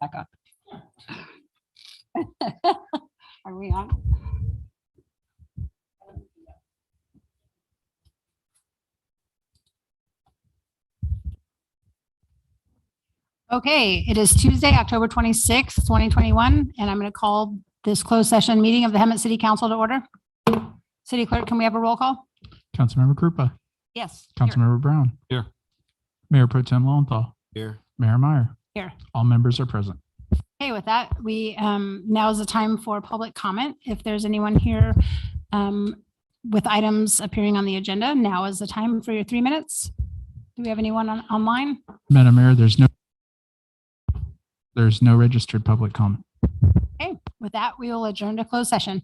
Back up. Are we on? Okay, it is Tuesday, October 26th, 2021, and I'm going to call this closed session meeting of the Hemet City Council to order. City Clerk, can we have a roll call? Councilmember Krupa. Yes. Councilmember Brown. Here. Mayor Pro Tem Lowenthal. Here. Mayor Meyer. Here. All members are present. Okay, with that, we now is the time for public comment. If there's anyone here with items appearing on the agenda, now is the time for your 3 minutes. Do we have anyone online? Madam Mayor, there's no registered public comment. Okay, with that, we will adjourn to closed session.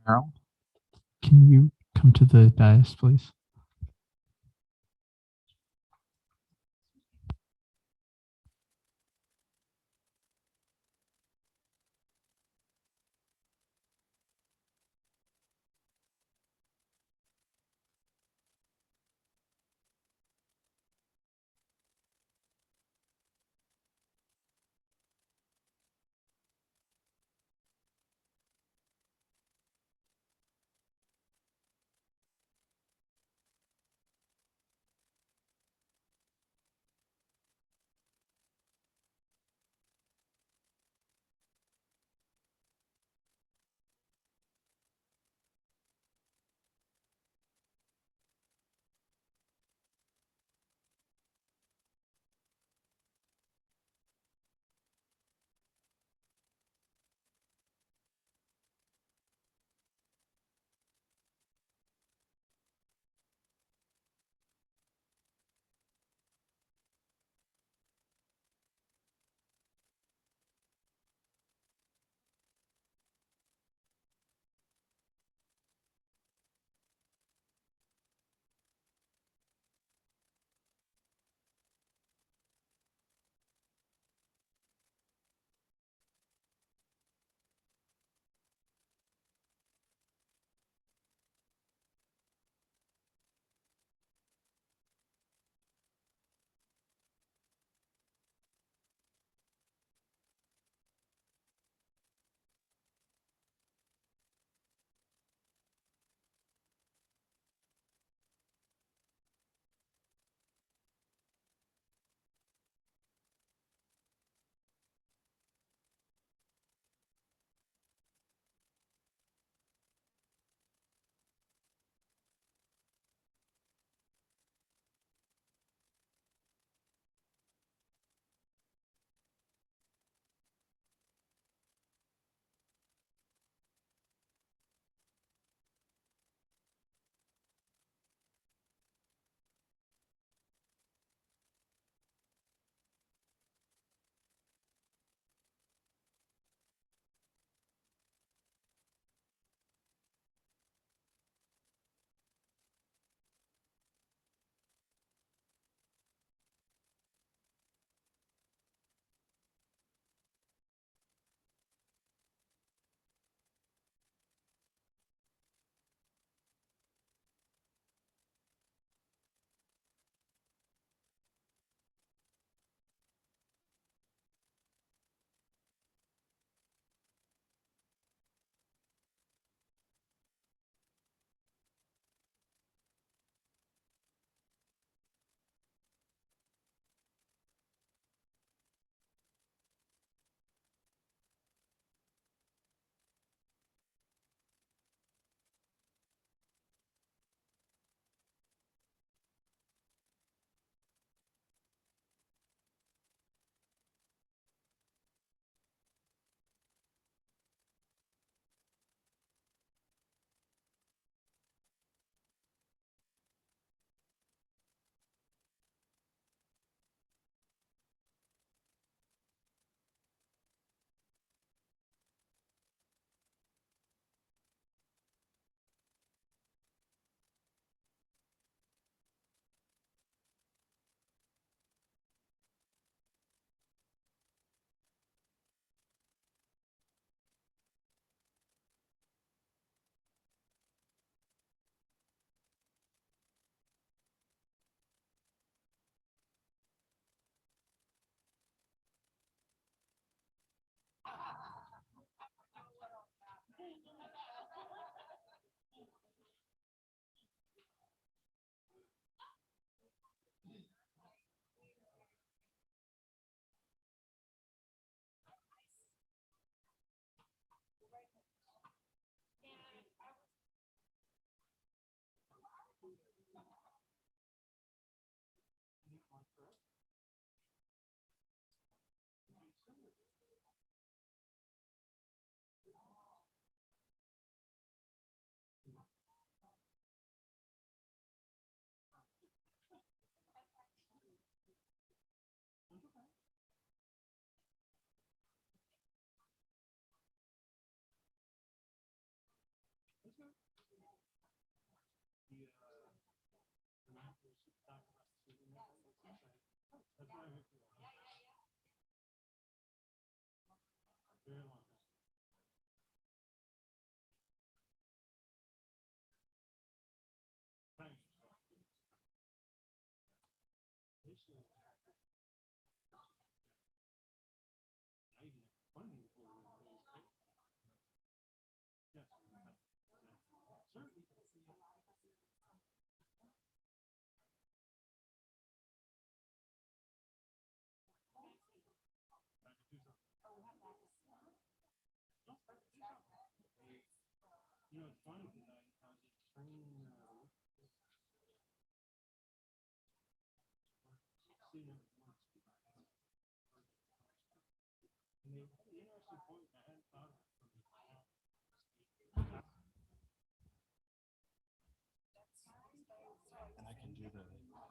Merrill, can you come to the dais, please?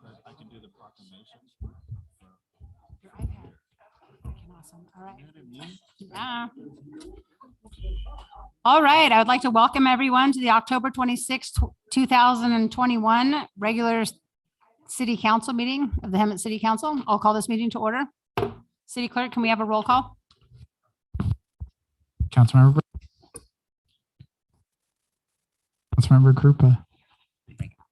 And I can do the proclamations. Your iPad. Okay, awesome. All right. Yeah. All right. I would like to welcome everyone to the October 26th, 2021 regular city council meeting of the Hemet City Council. I'll call this meeting to order. City Clerk, can we have a roll call? Councilmember Krupa.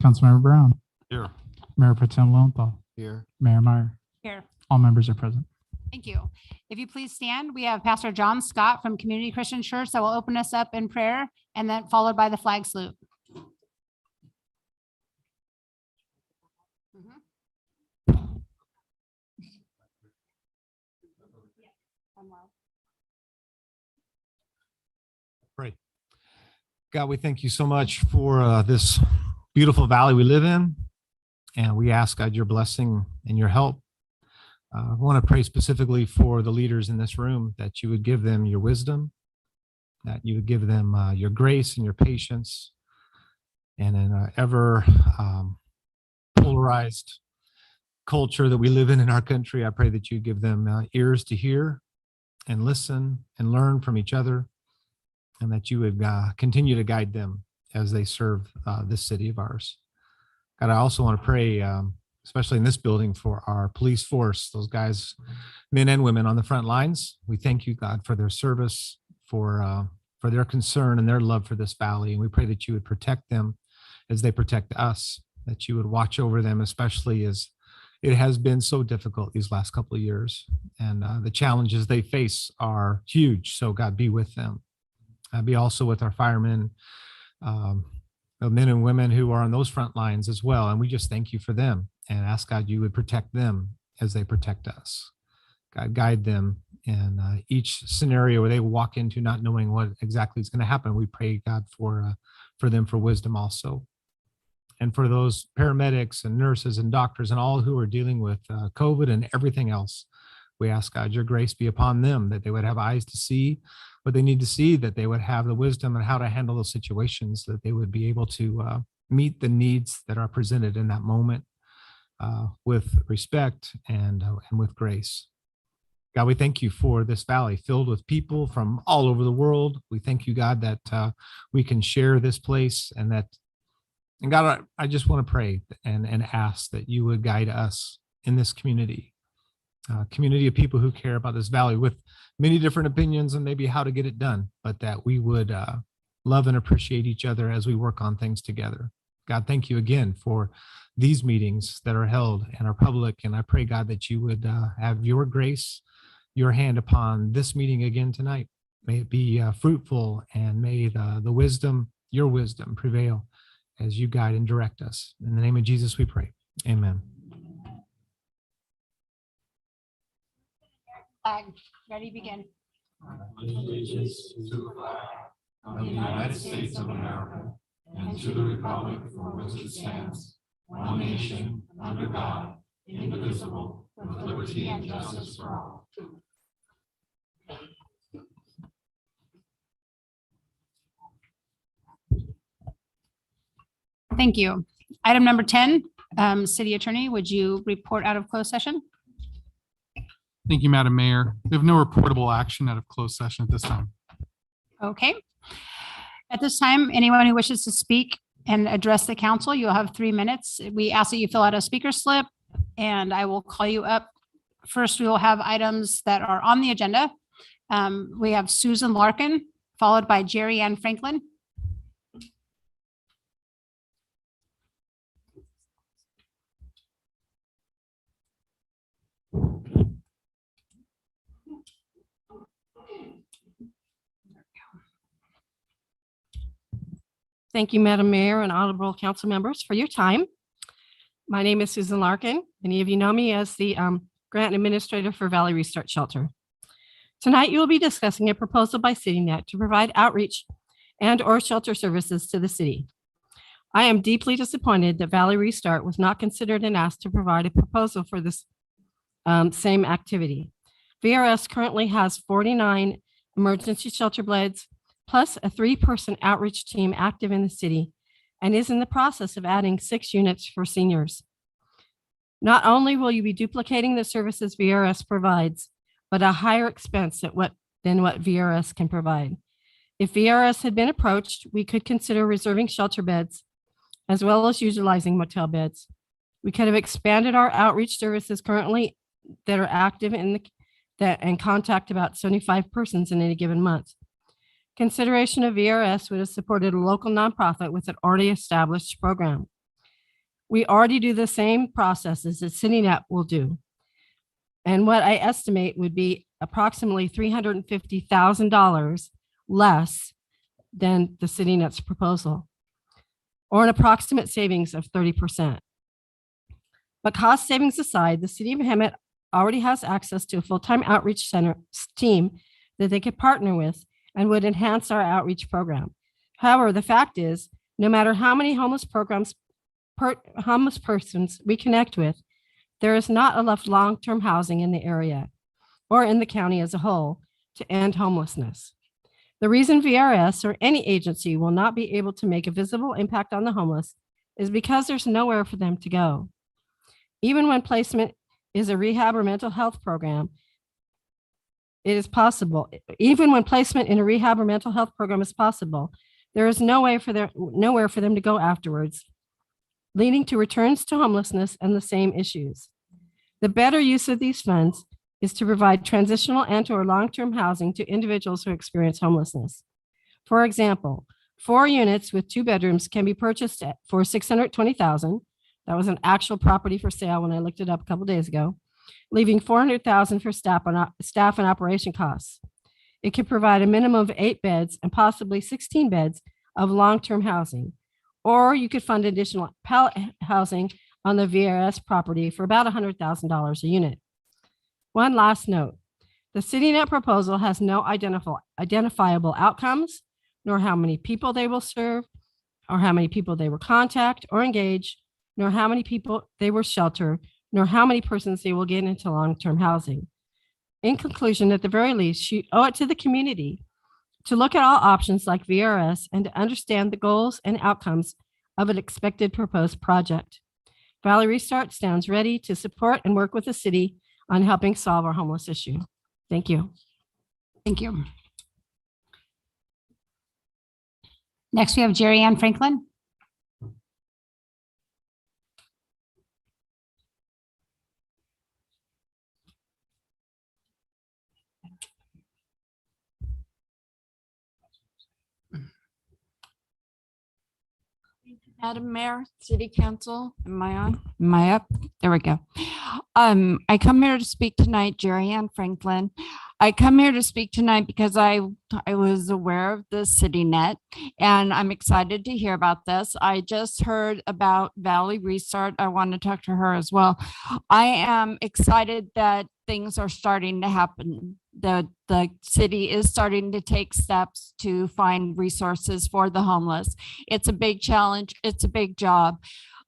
Councilmember Brown. Here. Mayor Pro Tem Lowenthal. Here. Mayor Meyer. Here. All members are present. Thank you. If you please stand, we have Pastor John Scott from Community Christian Church that will open us up in prayer and then followed by the flag salute. Pray. God, we thank you so much for this beautiful valley we live in. And we ask, God, your blessing and your help. I want to pray specifically for the leaders in this room, that you would give them your wisdom, that you would give them your grace and your patience. And in an ever polarized culture that we live in our country, I pray that you give them ears to hear and listen and learn from each other, and that you would continue to guide them as they serve this city of ours. God, I also want to pray, especially in this building, for our police force, those guys, men and women on the front lines. We thank you, God, for their service, for their concern and their love for this valley. And we pray that you would protect them as they protect us, that you would watch over them, especially as it has been so difficult these last couple of years. And the challenges they face are huge. So God, be with them. Be also with our firemen, men and women who are on those front lines as well. And we just thank you for them and ask, God, you would protect them as they protect us. God, guide them in each scenario where they walk into not knowing what exactly is going to happen. We pray, God, for them for wisdom also. And for those paramedics and nurses and doctors and all who are dealing with COVID and everything else, we ask, God, your grace be upon them, that they would have eyes to see what they need to see, that they would have the wisdom on how to handle those situations, that they would be able to meet the needs that are presented in that moment with respect and with grace. God, we thank you for this valley filled with people from all over the world. We thank you, God, that we can share this place, and God, I just want to pray and ask that you would guide us in this community of people who care about this valley with many different opinions and maybe how to get it done, but that we would love and appreciate each other as we work on things together. God, thank you again for these meetings that are held and are public. And I pray, God, that you would have your grace, your hand upon this meeting again tonight. May it be fruitful, and may the wisdom, your wisdom, prevail as you guide and direct us. In the name of Jesus, we pray. Amen. Flag, ready, begin. Allegiance to the flag of the United States of America and to the republic for which it stands, one nation, under God, indivisible, with liberty and justice for all. Thank you. Item number 10, City Attorney, would you report out of closed session? Thank you, Madam Mayor. We have no reportable action out of closed session at this time. Okay. At this time, anyone who wishes to speak and address the council, you'll have 3 minutes. We ask that you fill out a speaker slip, and I will call you up. First, we will have items that are on the agenda. We have Susan Larkin, followed by Jerry Ann Franklin. Thank you, Madam Mayor and honorable council members for your time. My name is Susan Larkin. Many of you know me as the grant administrator for Valley Restart Shelter. Tonight, you will be discussing a proposal by CityNet to provide outreach and or shelter services to the city. I am deeply disappointed that Valley Restart was not considered and asked to provide a proposal for this same activity. VRS currently has 49 emergency shelter beds, plus a 3-person outreach team active in the city, and is in the process of adding 6 units for seniors. Not only will you be duplicating the services VRS provides, but a higher expense than what VRS can provide. If VRS had been approached, we could consider reserving shelter beds as well as utilizing motel beds. We could have expanded our outreach services currently that are active and contact about 75 persons in any given month. Consideration of VRS would have supported a local nonprofit with an already established program. We already do the same processes that CityNet will do. And what I estimate would be approximately $350,000 less than the CityNet's proposal, or an approximate savings of 30%. But cost savings aside, the city of Hemet already has access to a full-time outreach center team that they could partner with and would enhance our outreach program. However, the fact is, no matter how many homeless persons we connect with, there is not enough long-term housing in the area or in the county as a whole to end homelessness. The reason VRS or any agency will not be able to make a visible impact on the homeless is because there's nowhere for them to go. Even when placement is a rehab or mental health program, it is possible. Even when placement in a rehab or mental health program is possible, there is nowhere for them to go afterwards, leading to returns to homelessness and the same issues. The better use of these funds is to provide transitional and or long-term housing to individuals who experience homelessness. For example, 4 units with 2 bedrooms can be purchased for $620,000. That was an actual property for sale when I looked it up a couple days ago, leaving $400,000 for staff and operation costs. It could provide a minimum of 8 beds and possibly 16 beds of long-term housing. Or you could fund additional pallet housing on the VRS property for about $100,000 a unit. One last note, the CityNet proposal has no identifiable outcomes, nor how many people they will serve, or how many people they will contact or engage, nor how many people they will shelter, nor how many persons they will get into long-term housing. In conclusion, at the very least, you owe it to the community to look at all options like VRS and to understand the goals and outcomes of an expected proposed project. Valley Restart stands ready to support and work with the city on helping solve our homeless issue. Thank you. Thank you. Next, we have Jerry Ann Franklin. Madam Mayor, City Council, am I on? Am I up? There we go. I come here to speak tonight, Jerry Ann Franklin. I come here to speak tonight because I was aware of the CityNet and I'm excited to hear about this. I just heard about Valley Restart. I want to talk to her as well. I am excited that things are starting to happen. The city is starting to take steps to find resources for the homeless. It's a big challenge. It's a big job.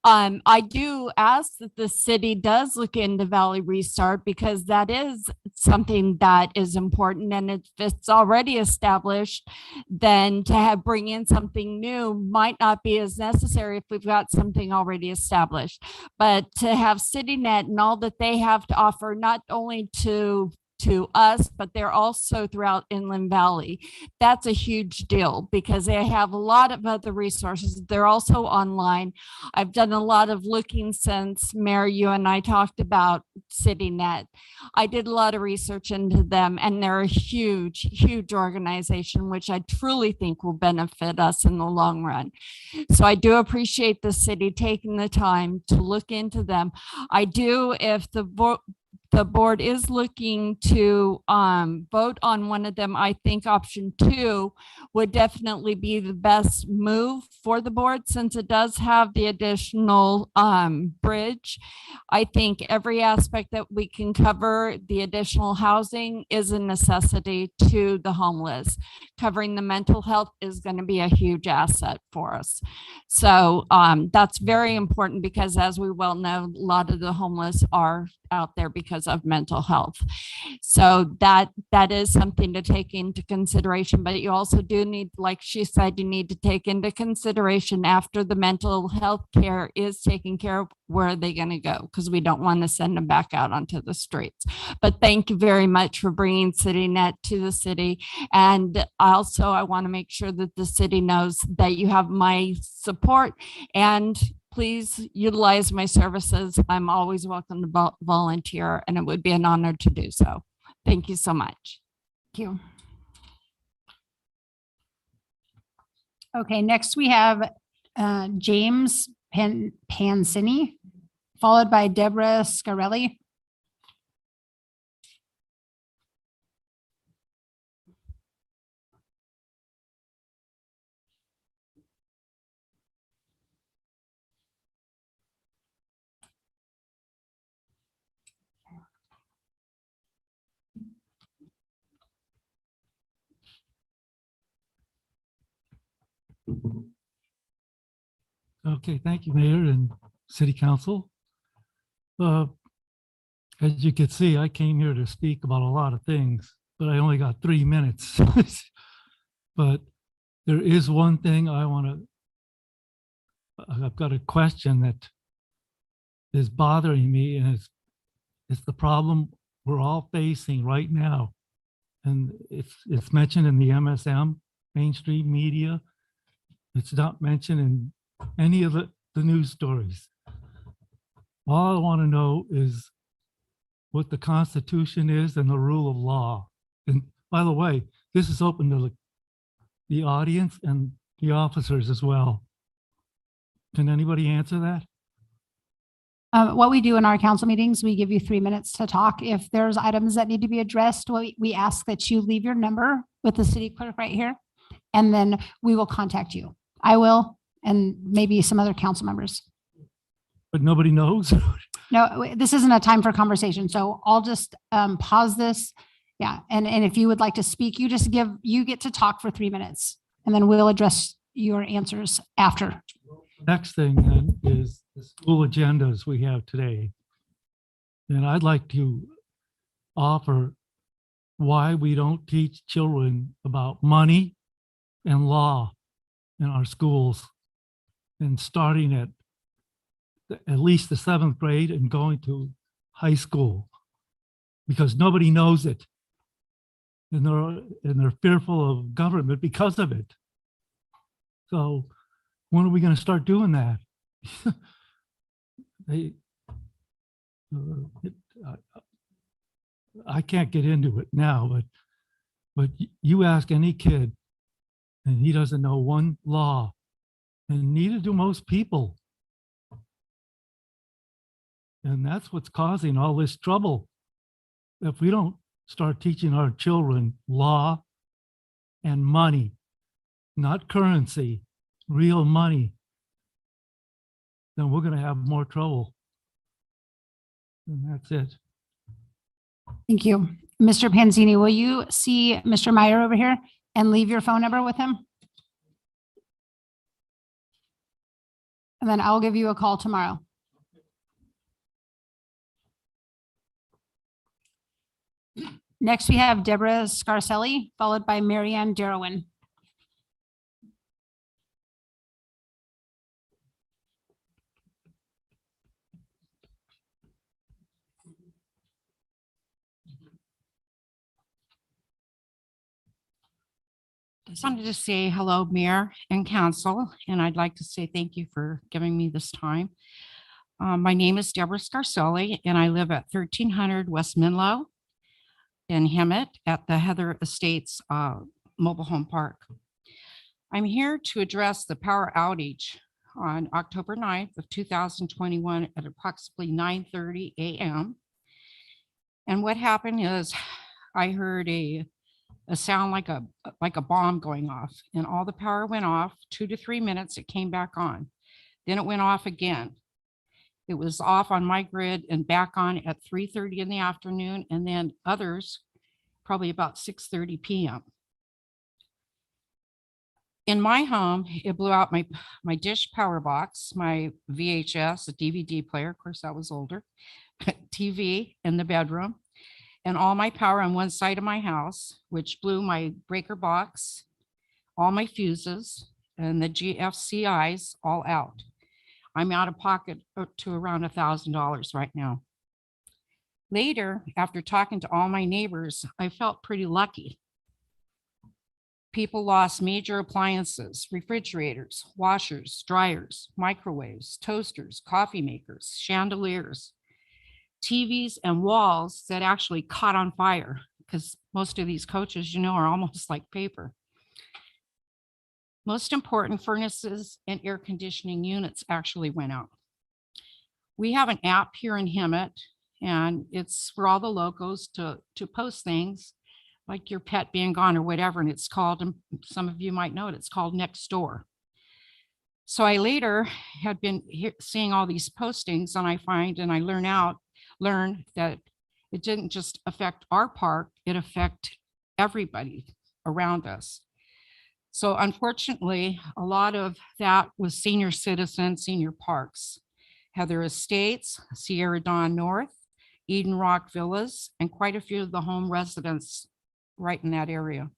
I do ask that the city does look into Valley Restart because that is something that is important. And if it's already established, then to bring in something new might not be as necessary if we've got something already established. But to have CityNet and all that they have to offer, not only to to us, but they're also throughout Inland Valley. That's a huge deal because they have a lot of other resources. They're also online. I've done a lot of looking since Mayor, you and I talked about CityNet. I did a lot of research into them, and they're a huge, huge organization, which I truly think will benefit us in the long run. So I do appreciate the city taking the time to look into them. I do, if the board is looking to vote on one of them, I think option 2 would definitely be the best move for the board since it does have the additional bridge. I think every aspect that we can cover, the additional housing is a necessity to the homeless. Covering the mental health is going to be a huge asset for us. So that's very important because, as we well know, a lot of the homeless are out there because of mental health. So that is something to take into consideration, but you also do need, like she said, you need to take into consideration after the mental health care is taken care of, where are they going to go? Because we don't want to send them back out onto the streets. But thank you very much for bringing CityNet to the city. And also, I want to make sure that the city knows that you have my support, and please utilize my services. I'm always welcome to volunteer, and it would be an honor to do so. Thank you so much. Thank you. Okay, next we have James Pansini, followed by Deborah Scarelli. Okay, thank you, Mayor and City Council. As you can see, I came here to speak about a lot of things, but I only got 3 minutes. But there is one thing I've got a question that is bothering me, and it's the problem we're all facing right now. And it's mentioned in the MSM, mainstream media. It's not mentioned in any of the news stories. All I want to know is what the Constitution is and the rule of law. And by the way, this is open to the audience and the officers as well. Can anybody answer that? What we do in our council meetings, we give you 3 minutes to talk. If there's items that need to be addressed, we ask that you leave your number with the city clerk right here, and then we will contact you. I will, and maybe some other council members. But nobody knows? No, this isn't a time for conversation, so I'll just pause this. Yeah, and if you would like to speak, you get to talk for 3 minutes, and then we'll address your answers after. Next thing then is the school agendas we have today. And I'd like to offer why we don't teach children about money and law in our schools, and starting at least the 7th grade and going to high school, because nobody knows it. And they're fearful of government because of it. So when are we going to start doing that? I can't get into it now, but you ask any kid and he doesn't know one law, and neither do most people. And that's what's causing all this trouble. If we don't start teaching our children law and money, not currency, real money, then we're going to have more trouble. And that's it. Thank you. Mr. Panzini, will you see Mr. Meyer over here and leave your phone number with him? And then I'll give you a call tomorrow. Next, we have Deborah Scarcelli, followed by Marianne Darwin. Just wanted to say hello, Mayor and Council, and I'd like to say thank you for giving me this time. My name is Deborah Scarselli, and I live at 1300 West Menlo in Hemet at the Heather Estates Mobile Home Park. I'm here to address the power outage on October 9th of 2021 at approximately 9:30 a.m. And what happened is I heard a sound like a bomb going off, and all the power went off. 2 to 3 minutes, it came back on. Then it went off again. It was off on my grid and back on at 3:30 in the afternoon, and then others probably about 6:30 p.m. In my home, it blew out my dish power box, my VHS, a DVD player, of course that was older, TV in the bedroom, and all my power on one side of my house, which blew my breaker box, all my fuses, and the GFCIs all out. I'm out of pocket to around $1,000 right now. Later, after talking to all my neighbors, I felt pretty lucky. People lost major appliances, refrigerators, washers, dryers, microwaves, toasters, coffee makers, chandeliers, TVs, and walls that actually caught on fire, because most of these coaches, are almost like paper. Most important, furnaces and air conditioning units actually went out. We have an app here in Hemet, and it's for all the locals to post things like your pet being gone or whatever, and it's called, and some of you might know it, it's called Nextdoor. So I later had been seeing all these postings, and I learned that it didn't just affect our park, it affected everybody around us. So unfortunately, a lot of that was senior citizens, senior parks, Heather Estates, Sierra Dawn North, Eden Rock Villas, and quite a few of the home residents right in that area.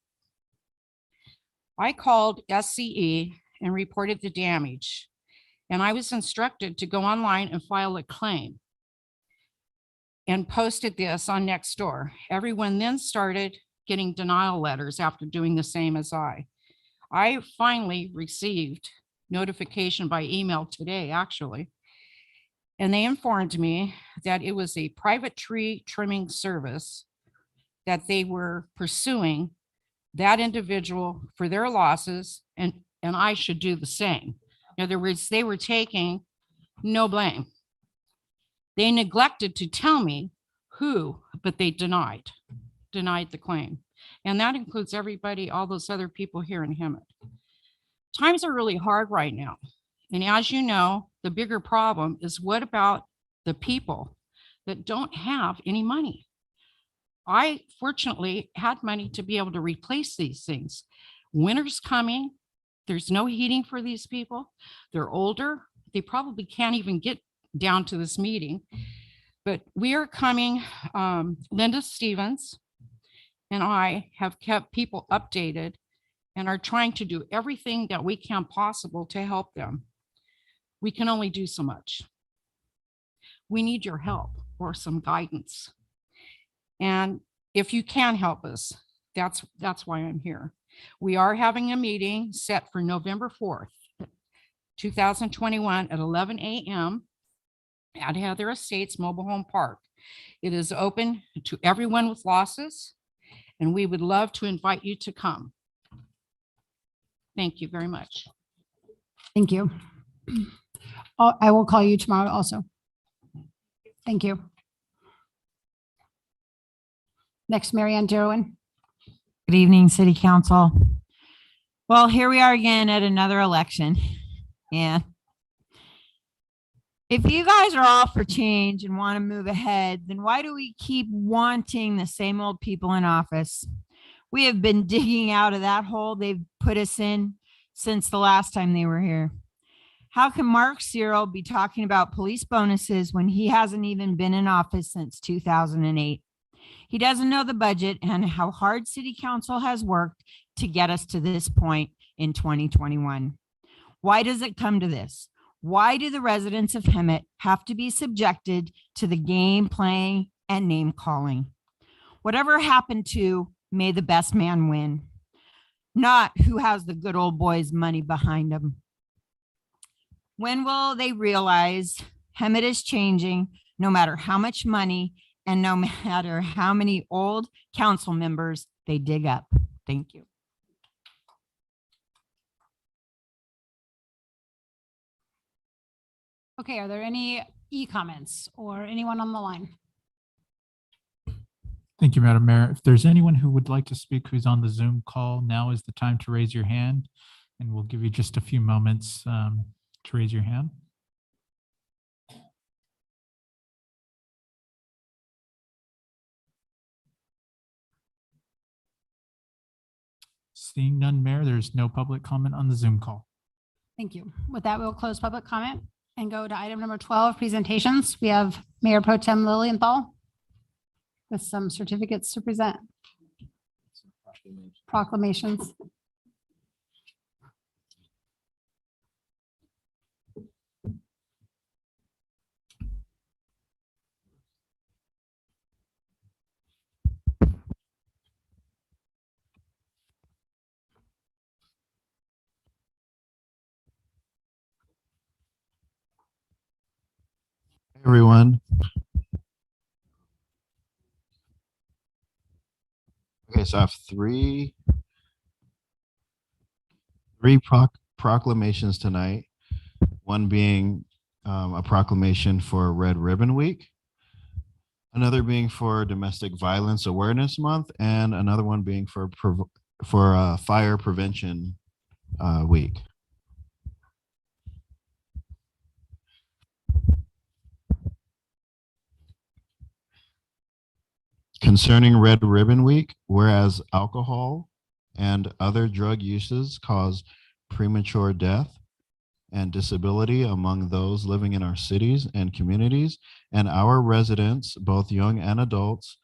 I called SCE and reported the damage, and I was instructed to go online and file a claim and posted this on Nextdoor. Everyone then started getting denial letters after doing the same as I. I finally received notification by email today, actually, and they informed me that it was a private tree trimming service that they were pursuing that individual for their losses, and I should do the same. In other words, they were taking no blame. They neglected to tell me who, but they denied the claim. And that includes everybody, all those other people here in Hemet. Times are really hard right now. And as you know, the bigger problem is, what about the people that don't have any money? I fortunately had money to be able to replace these things. Winter's coming. There's no heating for these people. They're older. They probably can't even get down to this meeting. But we are coming, Linda Stevens and I have kept people updated and are trying to do everything that we can possible to help them. We can only do so much. We need your help or some guidance. And if you can help us, that's why I'm here. We are having a meeting set for November 4th, 2021 at 11 a.m. at Heather Estates Mobile Home Park. It is open to everyone with losses, and we would love to invite you to come. Thank you very much. Thank you. I will call you tomorrow also. Thank you. Next, Mary Ann Derwin. Good evening, City Council. Well, here we are again at another election. And if you guys are all for change and want to move ahead, then why do we keep wanting the same old people in office? We have been digging out of that hole they've put us in since the last time they were here. How can Mark Cyril be talking about police bonuses when he hasn't even been in office since 2008? He doesn't know the budget and how hard City Council has worked to get us to this point in 2021. Why does it come to this? Why do the residents of Hemet have to be subjected to the game playing and name calling? Whatever happened to may the best man win. not who has the good old boys money behind them. When will they realize Hemet is changing no matter how much money and no matter how many old council members they dig up? Thank you. Okay, are there any e-comments or anyone on the line? Thank you, Madam Mayor. If there's anyone who would like to speak who's on the Zoom call, now is the time to raise your hand, and we'll give you just a few moments to raise your hand. Seeing none, Mayor, there's no public comment on the Zoom call. Thank you. With that, we'll close public comment and go to item number 12, presentations. We have Mayor Pro Tem Lilienthal with some certificates to present. Proclamations. Everyone. Okay, so I have three proclamations tonight. One being a proclamation for Red Ribbon Week, another being for Domestic Violence Awareness Month, and another one being for Fire Prevention Week. Concerning Red Ribbon Week, whereas alcohol and other drug uses cause premature death and disability among those living in our cities and communities, and our residents, both young and adults,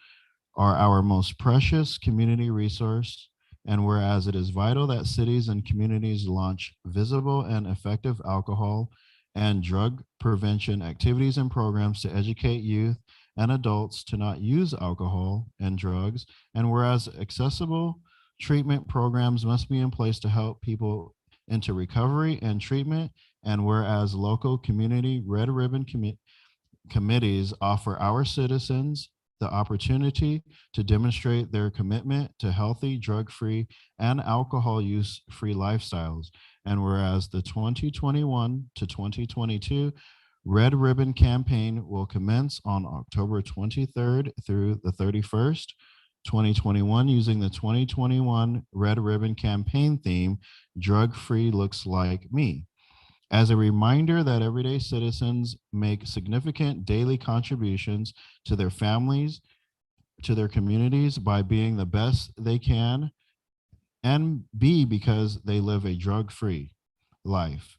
are our most precious community resource. And whereas it is vital that cities and communities launch visible and effective alcohol and drug prevention activities and programs to educate youth and adults to not use alcohol and drugs, and whereas accessible treatment programs must be in place to help people into recovery and treatment, and whereas local community Red Ribbon committees offer our citizens the opportunity to demonstrate their commitment to healthy, drug-free, and alcohol use-free lifestyles, and whereas the 2021 to 2022 Red Ribbon campaign will commence on October 23rd through the 31st, 2021, using the 2021 Red Ribbon campaign theme, Drug Free Looks Like Me. As a reminder that everyday citizens make significant daily contributions to their families, to their communities by being the best they can, and B, because they live a drug-free life.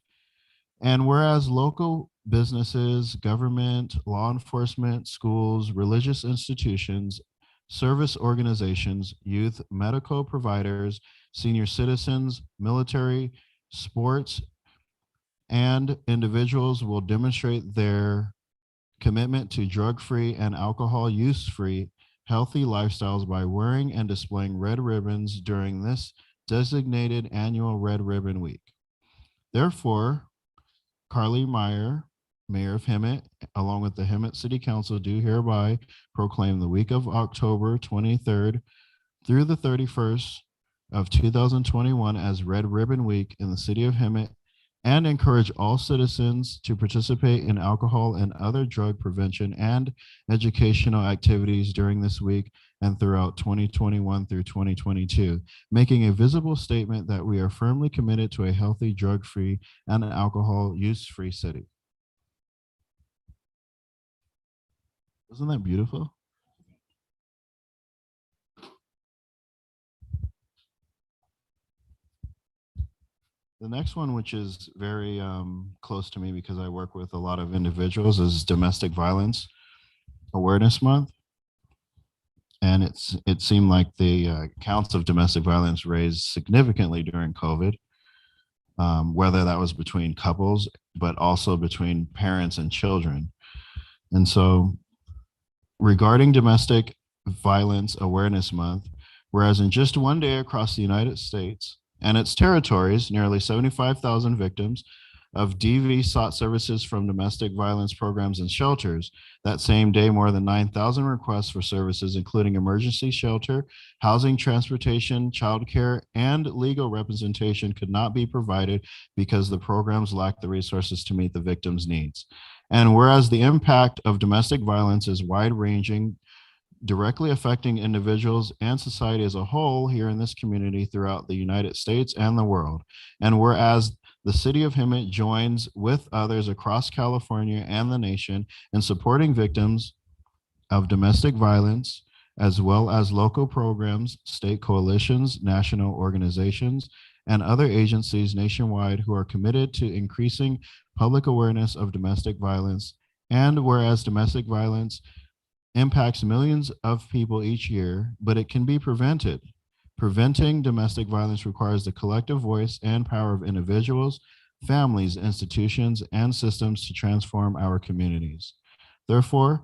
And whereas local businesses, government, law enforcement, schools, religious institutions, service organizations, youth, medical providers, senior citizens, military, sports, and individuals will demonstrate their commitment to drug-free and alcohol use-free healthy lifestyles by wearing and displaying red ribbons during this designated annual Red Ribbon Week. Therefore, Carly Meyer, Mayor of Hemet, along with the Hemet City Council, do hereby proclaim the week of October 23rd through the 31st of 2021 as Red Ribbon Week in the city of Hemet, and encourage all citizens to participate in alcohol and other drug prevention and educational activities during this week and throughout 2021 through 2022, making a visible statement that we are firmly committed to a healthy, drug-free, and alcohol use-free city. Isn't that beautiful? The next one, which is very close to me because I work with a lot of individuals, is Domestic Violence Awareness Month. And it seemed like the counts of domestic violence raised significantly during COVID, whether that was between couples, but also between parents and children. And so regarding Domestic Violence Awareness Month, whereas in just one day across the United States, and its territories, nearly 75,000 victims of DV sought services from domestic violence programs and shelters. That same day, more than 9,000 requests for services, including emergency shelter, housing, transportation, childcare, and legal representation, could not be provided because the programs lacked the resources to meet the victims' needs. And whereas the impact of domestic violence is wide-ranging, directly affecting individuals and society as a whole here in this community throughout the United States and the world. And whereas the city of Hemet joins with others across California and the nation in supporting victims of domestic violence, as well as local programs, state coalitions, national organizations, and other agencies nationwide who are committed to increasing public awareness of domestic violence. And whereas domestic violence impacts millions of people each year, but it can be prevented. Preventing domestic violence requires the collective voice and power of individuals, families, institutions, and systems to transform our communities. Therefore,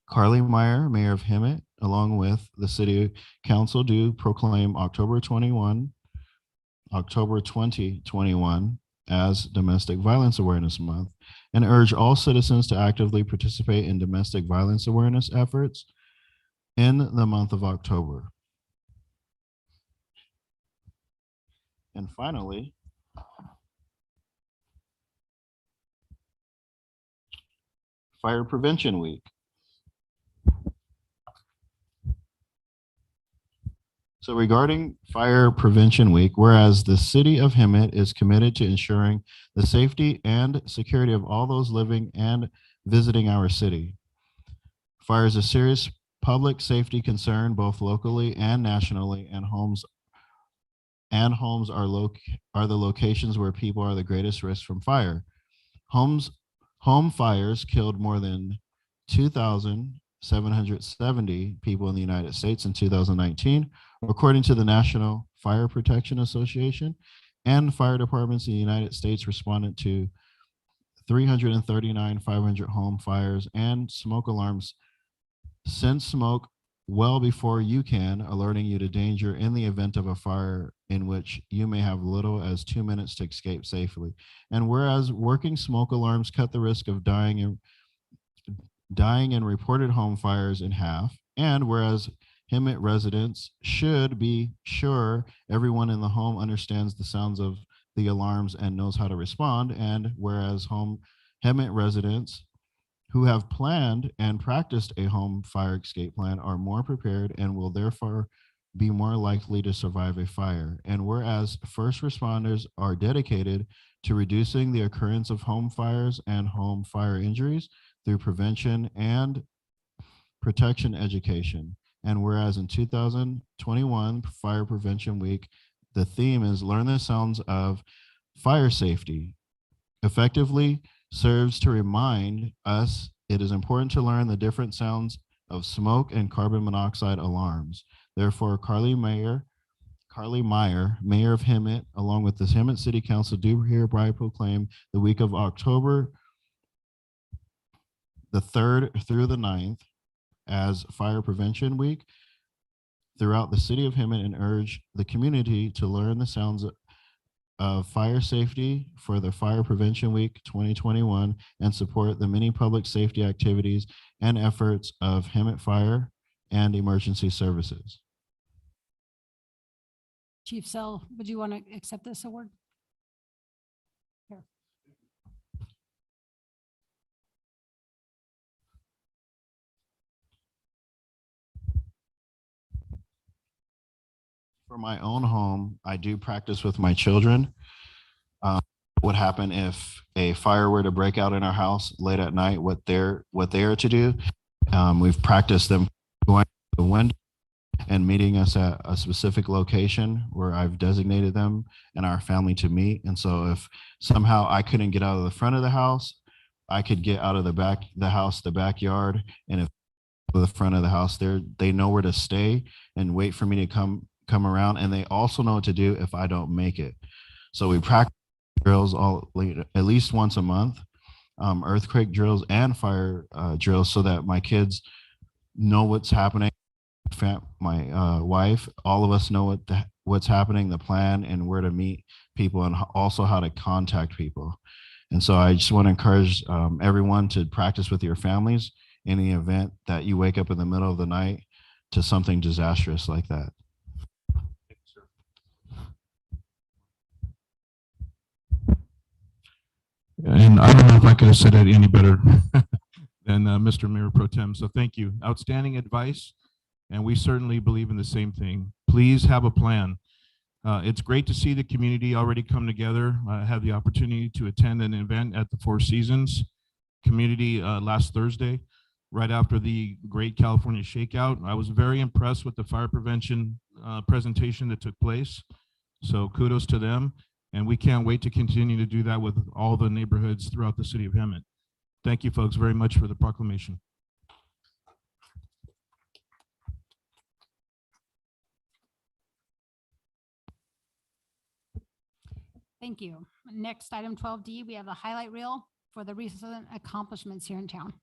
Carly Meyer, Mayor of Hemet, along with the City Council, do proclaim October 2021 as Domestic Violence Awareness Month and urge all citizens to actively participate in domestic violence awareness efforts in the month of October. And finally, Fire Prevention Week. So regarding Fire Prevention Week, whereas the city of Hemet is committed to ensuring the safety and security of all those living and visiting our city. Fire is a serious public safety concern, both locally and nationally, and homes are the locations where people are the greatest risk from fire. Home fires killed more than 2,770 people in the United States in 2019, according to the National Fire Protection Association. And fire departments in the United States responded to 339,500 home fires, and smoke alarms send smoke well before you can, alerting you to danger in the event of a fire in which you may have little as 2 minutes to escape safely. And whereas working smoke alarms cut the risk of dying in reported home fires in half, and whereas Hemet residents should be sure everyone in the home understands the sounds of the alarms and knows how to respond, and whereas Hemet residents who have planned and practiced a home fire escape plan are more prepared and will therefore be more likely to survive a fire. And whereas first responders are dedicated to reducing the occurrence of home fires and home fire injuries through prevention and protection education. And whereas in 2021 Fire Prevention Week, the theme is Learn the Sounds of Fire Safety. Effectively serves to remind us it is important to learn the different sounds of smoke and carbon monoxide alarms. Therefore, Carly Meyer, Mayor of Hemet, along with the Hemet City Council, do hereby proclaim the week of October the 3rd through the 9th as Fire Prevention Week throughout the city of Hemet, and urge the community to learn the sounds of fire safety for the Fire Prevention Week 2021 and support the many public safety activities and efforts of Hemet Fire and Emergency Services. Chief Sell, would you want to accept this award? Here. For my own home, I do practice with my children. What would happen if a fire were to break out in our house late at night, what they are to do. We've practiced them going to the window and meeting us at a specific location where I've designated them and our family to meet. And so if somehow I couldn't get out of the front of the house, I could get out of the backyard. And if the front of the house, they know where to stay and wait for me to come around. And they also know what to do if I don't make it. So we practice drills at least once a month, earthquake drills and fire drills, so that my kids know what's happening. My wife, all of us know what's happening, the plan, and where to meet people, and also how to contact people. And so I just want to encourage everyone to practice with your families in the event that you wake up in the middle of the night to something disastrous like that. And I don't know if I could have said it any better than Mr. Mayor Pro Tem. So thank you. Outstanding advice. And we certainly believe in the same thing. Please have a plan. It's great to see the community already come together. I had the opportunity to attend an event at the Four Seasons community last Thursday, right after the Great California Shakeout. I was very impressed with the fire prevention presentation that took place. So kudos to them. And we can't wait to continue to do that with all the neighborhoods throughout the city of Hemet. Thank you, folks, very much for the proclamation. Thank you. Next, item 12D, we have the highlight reel for the recent accomplishments here in town.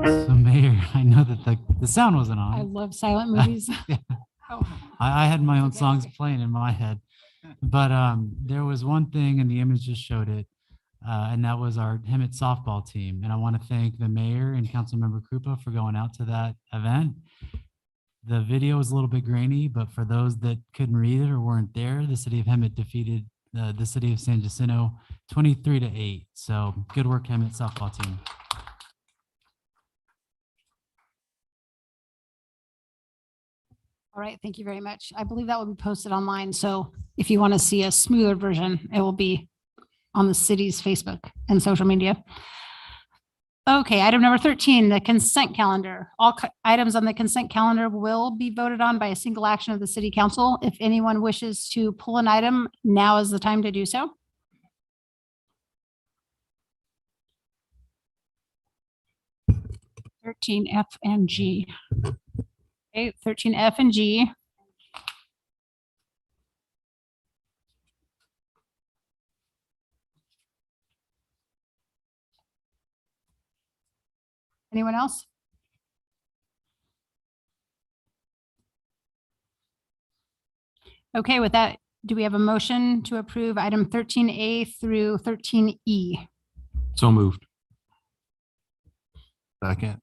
So Mayor, I know that the sound wasn't on. I love silent movies. I had my own songs playing in my head, but there was one thing, and the image just showed it, and that was our Hemet softball team. And I want to thank the mayor and Councilmember Krupa for going out to that event. The video was a little bit grainy, but for those that couldn't read it or weren't there, the city of Hemet defeated the city of San Jacinto 23-8. So good work, Hemet softball team. All right, thank you very much. I believe that will be posted online. So if you want to see a smoother version, it will be on the city's Facebook and social media. Okay, item number 13, the consent calendar. All items on the consent calendar will be voted on by a single action of the city council. If anyone wishes to pull an item, now is the time to do so. (13) F and G. Okay, 13 F and G. Anyone else? Okay, with that, do we have a motion to approve item 13A through 13E? So moved. Second.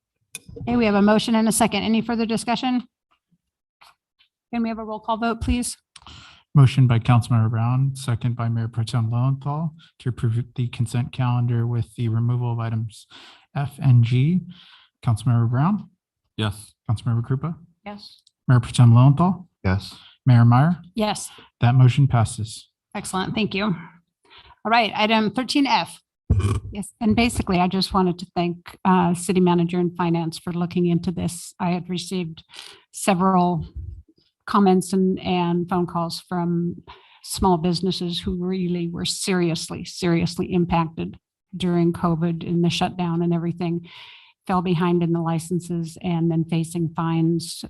Okay, we have a motion and a second. Any further discussion? Can we have a roll call vote, please? Motion by Councilmember Brown, second by Mayor Pro Tem Lowenthal to approve the consent calendar with the removal of items F and G. Councilmember Brown, Yes. Councilmember Krupa, Yes. Mayor Pro Tem Lowenthal, Yes. Mayor Meyer. Yes, That motion passes. excellent. Thank you. All right, item 13F. Yes, and basically, I just wanted to thank City Manager and Finance for looking into this. I had received several comments and phone calls from small businesses who really were seriously impacted during COVID and the shutdown and everything, fell behind in the licenses and then facing fines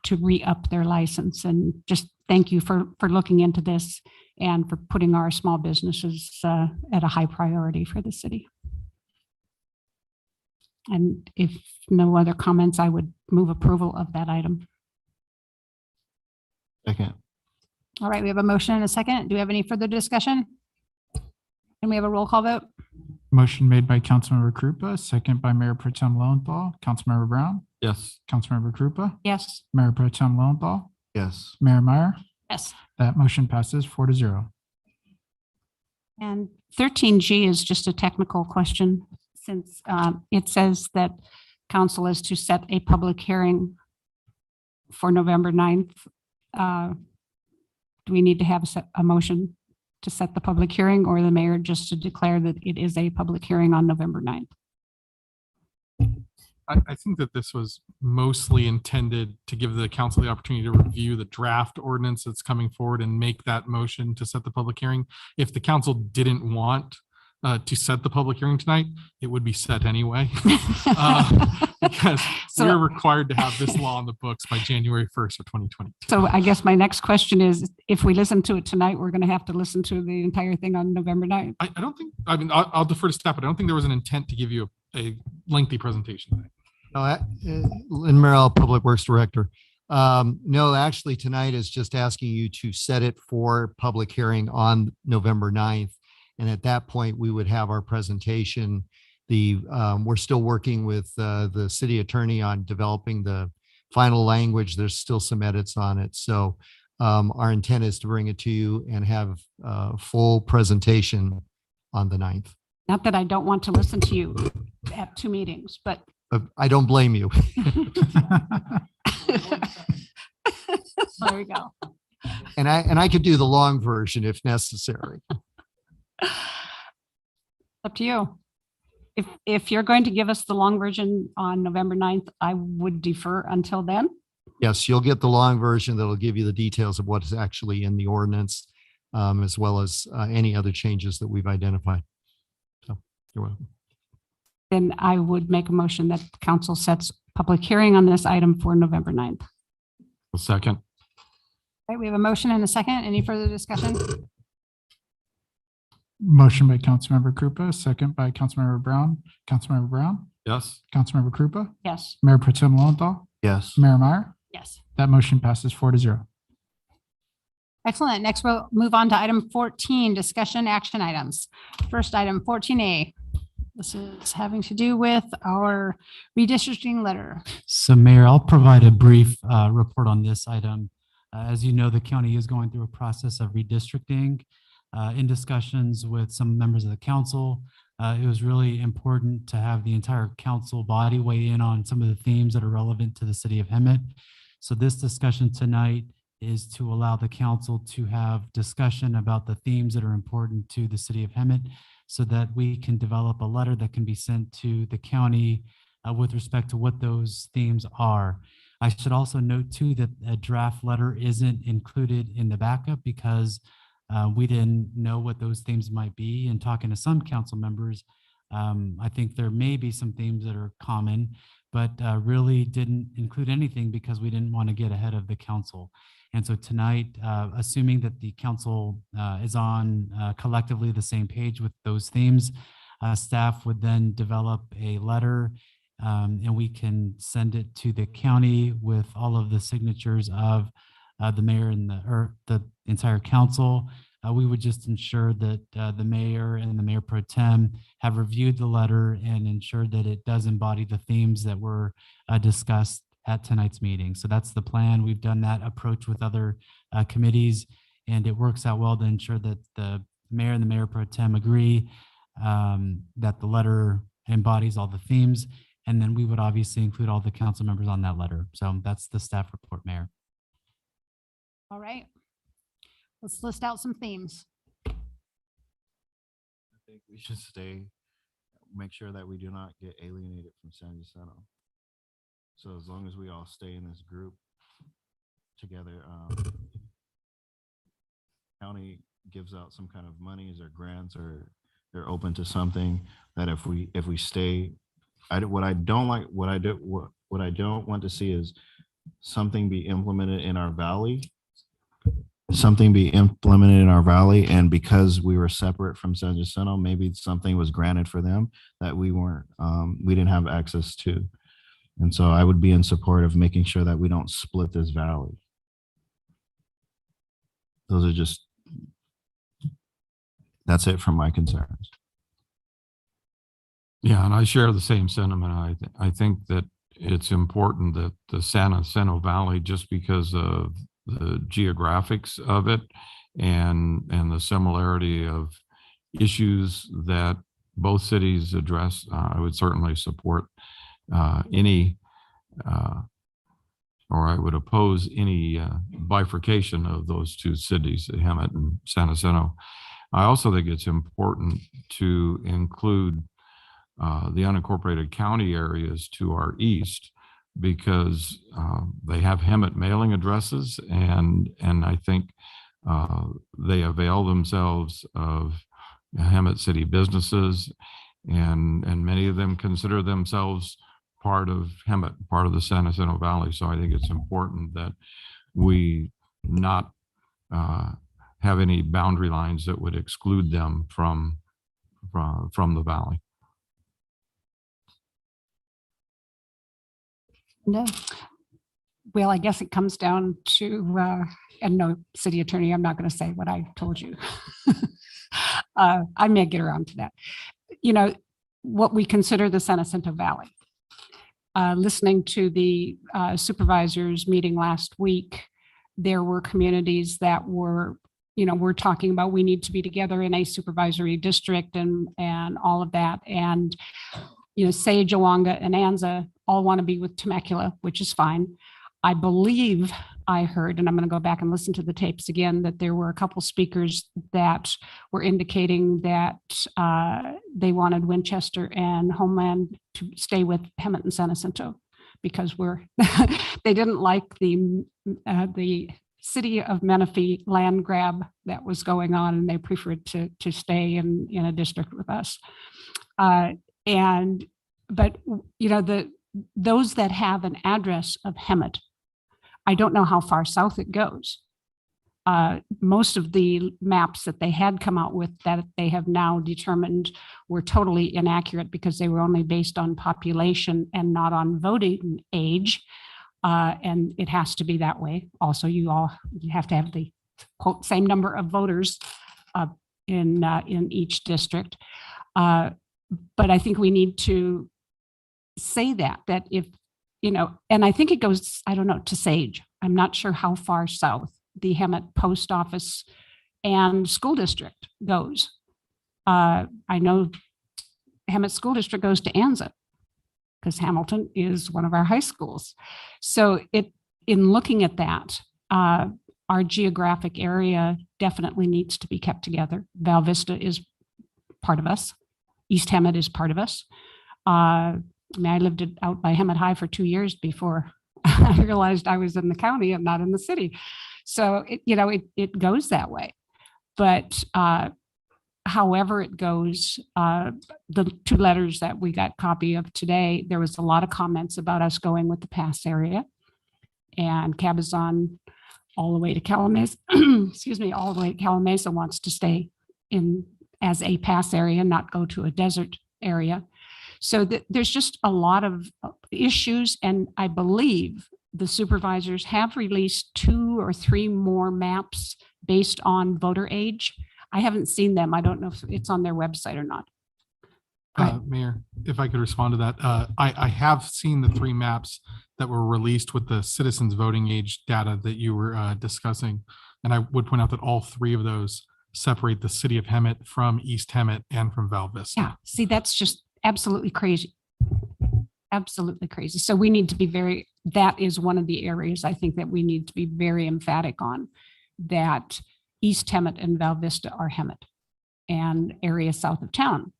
to re-up their license. And just thank you for looking into this and for putting our small businesses at a high priority for the city. And if no other comments, I would move approval of that item. Second. All right, we have a motion and a second. Do we have any further discussion? Can we have a roll call vote? Motion made by Councilmember Krupa, second by Mayor Pro Tem Lowenthal. Councilmember Brown, Yes. Councilmember Krupa, Yes. Mayor Pro Tem Lowenthal, Yes. Mayor Meyer. Yes. That motion passes 4-0. And 13G is just a technical question, since it says that council is to set a public hearing for November 9th. Do we need to have a motion to set the public hearing, or the mayor just to declare that it is a public hearing on November 9th? I think that this was mostly intended to give the council the opportunity to review the draft ordinance that's coming forward and make that motion to set the public hearing. If the council didn't want to set the public hearing tonight, it would be set anyway. Because So- we're required to have this law on the books by January 1st of 2022. So I guess my next question is, if we listen to it tonight, we're going to have to listen to the entire thing on November 9th. I don't think, I mean, I'll defer to staff, but I don't think there was an intent to give you a lengthy presentation tonight. No, Lynn Merrill, Public Works Director. No, actually, tonight is just asking you to set it for public hearing on November 9th. And at that point, we would have our presentation. We're still working with the city attorney on developing the final language. There's still some edits on it. So our intent is to bring it to you and have a full presentation on the 9th. Not that I don't want to listen to you at two meetings, but I don't blame you. there we go. And I could do the long version if necessary. Up to you. If you're going to give us the long version on November 9th, I would defer until then. Yes, you'll get the long version that'll give you the details of what's actually in the ordinance, as well as any other changes that we've identified. So you're welcome. Then I would make a motion that council sets public hearing on this item for November 9th. Second. All right, we have a motion and a second. Any further discussion? Motion by Councilmember Krupa, second by Councilmember Brown. Councilmember Brown, Yes. Councilmember Krupa, Yes. Mayor Pro Tem Lowenthal, Yes. Mayor Meyer. Yes. That motion passes 4-0. Excellent. Next, we'll move on to item 14, discussion action items. First item, 14A. This is having to do with our redistricting letter. So Mayor, I'll provide a brief report on this item. As you know, the county is going through a process of redistricting. In discussions with some members of the council, it was really important to have the entire council body weigh in on some of the themes that are relevant to the city of Hemet. So this discussion tonight is to allow the council to have discussion about the themes that are important to the city of Hemet, so that we can develop a letter that can be sent to the county with respect to what those themes are. I should also note too that a draft letter isn't included in the backup because we didn't know what those themes might be. And talking to some council members, I think there may be some themes that are common, but really didn't include anything because we didn't want to get ahead of the council. And so tonight, assuming that the council is on collectively the same page with those themes, staff would then develop a letter and we can send it to the county with all of the signatures of the mayor and the entire council. We would just ensure that the mayor and the mayor pro tem have reviewed the letter and ensured that it does embody the themes that were discussed at tonight's meeting. So that's the plan. We've done that approach with other committees, and it works out well to ensure that the mayor and the mayor pro tem agree that the letter embodies all the themes. And then we would obviously include all the council members on that letter. So that's the staff report, Mayor. All right. Let's list out some themes. I think we should make sure that we do not get alienated from San Jacinto. So as long as we all stay in this group together, county gives out some kind of monies or grants, or they're open to something that if we stay, what I don't want to see is something be implemented in our valley. And because we were separate from San Jacinto, maybe something was granted for them that we didn't have access to. And so I would be in support of making sure that we don't split this valley. That's it from my concerns. Yeah, and I share the same sentiment. I think that it's important that the San Jacinto Valley, just because of the geographics of it and the similarity of issues that both cities address, I would certainly support or I would oppose any bifurcation of those two cities, Hemet and San Jacinto. I also think it's important to include the unincorporated county areas to our east, because they have Hemet mailing addresses, and I think they avail themselves of Hemet city businesses, and many of them consider themselves part of Hemet, part of the San Jacinto Valley. So I think it's important that we not have any boundary lines that would exclude them from the valley. No. Well, I guess it comes down to, and no, city attorney, I'm not going to say what I told you. I may get around to that. You know, what we consider the San Jacinto Valley. Listening to the supervisors meeting last week, there were communities that were, we're talking about we need to be together in a supervisory district and all of that. And, Sage, Awanga, and Anza all want to be with Temecula, which is fine. I believe I heard, and I'm going to go back and listen to the tapes again, that there were a couple speakers that were indicating that they wanted Winchester and Homeland to stay with Hemet and San Jacinto because they didn't like the city of Menifee land grab that was going on, and they preferred to stay in a district with us. But those that have an address of Hemet, I don't know how far south it goes. Most of the maps that they had come out with that they have now determined were totally inaccurate because they were only based on population and not on voting age. And it has to be that way. Also, you have to have the quote same number of voters in each district. But I think we need to say that if, and I think it goes, I don't know, to Sage. I'm not sure how far south the Hemet post office and school district goes. I know Hemet school district goes to Anza because Hamilton is one of our high schools. So in looking at that, our geographic area definitely needs to be kept together. Val Vista is part of us. East Hemet is part of us. I lived out by Hemet High for 2 years before I realized I was in the county and not in the city. So, it goes that way. But however it goes, the two letters that we got copy of today, there was a lot of comments about us going with the pass area. And Cabazon all the way to Calamasa, all the way to Calamasa wants to stay in as a pass area, not go to a desert area. So there's just a lot of issues. And I believe the supervisors have released 2 or 3 more maps based on voter age. I haven't seen them. I don't know if it's on their website or not. Go ahead. Mayor, if I could respond to that, I have seen the 3 maps that were released with the citizens voting age data that you were discussing. And I would point out that all 3 of those separate the city of Hemet from East Hemet and from Val Vista. Yeah, see, that's just absolutely crazy. Absolutely crazy. So we need to be that is one of the areas I think that we need to be very emphatic on, that East Hemet and Val Vista are Hemet, and area south of town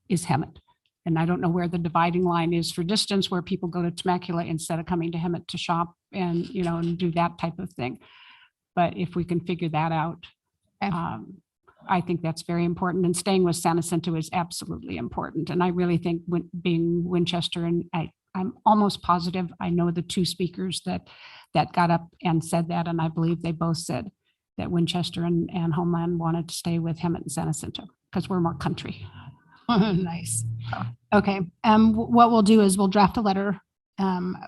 is Hemet. And I don't know where the dividing line is for distance, where people go to Temecula instead of coming to Hemet to shop and, and do that type of thing. But if we can figure that out, I think that's very important, and staying with San Jacinto is absolutely important. And I really think being Winchester, and I'm almost positive I know the 2 speakers that got up and said that, and I believe they both said that Winchester and Homeland wanted to stay with Hemet and San Jacinto because we're more country. Nice. Okay. What we'll do is we'll draft a letter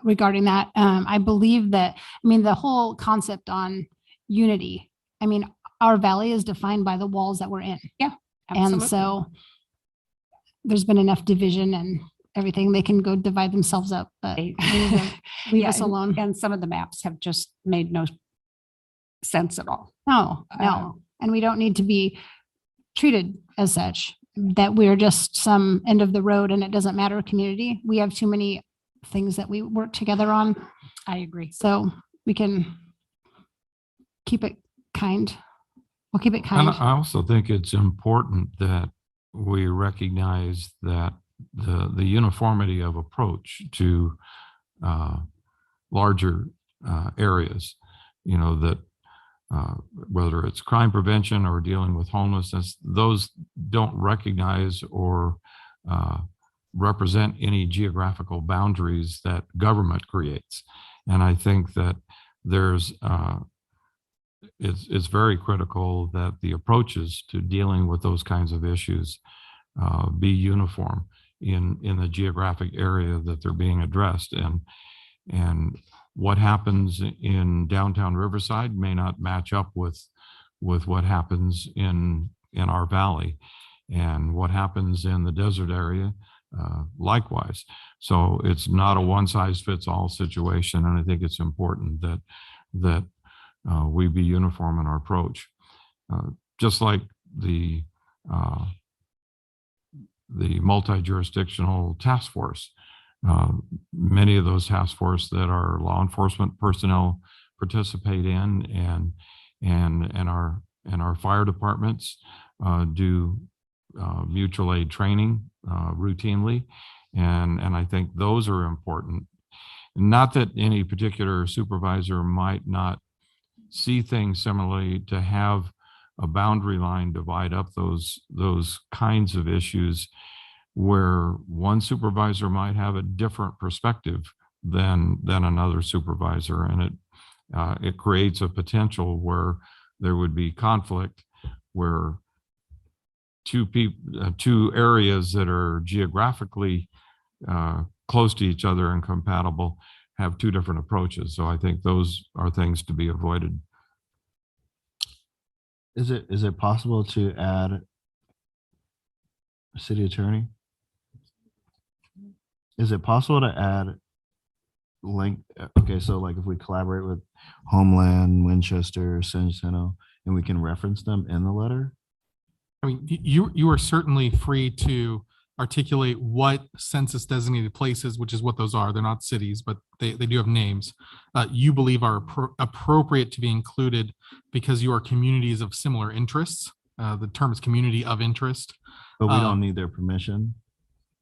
regarding that. I believe that, the whole concept on unity, our valley is defined by the walls that we're in. Yeah, And absolutely. so there's been enough division and everything. They can go divide themselves up, but leave Yeah, us alone. And some of the maps have just made no sense at all. No. And we don't need to be treated as such, that we're just some end of the road and it doesn't matter community. We have too many things that we work together on. I agree. So we can keep it kind. We'll keep it kind. And I also think it's important that we recognize that the uniformity of approach to larger areas, that whether it's crime prevention or dealing with homelessness, those don't recognize or represent any geographical boundaries that government creates. And I think that it's very critical that the approaches to dealing with those kinds of issues be uniform in the geographic area that they're being addressed. And what happens in downtown Riverside may not match up with what happens in our valley, and what happens in the desert area likewise. So it's not a one-size-fits-all situation, and I think it's important that we be uniform in our approach. Just like the multi-jurisdictional task force, many of those task force that our law enforcement personnel participate in, and our fire departments do mutual aid training routinely, and I think those are important. Not that any particular supervisor might not see things similarly, to have a boundary line divide up those kinds of issues where one supervisor might have a different perspective than another supervisor, and it creates a potential where there would be conflict, where two areas that are geographically close to each other and compatible have 2 different approaches. So I think those are things to be avoided. Is it possible to add a city attorney? Is it possible to add link? Okay, so like if we collaborate with Homeland, Winchester, San Jacinto, and we can reference them in the letter? I mean, you are certainly free to articulate what census designated places, which is what those are. They're not cities, but they do have names, you believe are appropriate to be included because you are communities of similar interests. The term is community of interest. But we don't need their permission.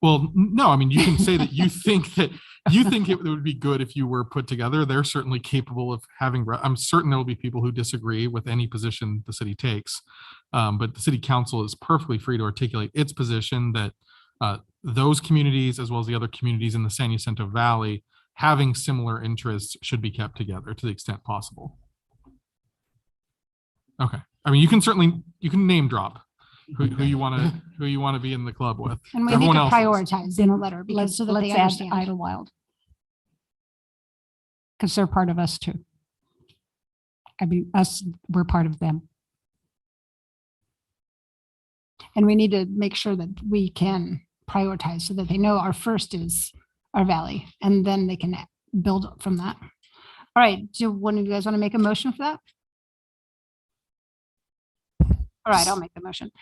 Well, no, I mean, you can say that you think it would be good if you were put together. They're certainly capable of having, I'm certain there will be people who disagree with any position the city takes. But the city council is perfectly free to articulate its position that those communities, as well as the other communities in the San Jacinto Valley, having similar interests, should be kept together to the extent possible. Okay. I mean, you can name drop who you want to be in the club with. And we need to prioritize in a letter because so that they Let's add understand. Idlewild. because they're part of us too. I mean, us, we're part of them. And we need to make sure that we can prioritize so that they know our first is our valley, and then they can build from that. All right, do one of you guys want to make a motion for that? All right, I'll make the motion.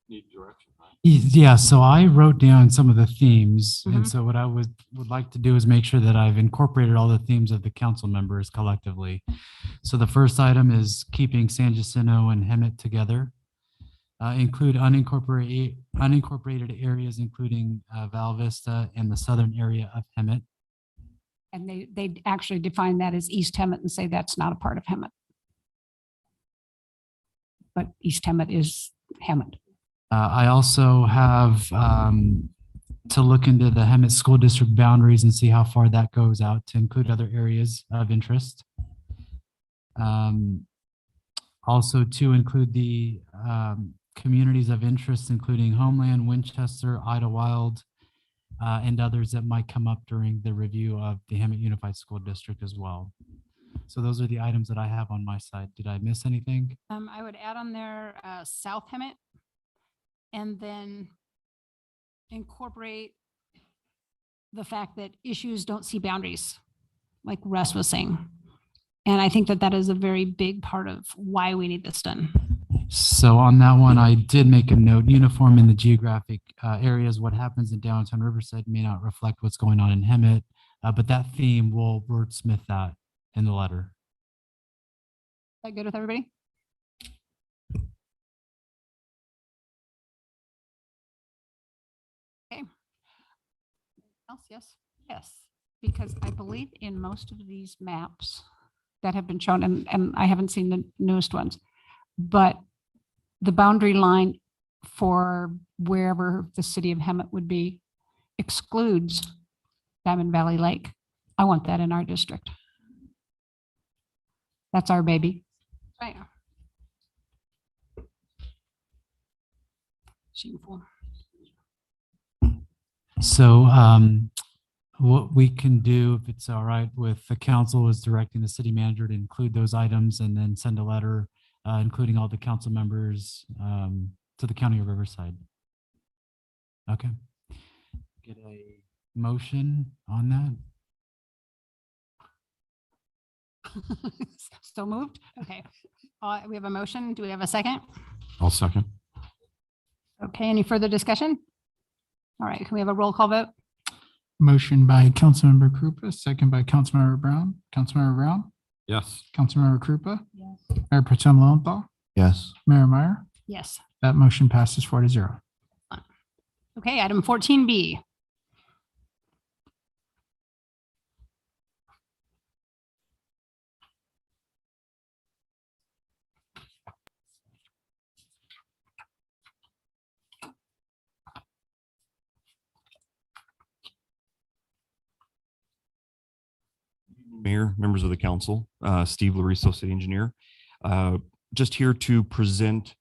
Need direction, right? Yeah, so I wrote down some of the themes. Mhm. And so what I would like to do is make sure that I've incorporated all the themes of the council members collectively. So the first item is keeping San Jacinto and Hemet together. Include unincorporated areas, including Val Vista and the southern area of Hemet. And they actually define that as East Hemet and say that's not a part of Hemet. But East Hemet is Hemet. I also have to look into the Hemet School District boundaries and see how far that goes out to include other areas of interest. Also to include the communities of interest, including Homeland, Winchester, Idlewild, and others that might come up during the review of the Hemet Unified School District as well. So those are the items that I have on my side. Did I miss anything? I would add on there South Hemet, and then incorporate the fact that issues don't see boundaries, like Russ was saying. And I think that that is a very big part of why we need this done. So on that one, I did make a note, uniform in the geographic areas. What happens in downtown Riverside may not reflect what's going on in Hemet, but that theme will wordsmith that in the letter. Is that good with everybody? Okay. Else, yes? Yes, because I believe in most of these maps that have been shown, and I haven't seen the newest ones, but the boundary line for wherever the city of Hemet would be excludes Diamond Valley Lake. I want that in our district. That's our baby. Right. Shameful. So what we can do, if it's all right with the council, is directing the city manager to include those items and then send a letter including all the council members to the county of Riverside. Okay. Get a motion on that. So moved? Okay. We have a motion. Do we have a second? I'll second. Okay, any further discussion? All right, can we have a roll call vote? Motion by Councilmember Krupa, second by Councilmember Brown. Councilmember Brown, Yes. Councilmember Krupa, Yes. Mayor Pro Tem Lowenthal, Yes. Mayor Meyer. Yes. That motion passes 4-0. Okay, item 14B. Mayor, members of the council, Steve Lariso, city engineer. Just here to present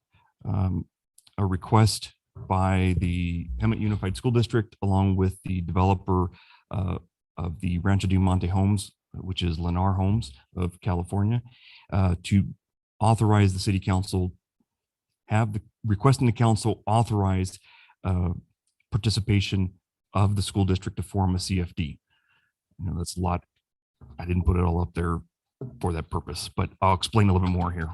a request by the Hemet Unified School District, along with the developer of the Rancho del Monte Homes, which is Lennar Homes of California, to authorize the city council, requesting the council authorize participation of the school district to form a CFD. You know, that's a lot. I didn't put it all up there for that purpose, but I'll explain a little bit more here.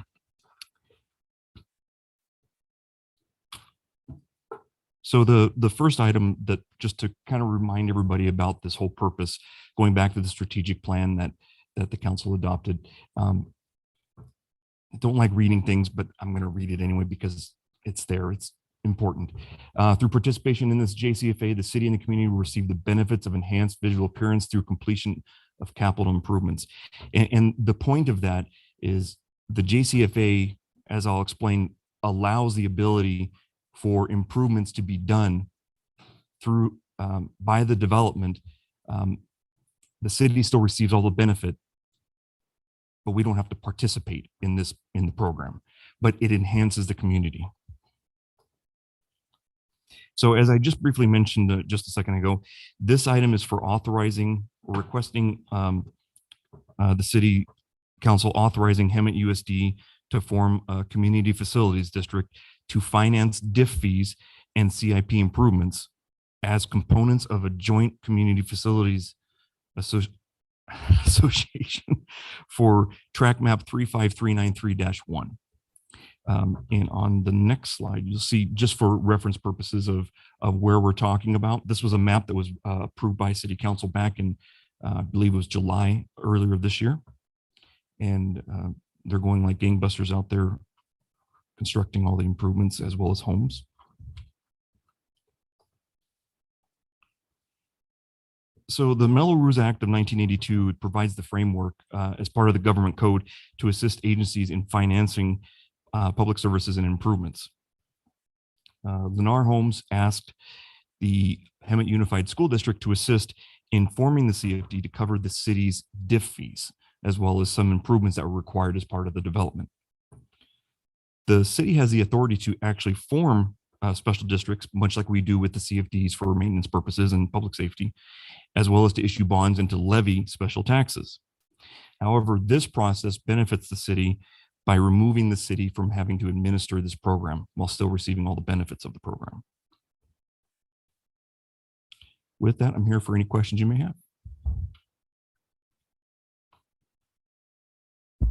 So the first item, that just to kind of remind everybody about this whole purpose, going back to the strategic plan that the council adopted. I don't like reading things, but I'm going to read it anyway because it's there. It's important. Through participation in this JCFA, the city and the community will receive the benefits of enhanced visual appearance through completion of capital improvements. And the point of that is the JCFA, as I'll explain, allows the ability for improvements to be done through by the development. The city still receives all the benefit, but we don't have to participate in the program, but it enhances the community. So as I just briefly mentioned just a second ago, this item is for authorizing or requesting the city council authorizing Hemet USD to form a community facilities district to finance DIF fees and CIP improvements as components of a joint community facilities association for track map 35393-1. And on the next slide, you'll see, just for reference purposes of where we're talking about, this was a map that was approved by city council back in, I believe it was July earlier this year. And they're going like gangbusters out there, constructing all the improvements as well as homes. So the Melrose Act of 1982 provides the framework as part of the government code to assist agencies in financing public services and improvements. Lennar Homes asked the Hemet Unified School District to assist in forming the CFD to cover the city's DIF fees, as well as some improvements that were required as part of the development. The city has the authority to actually form special districts, much like we do with the CFDs for maintenance purposes and public safety, as well as to issue bonds and to levy special taxes. However, this process benefits the city by removing the city from having to administer this program while still receiving all the benefits of the program. With that, I'm here for any questions you may have.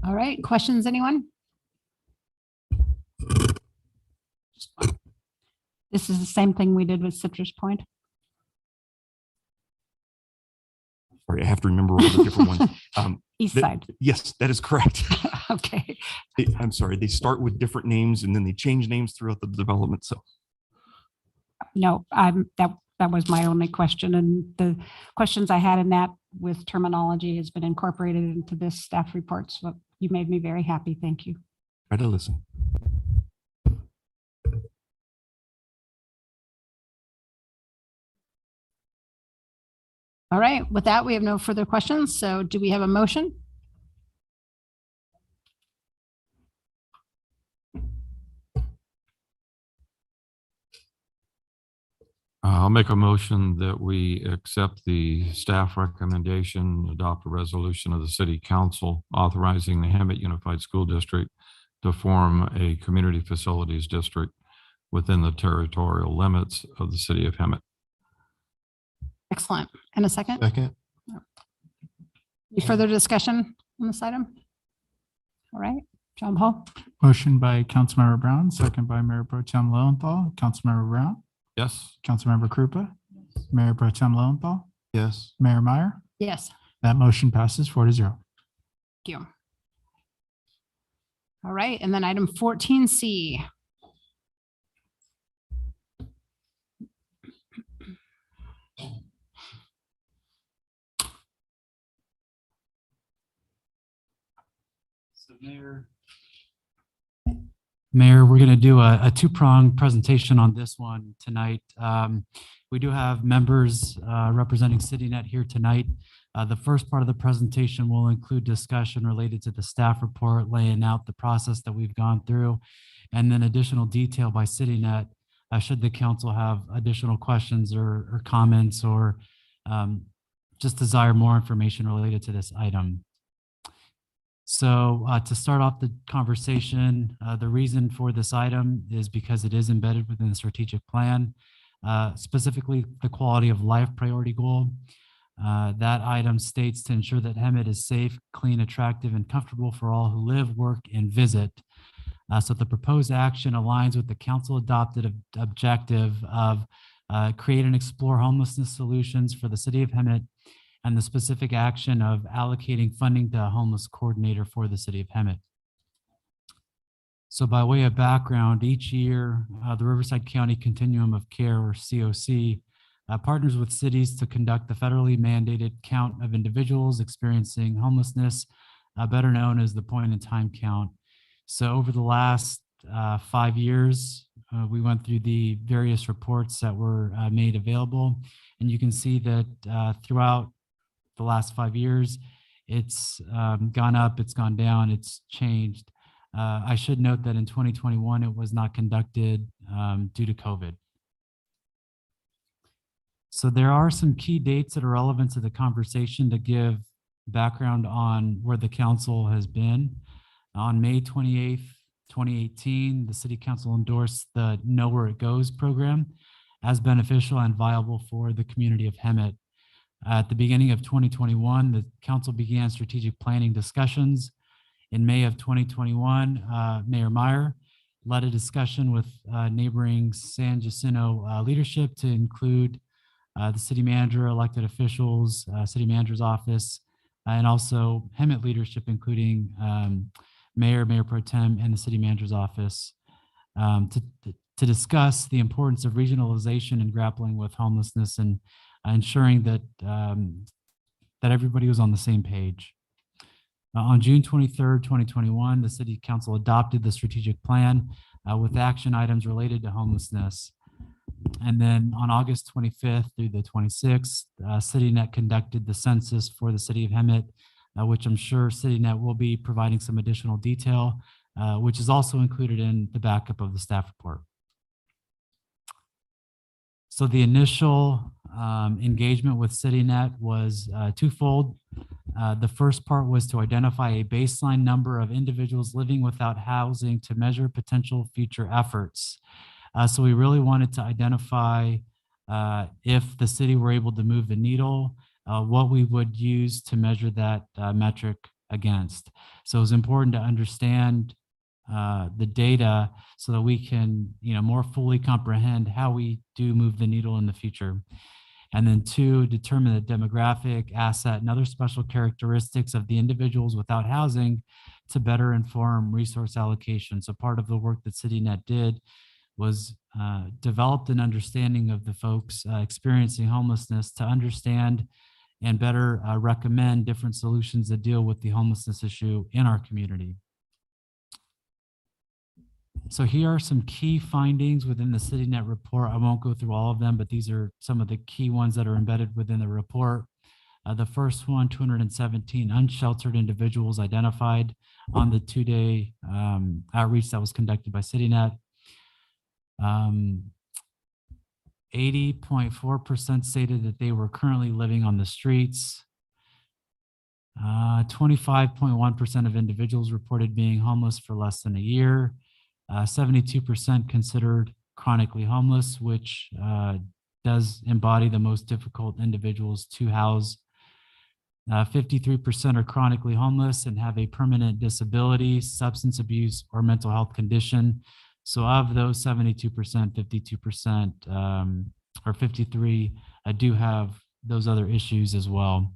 All right, questions, anyone? This is the same thing we did with Citrus Point. Sorry, I have to remember all the different ones. East side. Yes, that is correct. Okay. I'm sorry, they start with different names and then they change names throughout the development. So No, that was my only question. And the questions I had in that with terminology has been incorporated into this staff report. So you made me very happy. Thank you. try to listen. All right, with that, we have no further questions. So do we have a motion? I'll make a motion that we accept the staff recommendation, adopt a resolution of the city council authorizing the Hemet Unified School District to form a community facilities district within the territorial limits of the city of Hemet. Excellent. And a second? Second. Any further discussion on this item? All right, John Paul. Motion by Councilmember Brown, second by Mayor Pro Tem Lowenthal. Councilmember Brown, Yes. Councilmember Krupa, Mayor Pro Tem Lowenthal, Yes. Mayor Meyer. Yes. That motion passes 4-0. Thank you. All right, and then item 14C. Mayor, we're going to do a two-pronged presentation on this one tonight. We do have members representing CityNet here tonight. The first part of the presentation will include discussion related to the staff report, laying out the process that we've gone through, and then additional detail by CityNet should the council have additional questions or comments or just desire more information related to this item. So to start off the conversation, the reason for this item is because it is embedded within the strategic plan, specifically the quality of life priority goal. That item states to ensure that Hemet is safe, clean, attractive, and comfortable for all who live, work, and visit. So the proposed action aligns with the council adopted objective of create and explore homelessness solutions for the city of Hemet, and the specific action of allocating funding to a homeless coordinator for the city of Hemet. So by way of background, each year, the Riverside County Continuum of Care, or COC, partners with cities to conduct the federally mandated count of individuals experiencing homelessness, better known as the point-in-time count. So over the last 5 years, we went through the various reports that were made available, and you can see that throughout the last 5 years, it's gone up, it's gone down, it's changed. I should note that in 2021, it was not conducted due to COVID. So there are some key dates that are relevant to the conversation to give background on where the council has been. On May 28th, 2018, the city council endorsed the Know Where It Goes program as beneficial and viable for the community of Hemet. At the beginning of 2021, the council began strategic planning discussions. In May of 2021, Mayor Meyer led a discussion with neighboring San Jacinto leadership to include the city manager, elected officials, city manager's office, and also Hemet leadership, including Mayor Pro Tem, and the city manager's office to discuss the importance of regionalization and grappling with homelessness and ensuring that that everybody was on the same page. On June 23rd, 2021, the city council adopted the strategic plan with action items related to homelessness. And then on August 25th through the 26th, CityNet conducted the census for the city of Hemet, which I'm sure CityNet will be providing some additional detail, which is also included in the backup of the staff report. So the initial engagement with CityNet was twofold. The first part was to identify a baseline number of individuals living without housing to measure potential future efforts. So we really wanted to identify if the city were able to move the needle, what we would use to measure that metric against. So it was important to understand the data so that we can, more fully comprehend how we do move the needle in the future. And then two, determine the demographic, asset, and other special characteristics of the individuals without housing to better inform resource allocation. So part of the work that CityNet did was developed an understanding of the folks experiencing homelessness to understand and better recommend different solutions that deal with the homelessness issue in our community. So here are some key findings within the CityNet report. I won't go through all of them, but these are some of the key ones that are embedded within the report. The first one, 217 unsheltered individuals identified on the two-day outreach that was conducted by CityNet. 80.4% stated that they were currently living on the streets. 25.1% of individuals reported being homeless for less than a year. 72% considered chronically homeless, which does embody the most difficult individuals to house. 53% are chronically homeless and have a permanent disability, substance abuse, or mental health condition. So of those 72%, 52% or 53 do have those other issues as well.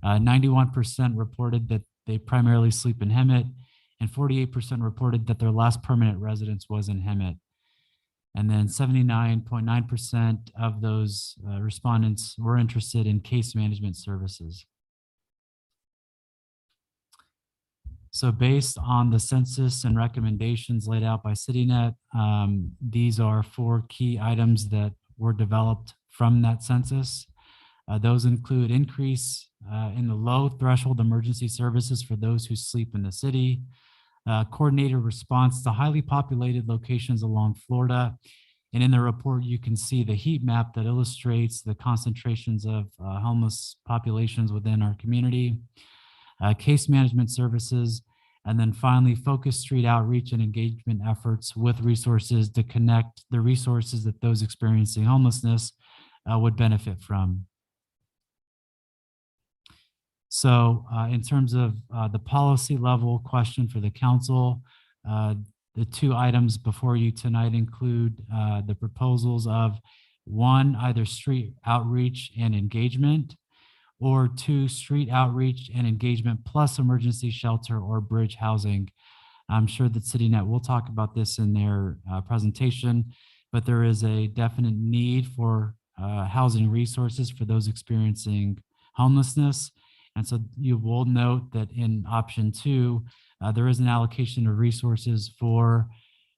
91% reported that they primarily sleep in Hemet, and 48% reported that their last permanent residence was in Hemet. And then 79.9% of those respondents were interested in case management services. So based on the census and recommendations laid out by CityNet, these are 4 key items that were developed from that census. Those include increase in the low threshold emergency services for those who sleep in the city, coordinated response to highly populated locations along Florida. And in the report, you can see the heat map that illustrates the concentrations of homeless populations within our community, case management services, and then finally, focused street outreach and engagement efforts with resources to connect the resources that those experiencing homelessness would benefit from. So in terms of the policy level question for the council, the 2 items before you tonight include the proposals of 1, either street outreach and engagement, or 2, street outreach and engagement plus emergency shelter or bridge housing. I'm sure that CityNet will talk about this in their presentation, but there is a definite need for housing resources for those experiencing homelessness. And so you will note that in option 2, there is an allocation of resources for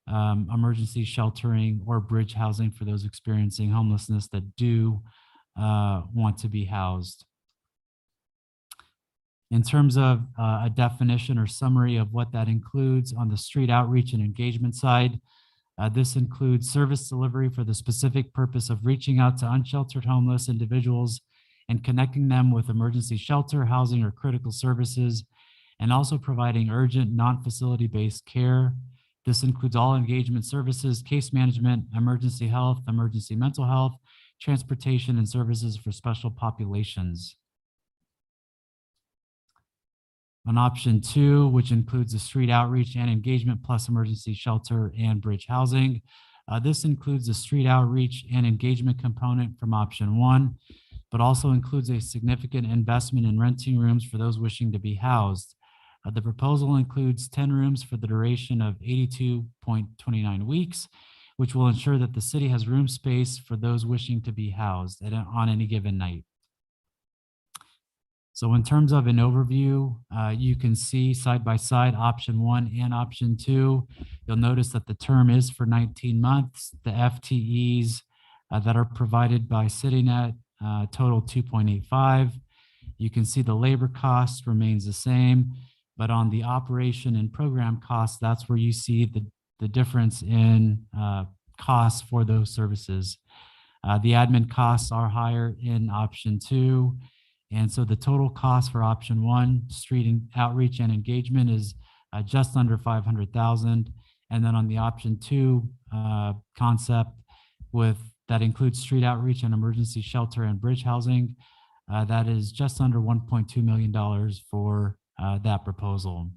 emergency sheltering or bridge housing for those experiencing homelessness that do want to be housed. In terms of a definition or summary of what that includes on the street outreach and engagement side, this includes service delivery for the specific purpose of reaching out to unsheltered homeless individuals and connecting them with emergency shelter, housing, or critical services, and also providing urgent, non-facility-based care. This includes all engagement services, case management, emergency health, emergency mental health, transportation, and services for special populations. On option 2, which includes the street outreach and engagement plus emergency shelter and bridge housing. This includes the street outreach and engagement component from option 1, but also includes a significant investment in renting rooms for those wishing to be housed. The proposal includes 10 rooms for the duration of 82.29 weeks, which will ensure that the city has room space for those wishing to be housed on any given night. So in terms of an overview, you can see side by side option 1 and option 2. You'll notice that the term is for 19 months. The FTEs that are provided by CityNet total 2.85. You can see the labor cost remains the same, but on the operation and program costs, that's where you see the difference in costs for those services. The admin costs are higher in option 2. And so the total cost for option 1, street outreach and engagement, is just under 500,000. And then on the option 2 concept, that includes street outreach and emergency shelter and bridge housing, that is just under $1.2 million for that proposal.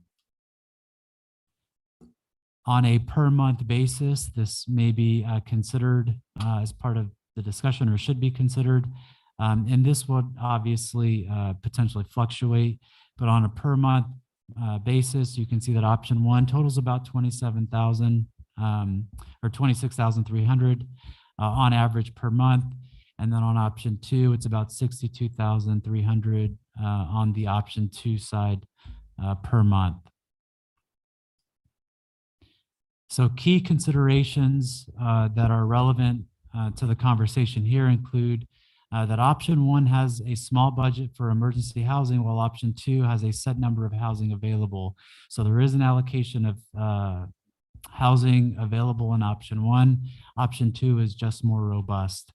On a per month basis, this may be considered as part of the discussion, or should be considered. And this would obviously potentially fluctuate, but on a per month basis, you can see that option 1 totals about 27,000 or 26,300 on average per month. And then on option 2, it's about 62,300 on the option 2 side per month. So key considerations that are relevant to the conversation here include that option 1 has a small budget for emergency housing, while option 2 has a set number of housing available. So there is an allocation of housing available in option 1. Option 2 is just more robust.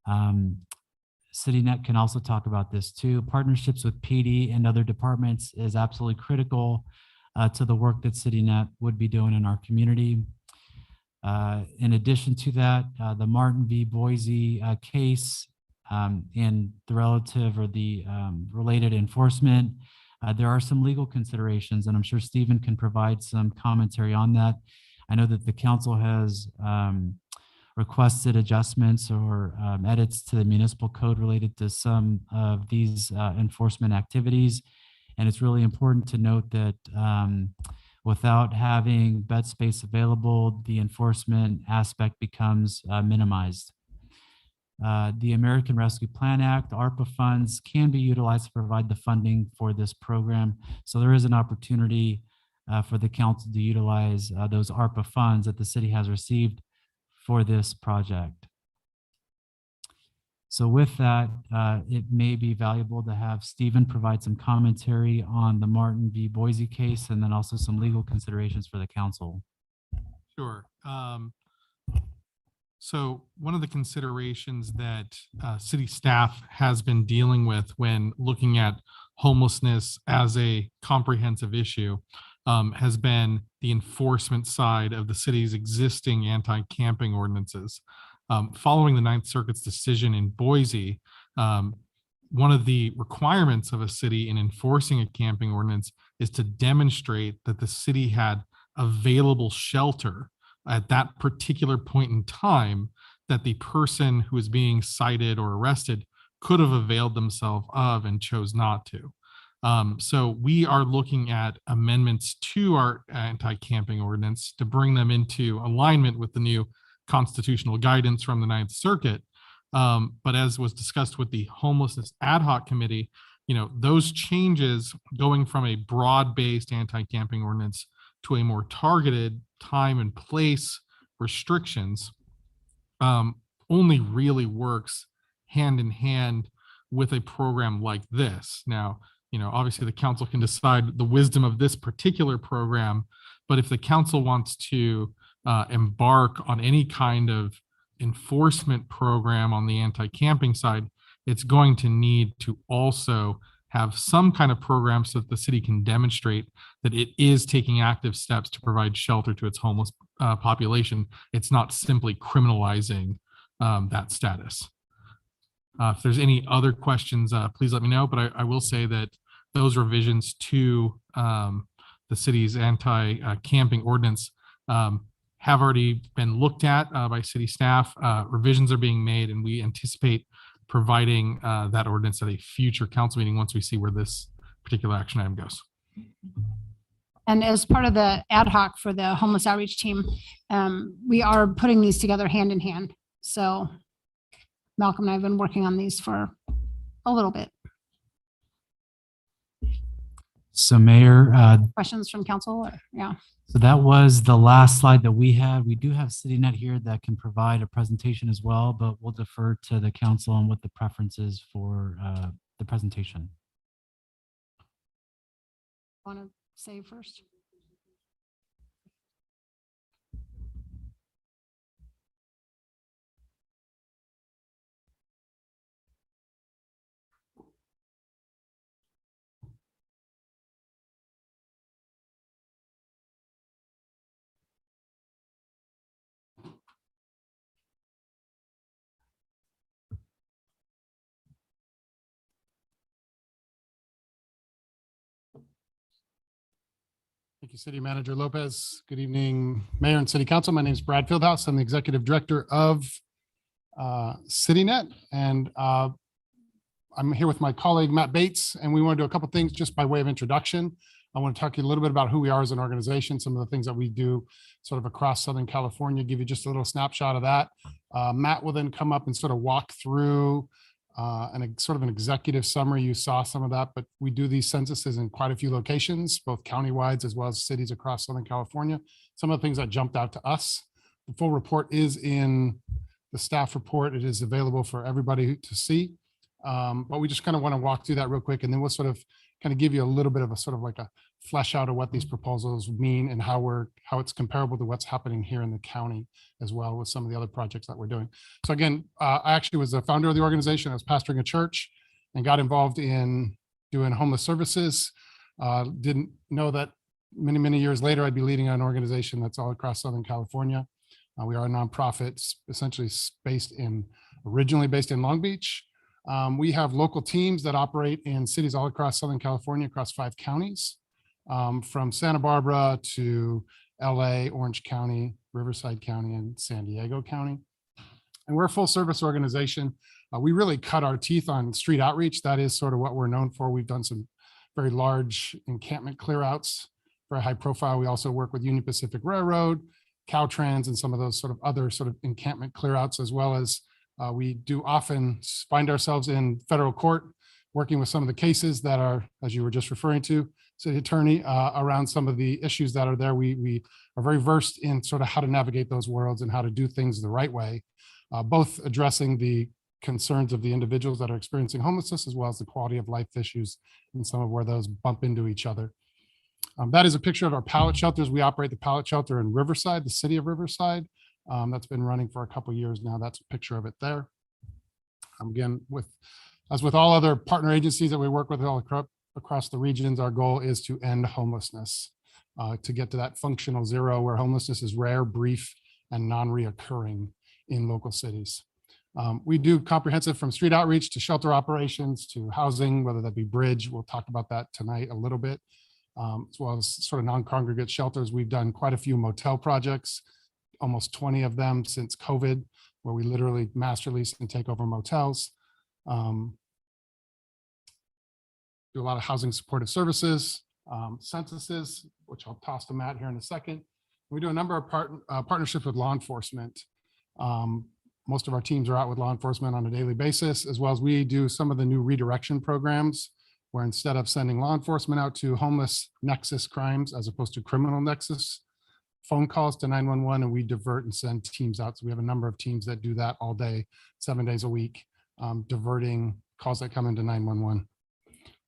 CityNet can also talk about this too. Partnerships with PD and other departments is absolutely critical to the work that CityNet would be doing in our community. In addition to that, the Martin v. Boise case and the relative or the related enforcement, there are some legal considerations, and I'm sure Stephen can provide some commentary on that. I know that the council has requested adjustments or edits to the municipal code related to some of these enforcement activities. And it's really important to note that without having bed space available, the enforcement aspect becomes minimized. The American Rescue Plan Act, ARPA funds can be utilized to provide the funding for this program. So there is an opportunity for the council to utilize those ARPA funds that the city has received for this project. So with that, it may be valuable to have Stephen provide some commentary on the Martin v. Boise case, and then also some legal considerations for the council. Sure. So one of the considerations that city staff has been dealing with when looking at homelessness as a comprehensive issue has been the enforcement side of the city's existing anti-camping ordinances. Following the Ninth Circuit's decision in Boise, one of the requirements of a city in enforcing a camping ordinance is to demonstrate that the city had available shelter at that particular point in time that the person who is being cited or arrested could have availed themselves of and chose not to. So we are looking at amendments to our anti-camping ordinance to bring them into alignment with the new constitutional guidance from the Ninth Circuit. But as was discussed with the Homelessness Ad Hoc Committee, those changes going from a broad-based anti-camping ordinance to a more targeted time and place restrictions only really works hand in hand with a program like this. Now, obviously the council can decide the wisdom of this particular program, but if the council wants to embark on any kind of enforcement program on the anti-camping side, it's going to need to also have some kind of program so that the city can demonstrate that it is taking active steps to provide shelter to its homeless population. It's not simply criminalizing that status. If there's any other questions, please let me know. But I will say that those revisions to the city's anti-camping ordinance have already been looked at by city staff. Revisions are being made, and we anticipate providing that ordinance at a future council meeting once we see where this particular action item goes. And as part of the ad hoc for the homeless outreach team, we are putting these together hand in hand. So Malcolm and I have been working on these for a little bit. So Mayor, Questions from council? Yeah. so that was the last slide that we had. We do have CityNet here that can provide a presentation as well, but we'll defer to the council on what the preference is for the presentation. Want to say first? Thank you, City Manager Lopez. Good evening, Mayor and City Council. My name is Brad Fieldhouse. I'm the Executive Director of CityNet, and I'm here with my colleague, Matt Bates, and we want to do a couple things just by way of introduction. I want to talk to you a little bit about who we are as an organization, some of the things that we do sort of across Southern California, give you just a little snapshot of that. Matt will then come up and sort of walk through sort of an executive summary. You saw some of that, but we do these censuses in quite a few locations, both countywide as well as cities across Southern California. Some of the things that jumped out to us. The full report is in the staff report. It is available for everybody to see. But we just kind of want to walk through that real quick, and then we'll sort of kind of give you a little bit of a sort of like a flesh out of what these proposals mean and how it's comparable to what's happening here in the county as well with some of the other projects that we're doing. So again, I actually was the founder of the organization. I was pastoring a church and got involved in doing homeless services. Didn't know that many, many years later, I'd be leading an organization that's all across Southern California. We are a nonprofit, essentially originally based in Long Beach. We have local teams that operate in cities all across Southern California, across 5 counties, from Santa Barbara to LA, Orange County, Riverside County, and San Diego County. And we're a full service organization. We really cut our teeth on street outreach. That is sort of what we're known for. We've done some very large encampment clear outs, very high profile. We also work with Union Pacific Railroad, Caltrans, and some of those sort of other sort of encampment clear outs, as well as we do often find ourselves in federal court working with some of the cases that are, as you were just referring to, City Attorney, around some of the issues that are there. We are very versed in sort of how to navigate those worlds and how to do things the right way, both addressing the concerns of the individuals that are experiencing homelessness, as well as the quality of life issues and some of where those bump into each other. That is a picture of our pallet shelters. We operate the pallet shelter in Riverside, the city of Riverside. That's been running for a couple of years now. That's a picture of it there. Again, as with all other partner agencies that we work with all across the regions, our goal is to end homelessness, to get to that functional zero where homelessness is rare, brief, and non-reoccurring in local cities. We do comprehensive from street outreach to shelter operations to housing, whether that be bridge. We'll talk about that tonight a little bit, as well as sort of non-congregate shelters. We've done quite a few motel projects, almost 20 of them since COVID, where we literally master lease and take over motels. Do a lot of housing supportive services, censuses, which I'll toss to Matt here in a second. We do a number of partnerships with law enforcement. Most of our teams are out with law enforcement on a daily basis, as well as we do some of the new redirection programs, where instead of sending law enforcement out to homeless nexus crimes, as opposed to criminal nexus phone calls to 911, and we divert and send teams out. So we have a number of teams that do that all day, 7 days a week, diverting calls that come into 911.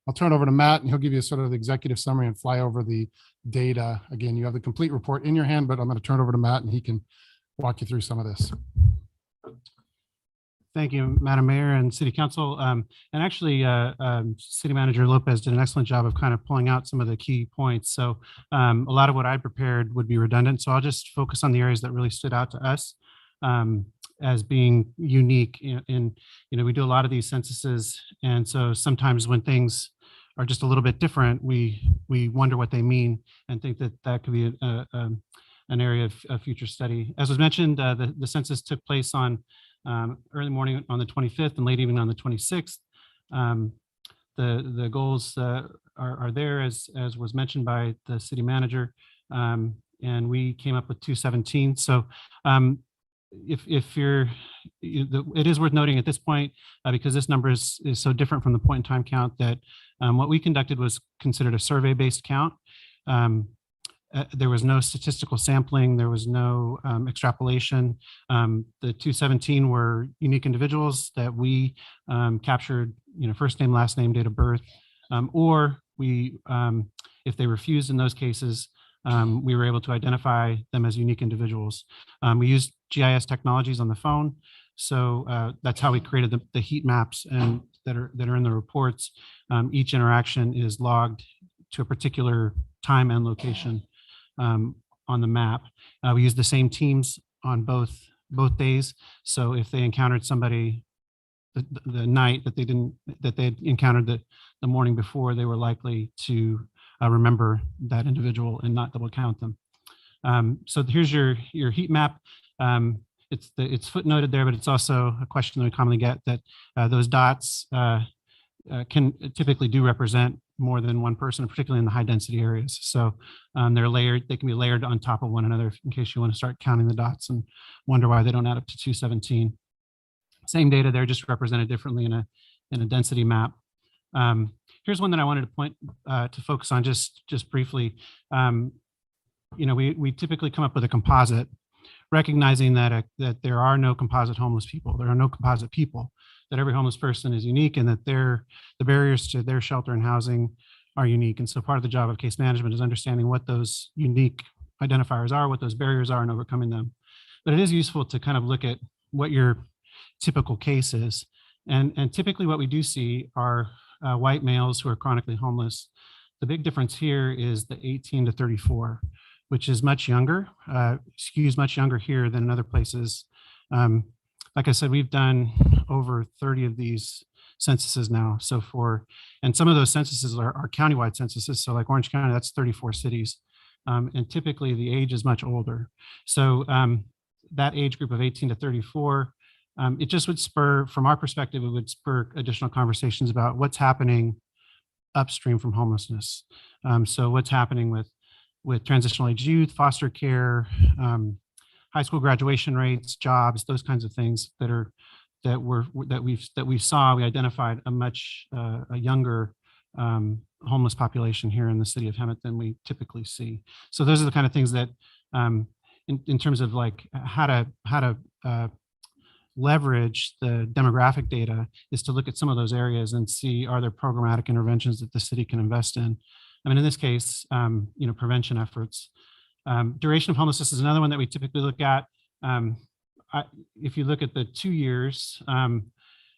I'll turn it over to Matt, and he'll give you sort of the executive summary and fly over the data. Again, you have the complete report in your hand, but I'm going to turn it over to Matt, and he can walk you through some of this. Thank you, Madam Mayor and City Council. And actually, City Manager Lopez did an excellent job of kind of pulling out some of the key points. So a lot of what I prepared would be redundant. So I'll just focus on the areas that really stood out to us as being unique. We do a lot of these censuses. And so sometimes when things are just a little bit different, we wonder what they mean and think that that could be an area of future study. As was mentioned, the census took place on early morning on the 25th and late evening on the 26th. The goals are there as was mentioned by the city manager, and we came up with 217. So if you're, it is worth noting at this point, because this number is so different from the point in time count, that what we conducted was considered a survey-based count. There was no statistical sampling. There was no extrapolation. The 217 were unique individuals that we captured, first name, last name, date of birth, or we, if they refused in those cases, we were able to identify them as unique individuals. We used GIS technologies on the phone, so that's how we created the heat maps and that are in the reports. Each interaction is logged to a particular time and location on the map. We use the same teams on both days. So if they encountered somebody the night that they had encountered the morning before, they were likely to remember that individual and not double count them. So here's your heat map. It's footnoted there, but it's also a question that we commonly get, that those dots can typically do represent more than one person, particularly in the high density areas. So they're layered, they can be layered on top of one another in case you want to start counting the dots and wonder why they don't add up to 217. Same data, they're just represented differently in a density map. Here's one that I wanted to point to focus on just briefly. We typically come up with a composite, recognizing that there are no composite homeless people. There are no composite people, that every homeless person is unique, and that the barriers to their shelter and housing are unique. And so part of the job of case management is understanding what those unique identifiers are, what those barriers are, and overcoming them. But it is useful to kind of look at what your typical case is. And typically what we do see are white males who are chronically homeless. The big difference here is the 18 to 34, which is much younger, skews much younger here than in other places. Like I said, we've done over 30 of these censuses now. So and some of those censuses are countywide censuses. So like Orange County, that's 34 cities. And typically the age is much older. So that age group of 18 to 34, it just would spur, from our perspective, it would spur additional conversations about what's happening upstream from homelessness. So what's happening with transitional age youth, foster care, high school graduation rates, jobs, those kinds of things that we saw. We identified a much younger homeless population here in the city of Hemet than we typically see. So those are the kind of things that, in terms of like how to leverage the demographic data, is to look at some of those areas and see, are there programmatic interventions that the city can invest in? I mean, in this case, prevention efforts. Duration of homelessness is another one that we typically look at. If you look at the 2 years,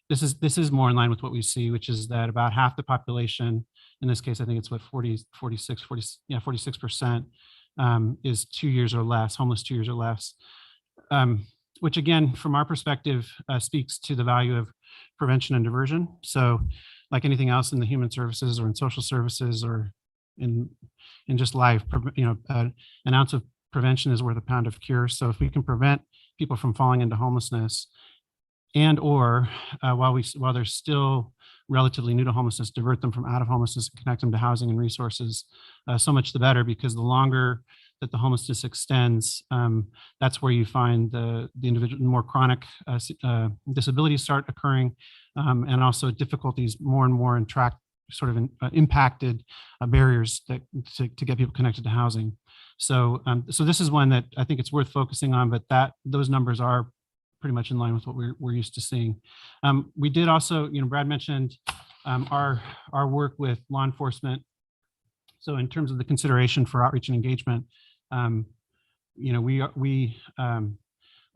this is more in line with what we see, which is that about half the population, in this case, I think it's 46% is 2 years or less, homeless 2 years or less. Which again, from our perspective, speaks to the value of prevention and diversion. So like anything else in the human services or in social services or in just life, an ounce of prevention is worth a pound of cure. So if we can prevent people from falling into homelessness, and or while they're still relatively new to homelessness, divert them from out of homelessness and connect them to housing and resources, so much the better, because the longer that the homelessness extends, that's where you find the individual more chronic disabilities start occurring, and also difficulties more and more in impacted barriers to get people connected to housing. So this is one that I think it's worth focusing on, but those numbers are pretty much in line with what we're used to seeing. We did also, Brad mentioned our work with law enforcement. So in terms of the consideration for outreach and engagement, we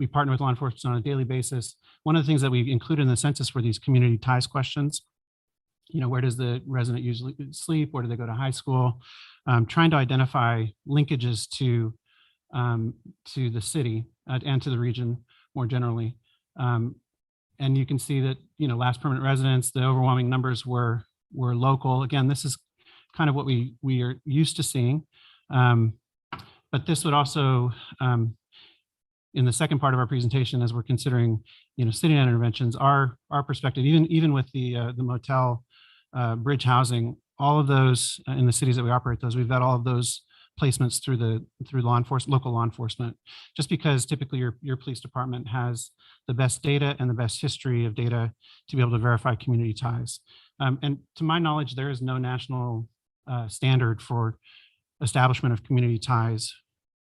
We partner with law enforcement on a daily basis. One of the things that we included in the census were these community ties questions. Where does the resident usually sleep? Where do they go to high school? Trying to identify linkages to the city and to the region more generally. And you can see that, last permanent residents, the overwhelming numbers were local. Again, this is kind of what we are used to seeing. But this would also, in the second part of our presentation, as we're considering, city net interventions, our perspective, even with the motel bridge housing, all of those in the cities that we operate those, we've got all of those placements through law enforcement, local law enforcement, just because typically your police department has the best data and the best history of data to be able to verify community ties. And to my knowledge, there is no national standard for establishment of community ties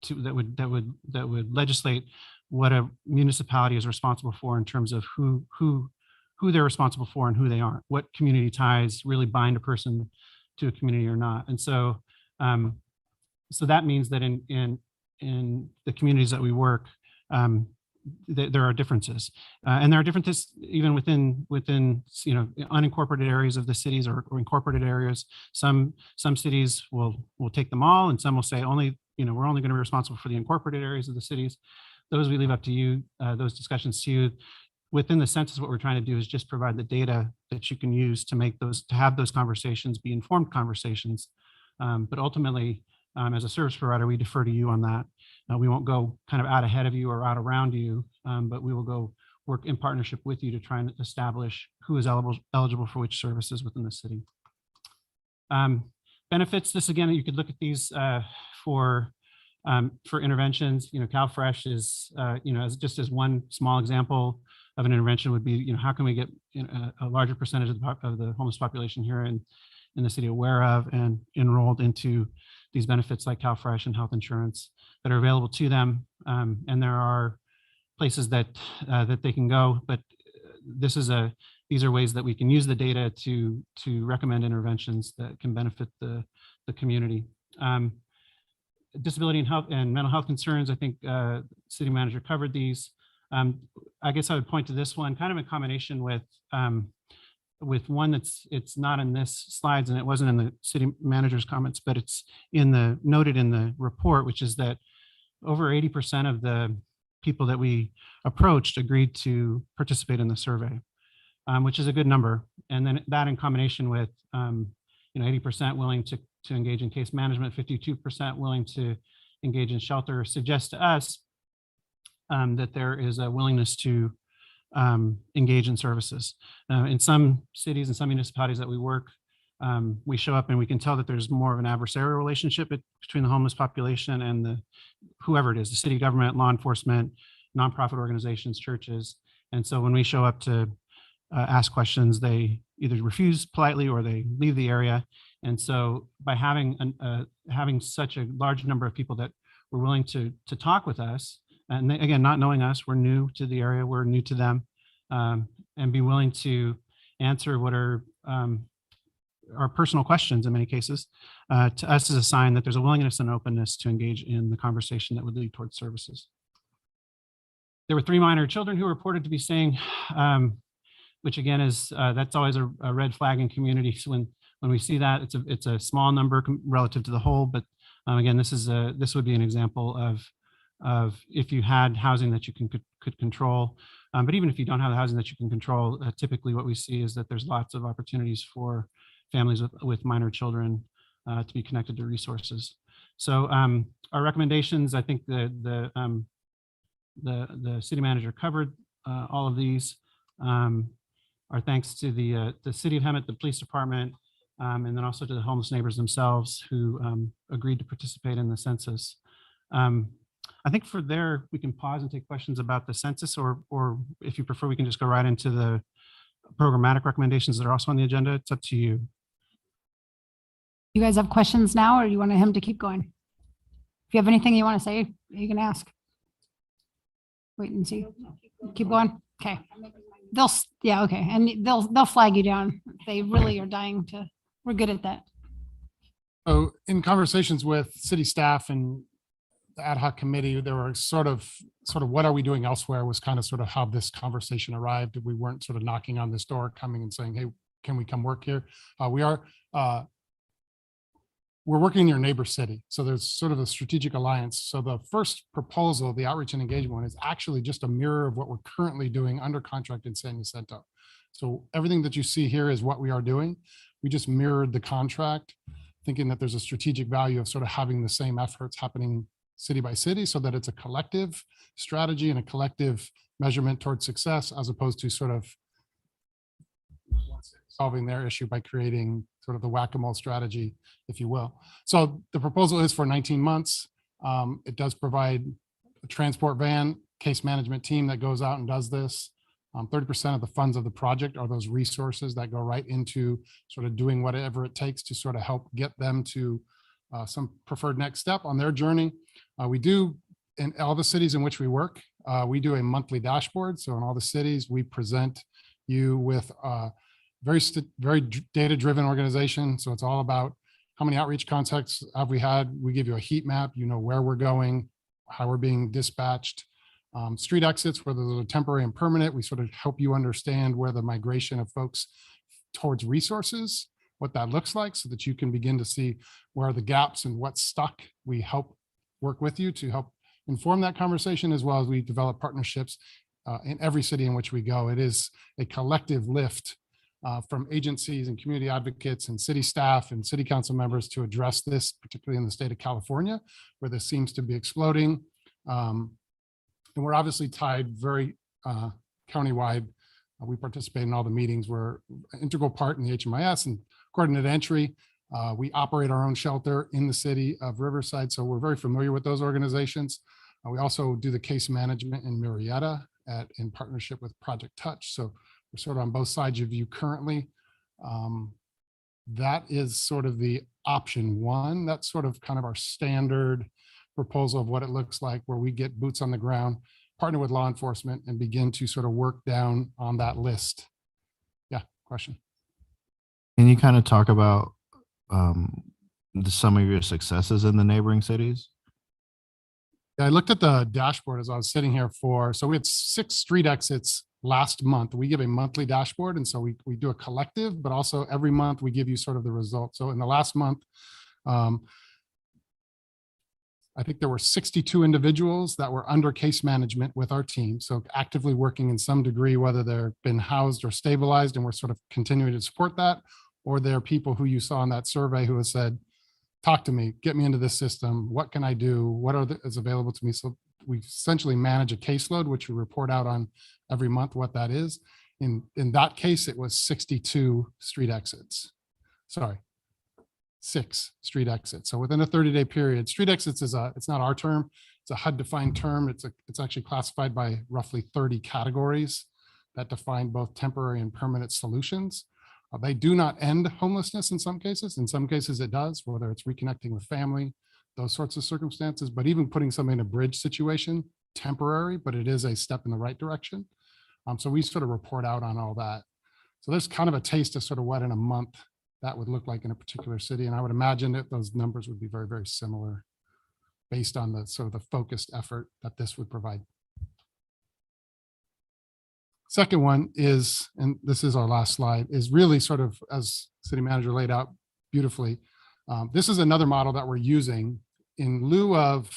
that would legislate what a municipality is responsible for in terms of who they're responsible for and who they aren't, what community ties really bind a person to a community or not. And so so that means that in the communities that we work, there are differences, and there are differences even within unincorporated areas of the cities or incorporated areas. Some cities will take them all, and some will say only we're only going to be responsible for the incorporated areas of the cities. Those we leave up to you. Those discussions to you. Within the census, what we're trying to do is just provide the data that you can use to have those conversations be informed conversations. But ultimately, as a service provider, we defer to you on that. We won't go kind of out ahead of you or out around you, but we will go work in partnership with you to try and establish who is eligible for which services within the city. Benefits, this again, you could look at these for interventions. CalFresh is, as one small example of an intervention would be, how can we get a larger percentage of the homeless population here in the city aware of and enrolled into these benefits like CalFresh and health insurance that are available to them. And there are places that they can go, but these are ways that we can use the data to recommend interventions that can benefit the community. Disability and health and mental health concerns, I think city manager covered these. I guess I would point to this one kind of in combination with one it's not in this slides and it wasn't in the city manager's comments, but it's noted in the report, which is that over 80% of the people that we approached agreed to participate in the survey, which is a good number. And then that in combination with 80% willing to engage in case management, 52% willing to engage in shelter, suggests to us that there is a willingness to engage in services. In some cities and some municipalities that we work, we show up and we can tell that there's more of an adversarial relationship between the homeless population and whoever it is, the city government, law enforcement, nonprofit organizations, churches. And so when we show up to ask questions, they either refuse politely or they leave the area. And so by having such a large number of people that were willing to talk with us, and they, again, not knowing us, we're new to the area, we're new to them, and be willing to answer what are our personal questions in many cases, to us is a sign that there's a willingness and openness to engage in the conversation that would lead towards services. There were 3 minor children who were reported to be staying, which again is, that's always a red flag in communities. When we see that, it's a small number relative to the whole, but again, this would be an example of if you had housing that you could control. But even if you don't have the housing that you can control, typically what we see is that there's lots of opportunities for families with minor children to be connected to resources. So our recommendations, I think the city manager covered all of these. Our thanks to the city of Hemet, the police department, and then also to the homeless neighbors themselves who agreed to participate in the census. I think for there, we can pause and take questions about the census, or if you prefer, we can just go right into the programmatic recommendations that are also on the agenda. It's up to you. You guys have questions now, or you want him to keep going? If you have anything you want to say, you can ask. Wait and see. Keep going. Okay. Yeah, okay. And they'll flag you down. They really are dying to, we're good at that. So in conversations with city staff and the ad hoc committee, there were sort of what are we doing elsewhere was kind of sort of how this conversation arrived. We weren't sort of knocking on this door, coming and saying, hey, can we come work here? We're working in your neighbor city. So there's sort of a strategic alliance. So the first proposal, the outreach and engagement one, is actually just a mirror of what we're currently doing under contract in San Jacinto. So everything that you see here is what we are doing. We just mirrored the contract, thinking that there's a strategic value of sort of having the same efforts happening city by city so that it's a collective strategy and a collective measurement towards success, as opposed to sort of solving their issue by creating sort of the whack-a-mole strategy, if you will. So the proposal is for 19 months. It does provide a transport van, case management team that goes out and does this. 30% of the funds of the project are those resources that go right into sort of doing whatever it takes to sort of help get them to some preferred next step on their journey. We do, in all the cities in which we work, we do a monthly dashboard. So in all the cities, we present you with very data-driven organization. So it's all about how many outreach contacts have we had. We give you a heat map, you know where we're going, how we're being dispatched. Street exits, whether they're temporary and permanent, we sort of help you understand where the migration of folks towards resources, what that looks like, so that you can begin to see where are the gaps and what's stuck. We help work with you to help inform that conversation, as well as we develop partnerships in every city in which we go. It is a collective lift from agencies and community advocates and city staff and city council members to address this, particularly in the state of California, where this seems to be exploding. And we're obviously tied very countywide. We participate in all the meetings. We're an integral part in the HMIS and coordinate entry. We operate our own shelter in the city of Riverside, so we're very familiar with those organizations. We also do the case management in Murrieta in partnership with Project Touch. So we're sort of on both sides of you currently. That is sort of the option one. That's sort of kind of our standard proposal of what it looks like, where we get boots on the ground, partner with law enforcement, and begin to sort of work down on that list. Yeah, question. Can you kind of talk about some of your successes in the neighboring cities? I looked at the dashboard as I was sitting here so we had 6 street exits last month. We give a monthly dashboard, and so we do a collective, but also every month we give you sort of the results. So in the last month, I think there were 62 individuals that were under case management with our team. So actively working in some degree, whether they've been housed or stabilized, and we're sort of continuing to support that, or there are people who you saw in that survey who have said, talk to me, get me into this system. What can I do? What is available to me? So we essentially manage a caseload, which we report out on every month what that is. In that case, it was 62 street exits. Sorry. 6 street exits. So within a 30-day period, street exits it's not our term. It's a HUD-defined term. It's actually classified by roughly 30 categories that define both temporary and permanent solutions. They do not end homelessness in some cases. In some cases it does, whether it's reconnecting with family, those sorts of circumstances, but even putting somebody in a bridge situation, temporary, but it is a step in the right direction. So we sort of report out on all that. So there's kind of a taste of sort of what in a month that would look like in a particular city. And I would imagine that those numbers would be very, very similar based on the sort of the focused effort that this would provide. Second one is, and this is our last slide, is really sort of, as city manager laid out beautifully, this is another model that we're using in lieu of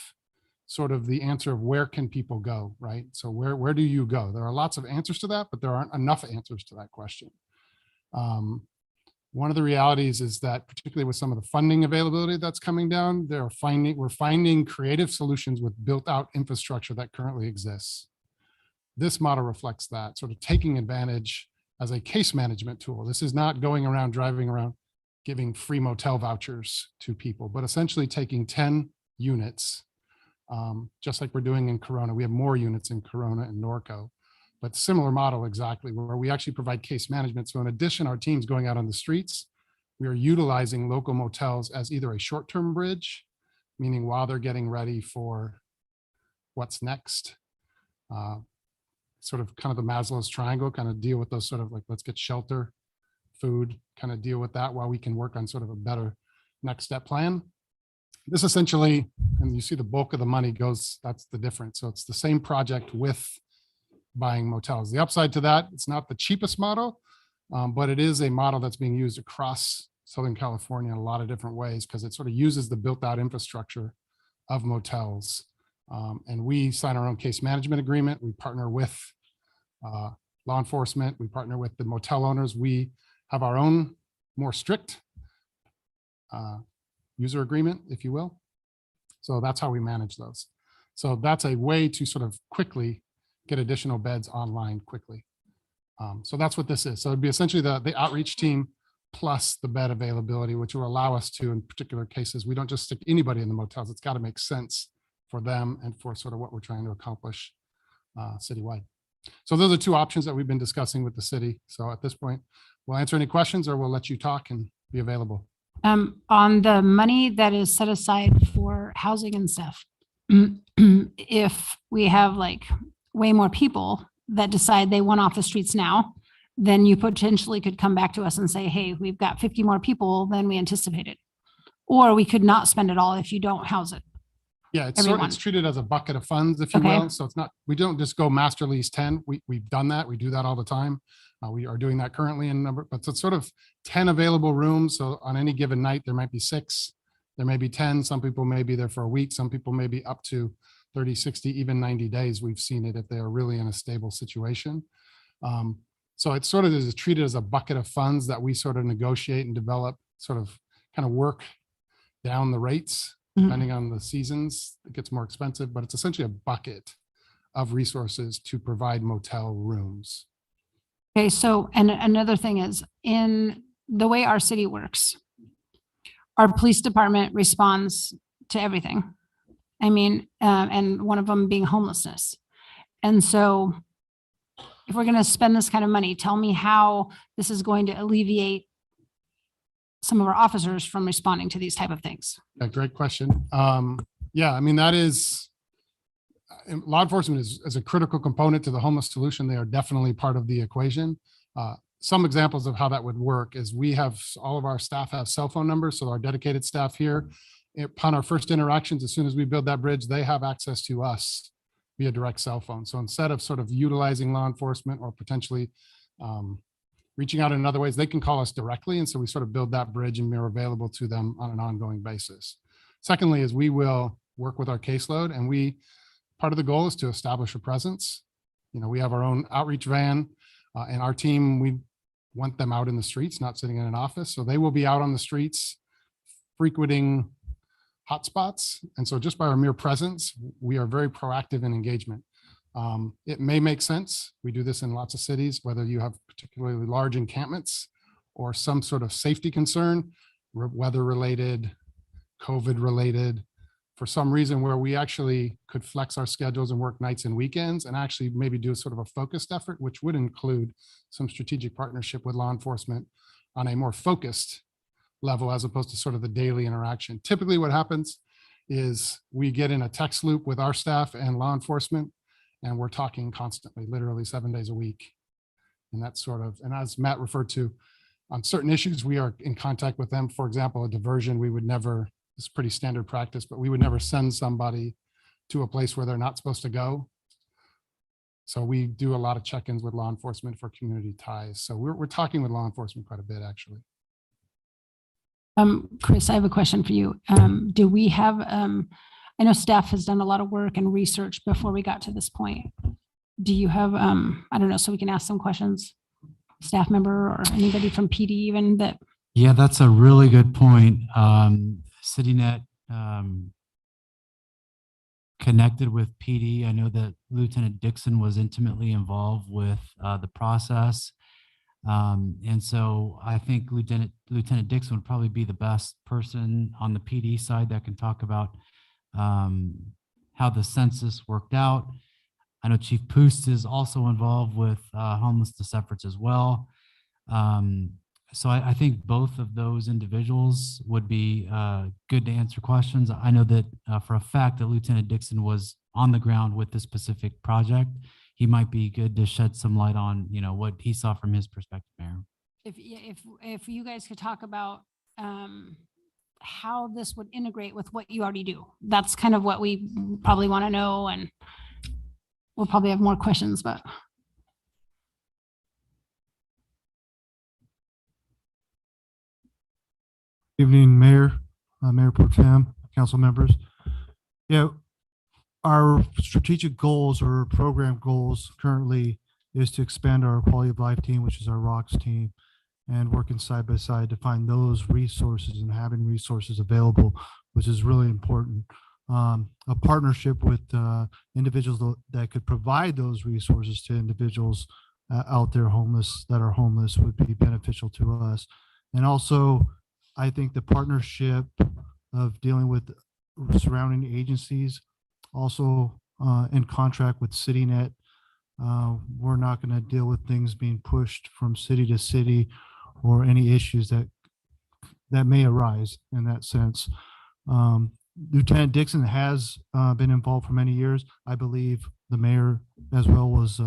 sort of the answer of where can people go, right? So where do you go? There are lots of answers to that, but there aren't enough answers to that question. One of the realities is that, particularly with some of the funding availability that's coming down, we're finding creative solutions with built out infrastructure that currently exists. This model reflects that, sort of taking advantage as a case management tool. This is not going around, driving around, giving free motel vouchers to people, but essentially taking 10 units, just like we're doing in Corona. We have more units in Corona and Norco, but similar model exactly, where we actually provide case management. So in addition, our team's going out on the streets. We are utilizing local motels as either a short-term bridge, meaning while they're getting ready for what's next, sort of kind of the Maslow's triangle, kind of deal with those sort of like, let's get shelter, food, kind of deal with that while we can work on sort of a better next step plan. This essentially, and you see the bulk of the money goes, that's the difference. So it's the same project with buying motels. The upside to that, it's not the cheapest model, but it is a model that's being used across Southern California in a lot of different ways because it sort of uses the built out infrastructure of motels. And we sign our own case management agreement. We partner with law enforcement. We partner with the motel owners. We have our own more strict user agreement, if you will. So that's how we manage those. So that's a way to sort of quickly get additional beds online quickly. So that's what this is. So it'd be essentially the outreach team plus the bed availability, which will allow us to, in particular cases, we don't just stick anybody in the motels. It's got to make sense for them and for sort of what we're trying to accomplish citywide. So those are two options that we've been discussing with the city. So at this point, we'll answer any questions or we'll let you talk and be available. On the money that is set aside for housing and stuff, if we have like way more people that decide they want off the streets now, then you potentially could come back to us and say, hey, we've got 50 more people than we anticipated. Or we could not spend it all if you don't house it. Yeah, it's sort of, it's treated as a bucket of funds, if you Okay. will. So it's not, we don't just go master lease 10. We've done that. We do that all the time. We are doing that currently in number, but it's sort of 10 available rooms. So on any given night, there might be 6, there may be 10. Some people may be there for a week. Some people may be up to 30, 60, even 90 days. We've seen it if they are really in a stable situation. So it's sort of is treated as a bucket of funds that we sort of negotiate and develop, sort of kind of work down the rates, depending on the seasons. It gets more expensive, but it's essentially a bucket of resources to provide motel rooms. Okay, so, and another thing is, in the way our city works, our police department responds to everything. I mean, and one of them being homelessness. And so if we're going to spend this kind of money, tell me how this is going to alleviate some of our officers from responding to these type of things. Yeah, great question. Yeah, I mean, that is, law enforcement is a critical component to the homeless solution. They are definitely part of the equation. Some examples of how that would work is we have, all of our staff have cell phone numbers. So our dedicated staff here, upon our first interactions, as soon as we build that bridge, they have access to us via direct cell phone. So instead of sort of utilizing law enforcement or potentially reaching out in other ways, they can call us directly. And so we sort of build that bridge and we're available to them on an ongoing basis. Secondly, is we will work with our caseload, and part of the goal is to establish a presence. You know, we have our own outreach van and our team, we want them out in the streets, not sitting in an office. So they will be out on the streets frequenting hotspots. And so just by our mere presence, we are very proactive in engagement. It may make sense. We do this in lots of cities, whether you have particularly large encampments or some sort of safety concern, weather related, COVID related, for some reason where we actually could flex our schedules and work nights and weekends and actually maybe do sort of a focused effort, which would include some strategic partnership with law enforcement on a more focused level as opposed to sort of the daily interaction. Typically what happens is we get in a text loop with our staff and law enforcement, and we're talking constantly, literally 7 days a week. And that's sort of, and as Matt referred to, on certain issues, we are in contact with them. For example, a diversion, we would never, it's pretty standard practice, but we would never send somebody to a place where they're not supposed to go. So we do a lot of check-ins with law enforcement for community ties. So we're talking with law enforcement quite a bit, actually. Chris, I have a question for you. Do we have, I know staff has done a lot of work and research before we got to this point. Do you have, I don't know, so we can ask some questions, staff member or anybody from PD even that. Yeah, that's a really good point. CityNet connected with PD. I know that Lieutenant Dixon was intimately involved with the process. And so I think Lieutenant Dixon would probably be the best person on the PD side that can talk about how the census worked out. I know Chief Poost is also involved with homelessness efforts as well. So I think both of those individuals would be good to answer questions. I know that for a fact that Lieutenant Dixon was on the ground with this specific project. He might be good to shed some light on, you know, what he saw from his perspective, Mayor. If you guys could talk about how this would integrate with what you already do. That's kind of what we probably want to know, and we'll probably have more questions, but. Evening, Mayor, Mayor Pro Tem, council members. Yeah, our strategic goals or program goals currently is to expand our quality of life team, which is our ROCKS team, and working side by side to find those resources and having resources available, which is really important. A partnership with individuals that could provide those resources to individuals out there that are homeless would be beneficial to us. And also, I think the partnership of dealing with surrounding agencies, also in contract with CityNet. We're not going to deal with things being pushed from city to city or any issues that may arise in that sense. Lieutenant Dixon has been involved for many years. I believe the mayor as well was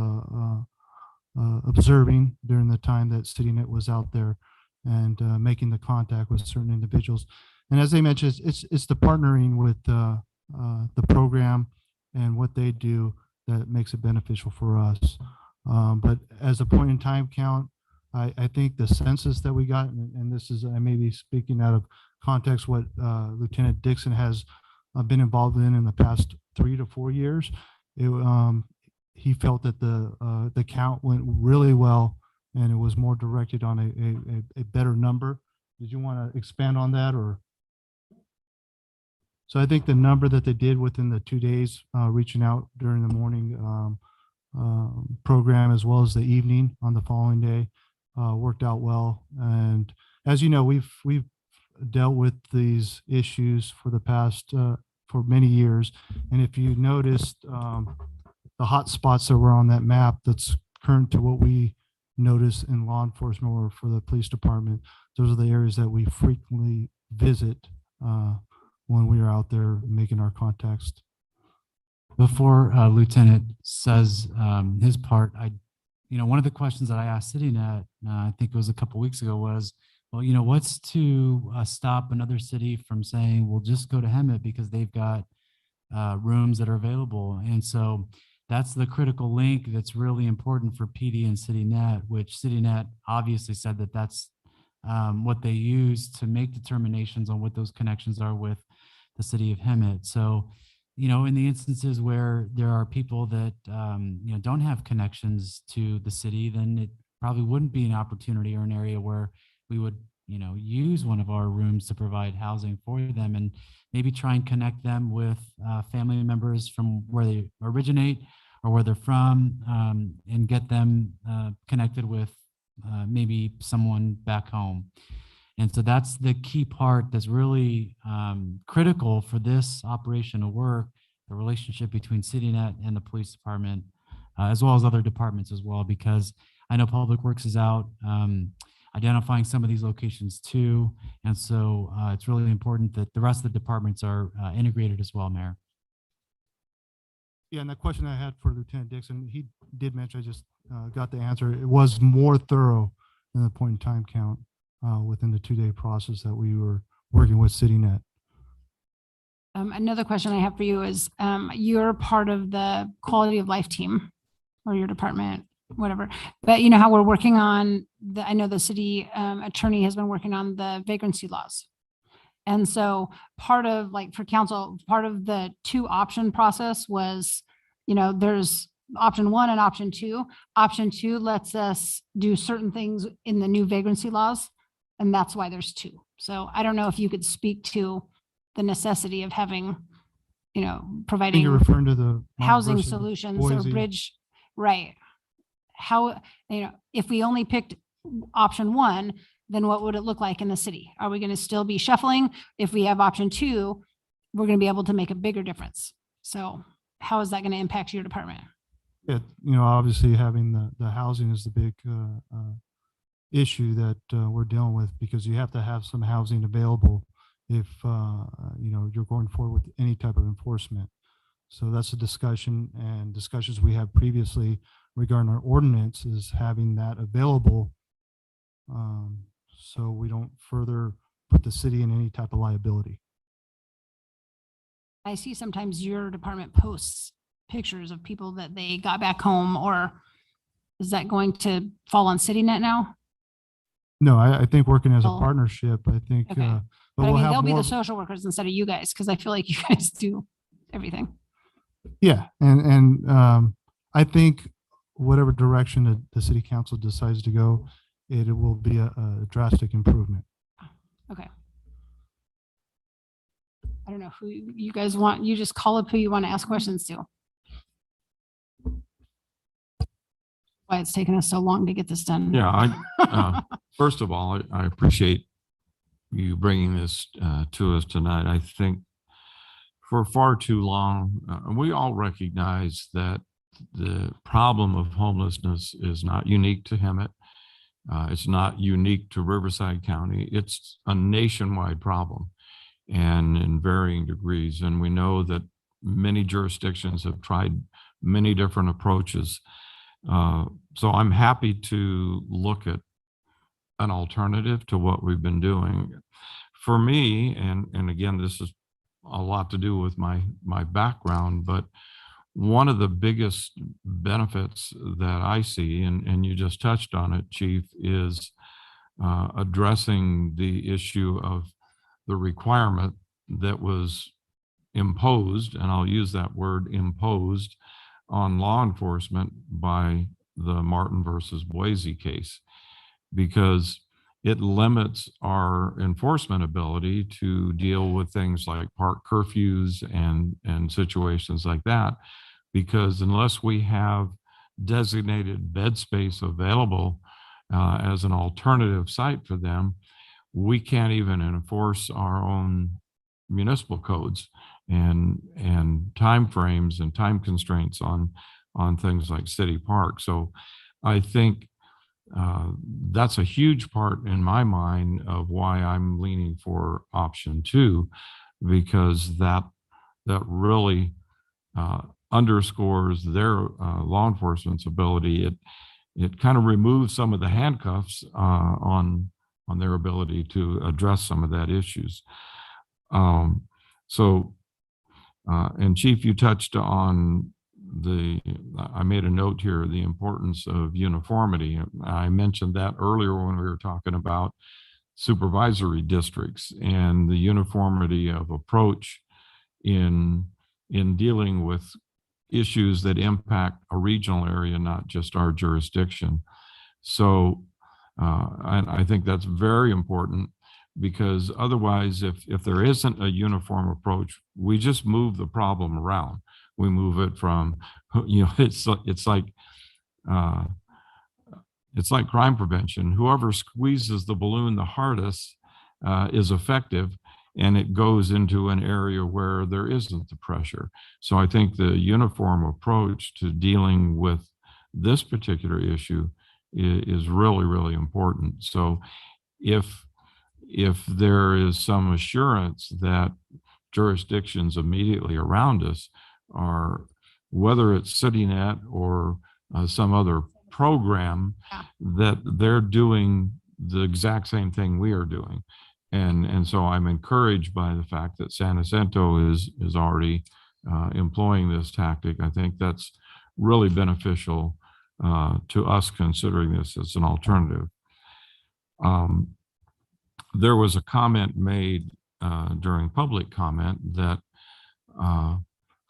observing during the time that CityNet was out there and making the contact with certain individuals. And as they mentioned, it's the partnering with the program and what they do that makes it beneficial for us. But as a point in time count, I think the census that we got, and this is, I may be speaking out of context, what Lieutenant Dixon has been involved in the past 3 to 4 years. He felt that the count went really well, and it was more directed on a better number. Did you want to expand on that, or? So I think the number that they did within the 2 days, reaching out during the morning program as well as the evening on the following day, worked out well. And as you know, we've dealt with these issues for the past for many years. And if you noticed, the hot spots that were on that map that's current to what we notice in law enforcement or for the police department, those are the areas that we frequently visit when we are out there making our contacts. Before Lieutenant says his part, one of the questions that I asked CityNet, I think it was a couple weeks ago, was, well, what's to stop another city from saying, we'll just go to Hemet because they've got rooms that are available. And so that's the critical link that's really important for PD and CityNet, which CityNet obviously said that that's what they use to make determinations on what those connections are with the city of Hemet. So, in the instances where there are people that, don't have connections to the city, then it probably wouldn't be an opportunity or an area where we would, use one of our rooms to provide housing for them, and maybe try and connect them with family members from where they originate or where they're from, and get them connected with maybe someone back home. And so that's the key part that's really critical for this operation to work, the relationship between CityNet and the police department, as well as other departments as well, because I know Public Works is out identifying some of these locations too. And so it's really important that the rest of the departments are integrated as well, Mayor. Yeah, and the question I had for Lieutenant Dixon, he did mention, I just got the answer. It was more thorough than the point in time count within the 2-day process that we were working with CityNet. Another question I have for you is, you're part of the quality of life team or your department, whatever. But you know how we're working on I know the city attorney has been working on the vagrancy laws. And so part of, like, for council, part of the 2 option process was, there's option 1 and option 2. Option 2 lets us do certain things in the new vagrancy laws, and that's why there's 2. So I don't know if you could speak to the necessity of having, providing You're referring to the housing solutions or Boise. bridge, right? How, if we only picked option 1, then what would it look like in the city? Are we going to still be shuffling? If we have option 2, we're going to be able to make a bigger difference. So how is that going to impact your department? Yeah, obviously having the housing is the big issue that we're dealing with, because you have to have some housing available if you're going forward with any type of enforcement. So that's a discussion, and discussions we had previously regarding our ordinance is having that available, so we don't further put the city in any type of liability. I see sometimes your department posts pictures of people that they got back home, or is that going to fall on CityNet now? No, I think working as a Oh. partnership, I think, Okay. but But I we'll mean, have they'll be more. the social workers instead of you guys, because I feel like you guys do everything. Yeah, and I think whatever direction the city council decides to go, it will be a drastic improvement. Okay. I don't know who you guys want. You just call up who you want to ask questions to. Why it's taken us so long to get this done. Yeah, first of all, I appreciate you bringing this to us tonight. I think for far too long, we all recognize that the problem of homelessness is not unique to Hemet. It's not unique to Riverside County. It's a nationwide problem, and in varying degrees. And we know that many jurisdictions have tried many different approaches. So I'm happy to look at an alternative to what we've been doing. For me, and again, this is a lot to do with my background, but one of the biggest benefits that I see, and you just touched on it, Chief, is addressing the issue of the requirement that was imposed, and I'll use that word, imposed, on law enforcement by the Martin versus Boise case, because it limits our enforcement ability to deal with things like park curfews and situations like that, because unless we have designated bed space available as an alternative site for them, we can't even enforce our own municipal codes and timeframes and time constraints on things like city parks. So I think that's a huge part in my mind of why I'm leaning for option 2, because that really underscores their law enforcement's ability. It kind of removes some of the handcuffs on their ability to address some of that issues. And Chief, you touched on I made a note here, the importance of uniformity. I mentioned that earlier when we were talking about supervisory districts and the uniformity of approach in dealing with issues that impact a regional area, not just our jurisdiction. So, and I think that's very important, because otherwise, if there isn't a uniform approach, we just move the problem around. We move it from, it's like crime prevention. Whoever squeezes the balloon the hardest is effective, and it goes into an area where there isn't the pressure. So I think the uniform approach to dealing with this particular issue is really, really important. So if there is some assurance that jurisdictions immediately around us are, whether it's CityNet or some other program, that they're doing the exact same thing we are doing. And so I'm encouraged by the fact that San Jacinto is already employing this tactic. I think that's really beneficial to us, considering this as an alternative. There was a comment made during public comment that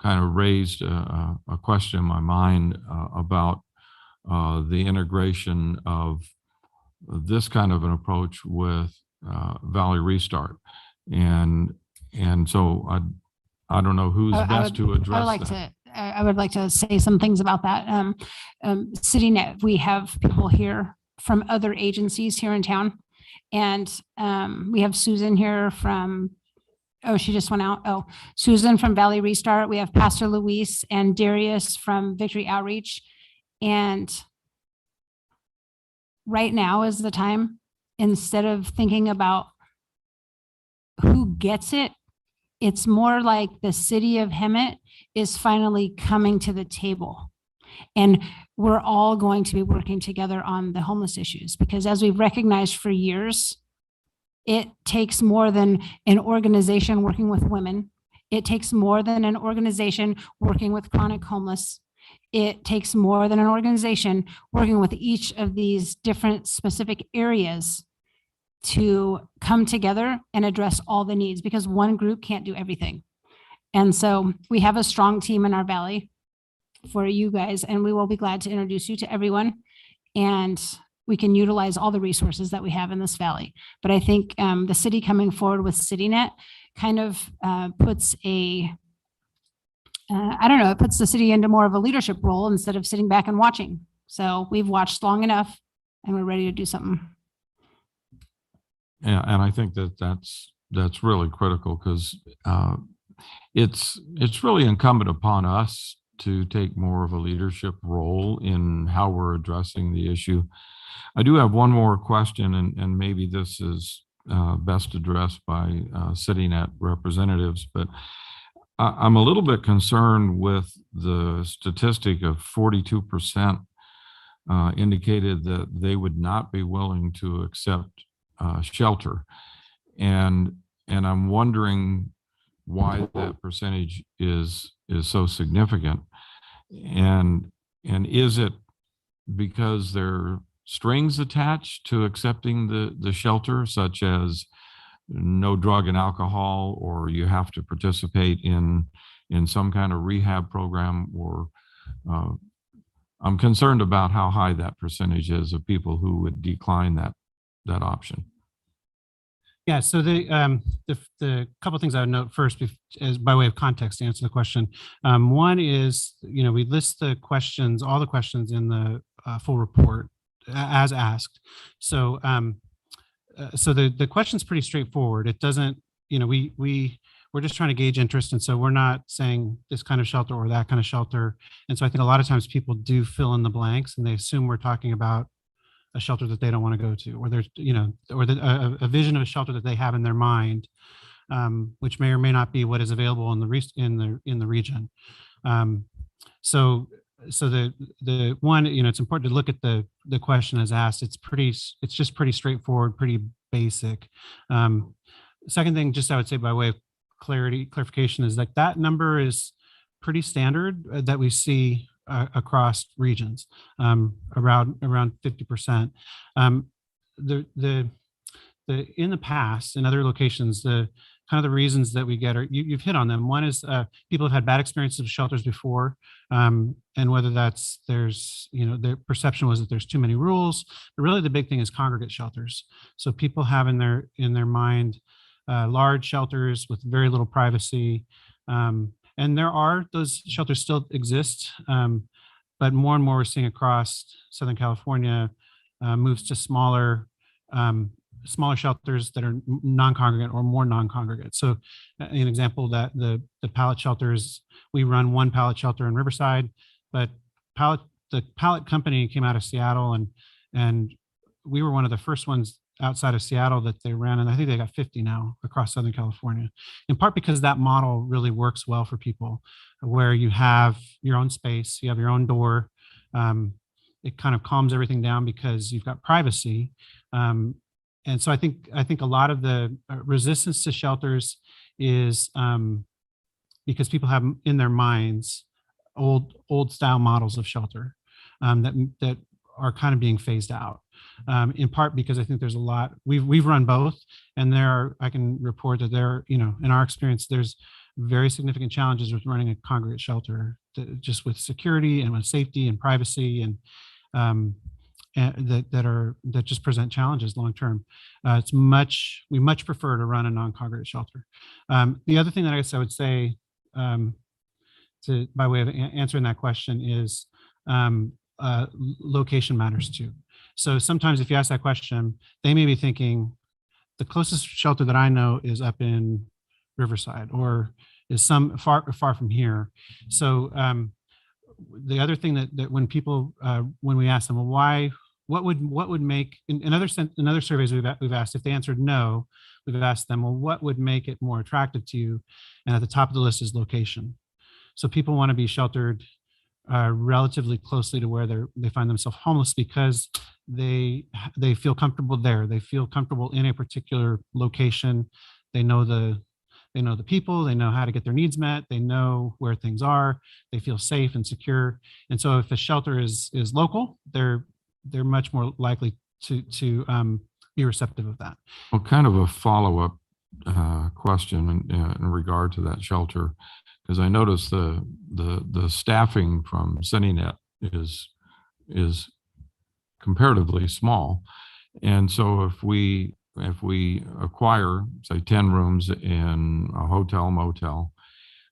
kind of raised a question in my mind about the integration of this kind of an approach with Valley Restart. And so I don't know who's best to address that. I would like to say some things about that. CityNet, we have people here from other agencies here in town. And we have Susan here from, oh, she just went out. Oh, Susan from Valley Restart. We have Pastor Luis and Darius from Victory Outreach. And right now is the time, instead of thinking about who gets it, it's more like the city of Hemet is finally coming to the table. And we're all going to be working together on the homeless issues, because as we've recognized for years, It takes more than an organization working with women. It takes more than an organization working with chronic homeless. It takes more than an organization working with each of these different specific areas to come together and address all the needs, because one group can't do everything. And so we have a strong team in our valley for you guys, and we will be glad to introduce you to everyone. And we can utilize all the resources that we have in this valley. But I think the city coming forward with CityNet kind of puts a, I don't know, it puts the city into more of a leadership role instead of sitting back and watching. So we've watched long enough and we're ready to do something. Yeah, and I think that that's really critical, because it's really incumbent upon us to take more of a leadership role in how we're addressing the issue. I do have one more question, and maybe this is best addressed by CityNet representatives, but I'm a little bit concerned with the statistic of 42% indicated that they would not be willing to accept shelter. And I'm wondering why that percentage is so significant. And is it because there are strings attached to accepting the shelter, such as no drug and alcohol, or you have to participate in some kind of rehab program, or I'm concerned about how high that percentage is of people who would decline that option. Yeah, so the couple of things I would note first, as by way of context to answer the question. One is, we list the questions, all the questions in the full report as asked. So the question's pretty straightforward. It doesn't, we're just trying to gauge interest, and so we're not saying this kind of shelter or that kind of shelter. And so I think a lot of times people do fill in the blanks, and they assume we're talking about a shelter that they don't want to go to, or there's, or a vision of a shelter that they have in their mind, which may or may not be what is available in the region. So the one, it's important to look at the question as asked. It's just pretty straightforward, pretty basic. Second thing, just I would say by way of clarification, is that number is pretty standard that we see across regions, around 50%. In the past, in other locations, the kind of the reasons that we get are, you've hit on them. One is people have had bad experiences with shelters before, and whether that's their perception was that there's too many rules, but really the big thing is congregate shelters. So people have in their mind large shelters with very little privacy. And those shelters still exist, but more and more we're seeing across Southern California moves to smaller shelters that are non-congregate or more non-congregate. So an example, that the pallet shelters, we run one pallet shelter in Riverside, but the pallet company came out of Seattle, and we were one of the first ones outside of Seattle that they ran, and I think they got 50 now across Southern California, in part because that model really works well for people, where you have your own space, you have your own door. It kind of calms everything down because you've got privacy. And so I think a lot of the resistance to shelters is because people have in their minds old style models of shelter that are kind of being phased out. In part because I think there's a lot, we've run both, and I can report that in our experience, there's very significant challenges with running a congregate shelter, just with security and with safety and privacy, and that just present challenges long term. We much prefer to run a non-congregate shelter. The other thing that I guess I would say, by way of answering that question, is location matters too. So sometimes if you ask that question, they may be thinking the closest shelter that I know is up in Riverside, or is some far from here. So the other thing that when people when we ask them, well, what would make, in other surveys we've asked, if they answered no, we've asked them, well, what would make it more attractive to you? And at the top of the list is location. So people want to be sheltered relatively closely to where they find themselves homeless because they feel comfortable there. They feel comfortable in a particular location. They know the people, they know how to get their needs met, they know where things are, they feel safe and secure. And so if a shelter is local, they're much more likely to be receptive of that. Well, kind of a follow-up question in regard to that shelter, because I noticed the staffing from CityNet is comparatively small. And so if we acquire, say, 10 rooms in a hotel motel,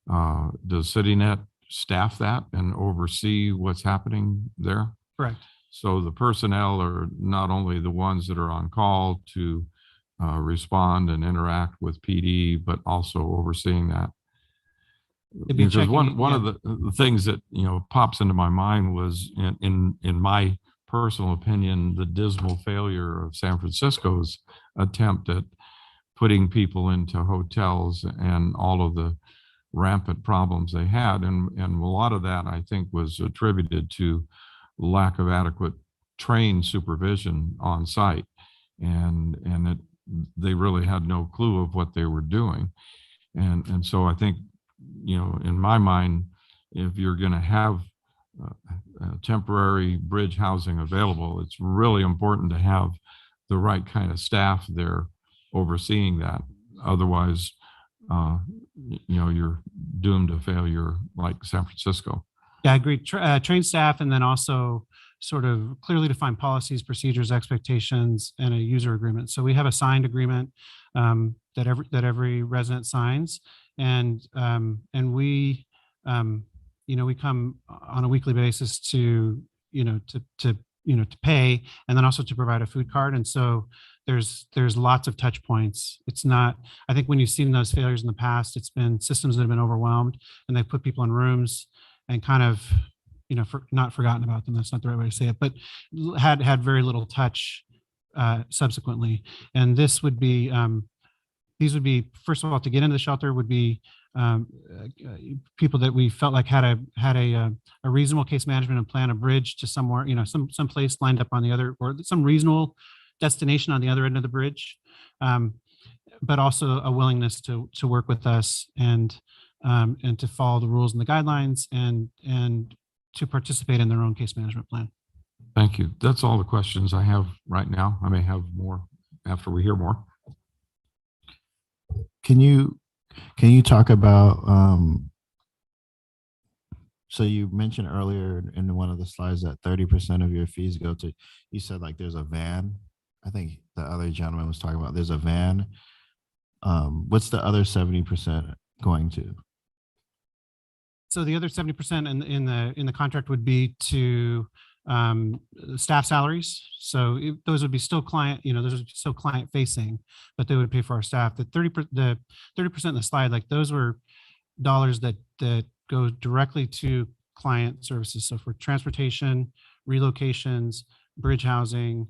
does CityNet staff that and oversee what's happening there? Correct. So the personnel are not only the ones that are on call to respond and interact with PD, but also overseeing that. Because one of the things that pops into my mind was in my personal opinion, the dismal failure of San Francisco's attempt at putting people into hotels and all of the rampant problems they had. And a lot of that, I think, was attributed to lack of adequate trained supervision on site. And they really had no clue of what they were doing. And so I think, in my mind, if you're going to have temporary bridge housing available, it's really important to have the right kind of staff there overseeing that. Otherwise, you're doomed to failure like San Francisco. Yeah, I agree. Trained staff, and then also sort of clearly defined policies, procedures, expectations, and a user agreement. So we have a signed agreement that every resident signs, and we we come on a weekly basis to pay, and then also to provide a food card. And so there's lots of touch points. It's not, I think when you've seen those failures in the past, it's been systems that have been overwhelmed, and they put people in rooms and kind of, not forgotten about them. That's not the right way to say it, but had very little touch subsequently. And this would be, these would be, first of all, to get into the shelter would be people that we felt like had a reasonable case management and plan, a bridge to somewhere, some place lined up on the other, or some reasonable destination on the other end of the bridge, but also a willingness to work with us and to follow the rules and the guidelines and to participate in their own case management plan. Thank you. That's all the questions I have right now. I may have more after we hear more. Can you talk about, so you mentioned earlier in one of the slides that 30% of your fees go to, you said like there's a van. I think the other gentleman was talking about there's a van. What's the other 70% going to? So the other 70% in the contract would be to staff salaries. So those would be still client, those would be still client facing, but they would pay for our staff. The 30% in the slide, like those were dollars that go directly to client services. So for transportation, relocations, bridge housing,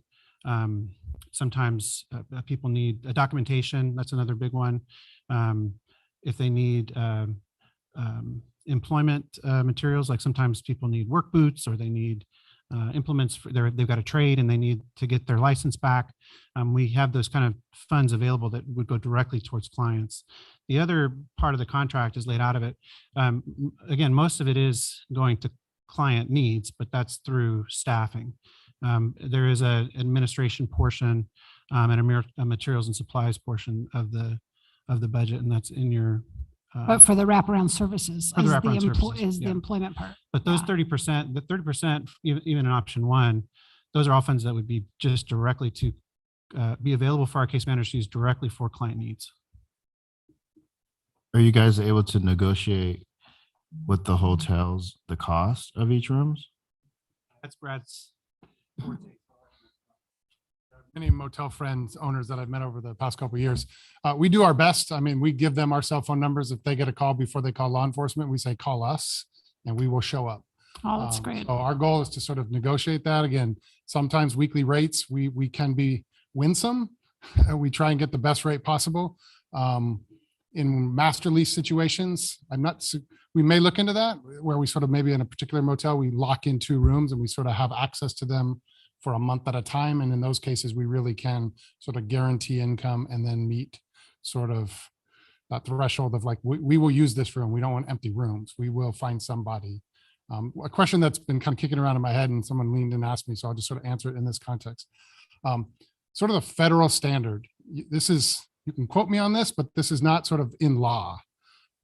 sometimes people need a documentation. That's another big one. If they need employment materials, like sometimes people need work boots, or they need implements for they've got a trade and they need to get their license back. We have those kind of funds available that would go directly towards clients. The other part of the contract is laid out of it. Again, most of it is going to client needs, but that's through staffing. There is a administration portion and a materials and supplies portion of the budget, and that's in your But for the wraparound services For is the the, wraparound services, is the yeah. employment part. But those 30%, the 30%, even in option one, those are all funds that would be just directly to be available for our case managers to use directly for client needs. Are you guys able to negotiate with the hotels the cost of each rooms? That's Brad's. Many motel friends, owners that I've met over the past couple of years, we do our best. I mean, we give them our cell phone numbers. If they get a call before they call law enforcement, we say, call us and we will show up. Oh, that's great. So our goal is to sort of negotiate that. Again, sometimes weekly rates, we can be winsome. We try and get the best rate possible. In master lease situations, we may look into that where we sort of maybe in a particular motel, we lock in 2 rooms and we sort of have access to them for a month at a time. And in those cases, we really can sort of guarantee income and then meet sort of that threshold of like, we will use this room. We don't want empty rooms. We will find somebody. A question that's been kind of kicking around in my head and someone leaned and asked me, so I'll just sort of answer it in this context. Sort of the federal standard. This is, you can quote me on this, but this is not sort of in law.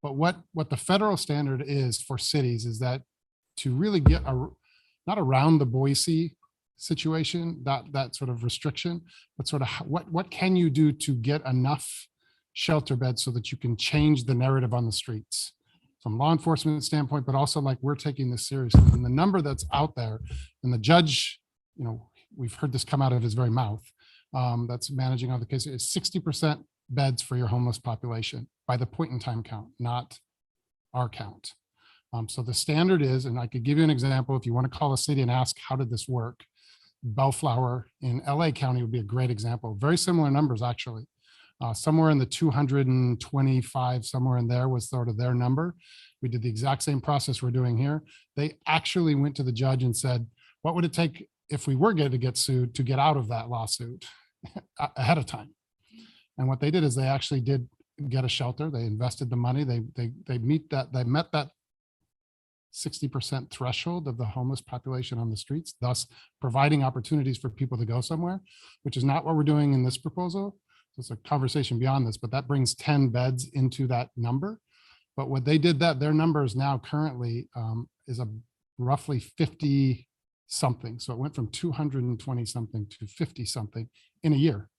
But what the federal standard is for cities is that to really get not around the Boise situation, that sort of restriction, but sort of what can you do to get enough shelter beds so that you can change the narrative on the streets from law enforcement standpoint, but also like we're taking this seriously. And the number that's out there, and the judge, we've heard this come out of his very mouth, that's managing all the cases, is 60% beds for your homeless population by the point in time count, not our count. So the standard is, and I could give you an example, if you want to call a city and ask, how did this work? Bellflower in LA County would be a great example. Very similar numbers, actually. Somewhere in the 225, somewhere in there was sort of their number. We did the exact same process we're doing here. They actually went to the judge and said, what would it take if we were going to get sued to get out of that lawsuit ahead of time? And what they did is they actually did get a shelter. They invested the money. They met that 60% threshold of the homeless population on the streets, thus providing opportunities for people to go somewhere, which is not what we're doing in this proposal. So it's a conversation beyond this, but that brings 10 beds into that number. But what they did, that their number is now currently is a roughly 50 something. So it went from 220 something to 50 something in a year.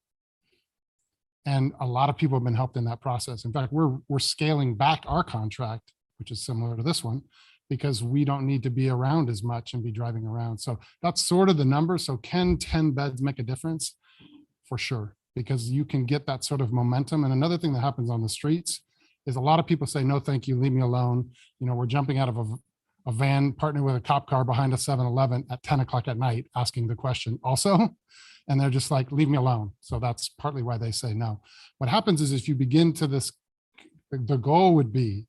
And a lot of people have been helped in that process. In fact, we're scaling back our contract, which is similar to this one, because we don't need to be around as much and be driving around. So that's sort of the number. So can 10 beds make a difference? For sure, because you can get that sort of momentum. And another thing that happens on the streets is a lot of people say, no, thank you, leave me alone. We're jumping out of a van partnered with a cop car behind a 7-Eleven at 10 o'clock at night, asking the question also. And they're just like, leave me alone. So that's partly why they say no. What happens is if you begin to this, the goal would be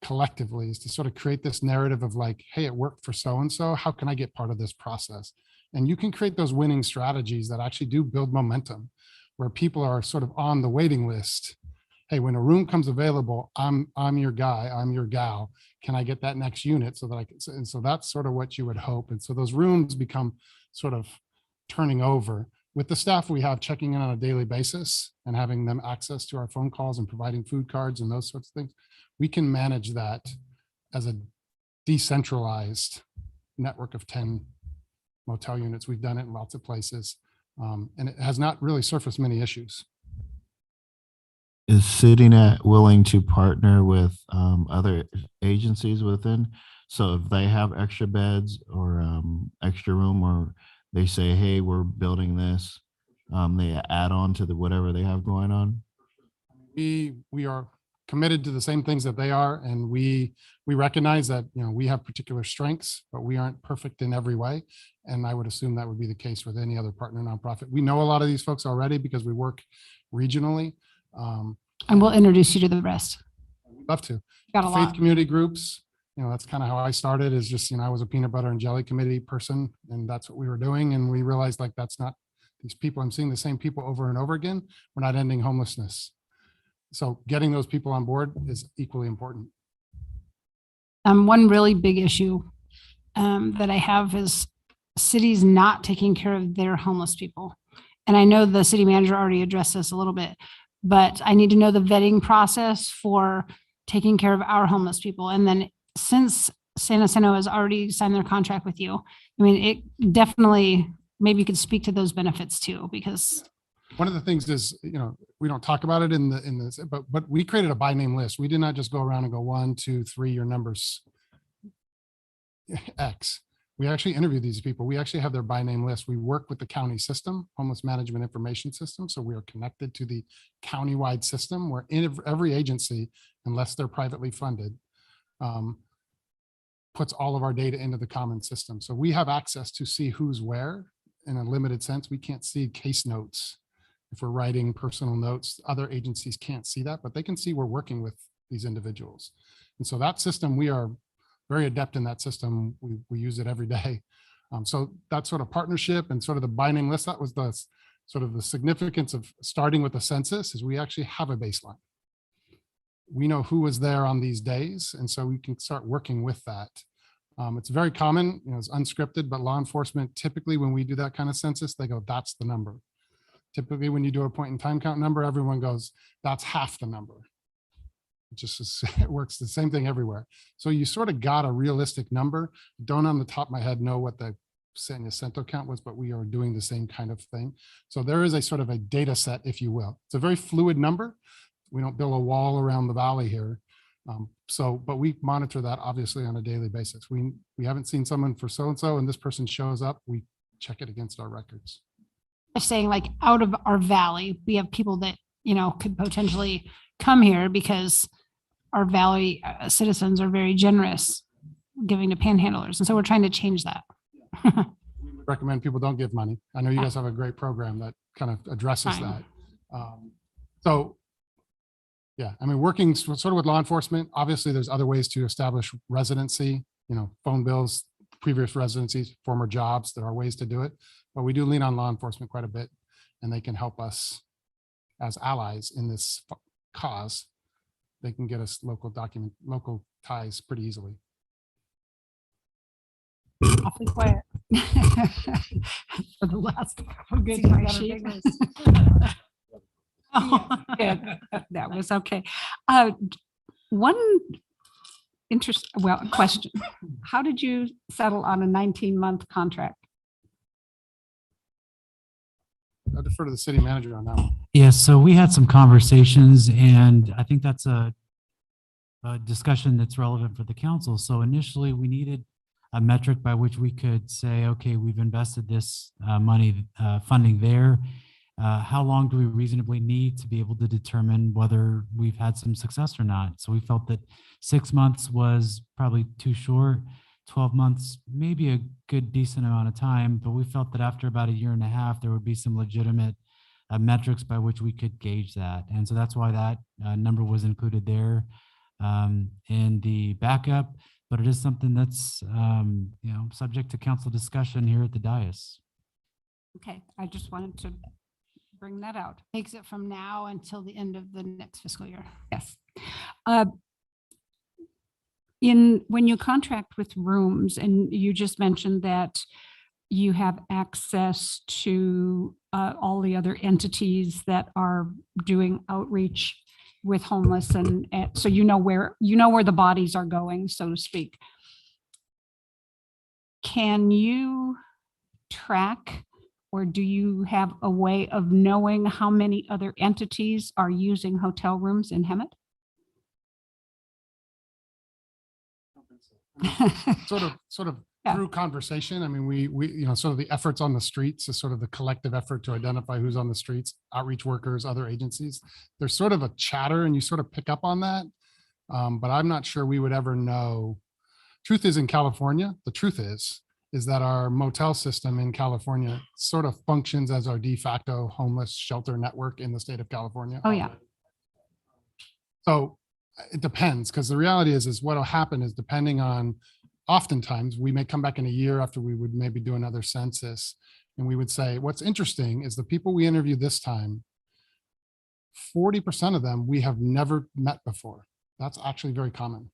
collectively is to sort of create this narrative of like, hey, it worked for so-and-so. How can I get part of this process? And you can create those winning strategies that actually do build momentum where people are sort of on the waiting list. Hey, when a room comes available, I'm your guy, I'm your gal. Can I get that next unit so that I can, and so that's sort of what you would hope. And so those rooms become sort of turning over with the staff we have checking in on a daily basis and having them access to our phone calls and providing food cards and those sorts of things. We can manage that as a decentralized network of 10 motel units. We've done it in lots of places, and it has not really surfaced many issues. Is CityNet willing to partner with other agencies within? So if they have extra beds or extra room, or they say, hey, we're building this, they add on to the whatever they have going on? We are committed to the same things that they are, and we recognize that we have particular strengths, but we aren't perfect in every way. And I would assume that would be the case with any other partner nonprofit. We know a lot of these folks already because we work regionally. And we'll introduce you to the rest. We'd love to. Got a Faith lot. community groups, that's kind of how I started, is just, I was a peanut butter and jelly committee person, and that's what we were doing. And we realized like, that's not these people. I'm seeing the same people over and over again. We're not ending homelessness. So getting those people on board is equally important. One really big issue that I have is cities not taking care of their homeless people. And I know the city manager already addressed this a little bit, but I need to know the vetting process for taking care of our homeless people. And then since San Jacinto has already signed their contract with you, I mean, it definitely, maybe you could speak to those benefits too, because one of the things is, we don't talk about it in this, but we created a by name list. We did not just go around and go 1, 2, 3, your numbers X. We actually interview these people. We actually have their by name list. We work with the county system, homeless management information system. So we are connected to the countywide system where every agency, unless they're privately funded, puts all of our data into the common system. So we have access to see who's where in a limited sense. We can't see case notes if we're writing personal notes, other agencies can't see that, but they can see we're working with these individuals. And so that system, we are very adept in that system. We use it every day. So that sort of partnership and sort of the binding list, that was the sort of the significance of starting with the census, is we actually have a baseline. We know who was there on these days, and so we can start working with that. It's very common, it's unscripted, but law enforcement, typically when we do that kind of census, they go, that's the number. Typically when you do a point in time count number, everyone goes, that's half the number. It works the same thing everywhere. So you sort of got a realistic number. Don't on the top of my head know what the San Jacinto count was, but we are doing the same kind of thing. So there is a sort of a data set, if you will. It's a very fluid number. We don't build a wall around the valley here. But we monitor that obviously on a daily basis. We haven't seen someone for so-and-so and this person shows up, we check it against our records. Saying like out of our valley, we have people that, could potentially come here because our valley citizens are very generous giving to panhandlers. And so we're trying to change that. Recommend people don't give money. I know you guys have a great program that kind of addresses that. Yeah, I mean, working sort of with law enforcement, obviously there's other ways to establish residency, phone bills, previous residencies, former jobs. There are ways to do it, but we do lean on law enforcement quite a bit, and they can help us as allies in this cause. They can get us local ties pretty easily. Awfully quiet. For the last good sheet. Yeah, that was okay. One question. How did you settle on a 19-month contract? I'll defer to the city manager on that one. Yeah, so we had some conversations, and I think that's a discussion that's relevant for the council. So initially we needed a metric by which we could say, okay, we've invested this money funding there. How long do we reasonably need to be able to determine whether we've had some success or not? So we felt that 6 months was probably too short, 12 months, maybe a good decent amount of time, but we felt that after about 1.5 years, there would be some legitimate metrics by which we could gauge that. And so that's why that number was included there in the backup, but it is something that's subject to council discussion here at the dais. Okay, I just wanted to bring that out. Takes it from now until the end of the next fiscal year. Yes. When you contract with rooms, and you just mentioned that you have access to all the other entities that are doing outreach with homeless, and so where the bodies are going, so to speak. Can you track, or do you have a way of knowing how many other entities are using hotel rooms in Hemet? Sort of through conversation. I mean, we sort of the efforts on the streets is sort of the collective effort to identify who's on the streets, outreach workers, other agencies. There's sort of a chatter and you sort of pick up on that. But I'm not sure we would ever know. Truth is, in California, the truth is that our motel system in California sort of functions as our de facto homeless shelter network in the state of California. Oh, yeah. So it depends, because the reality is what will happen is, depending on, oftentimes we may come back in a year after we would maybe do another census, and we would say, what's interesting is the people we interviewed this time, 40% of them we have never met before. That's actually very common,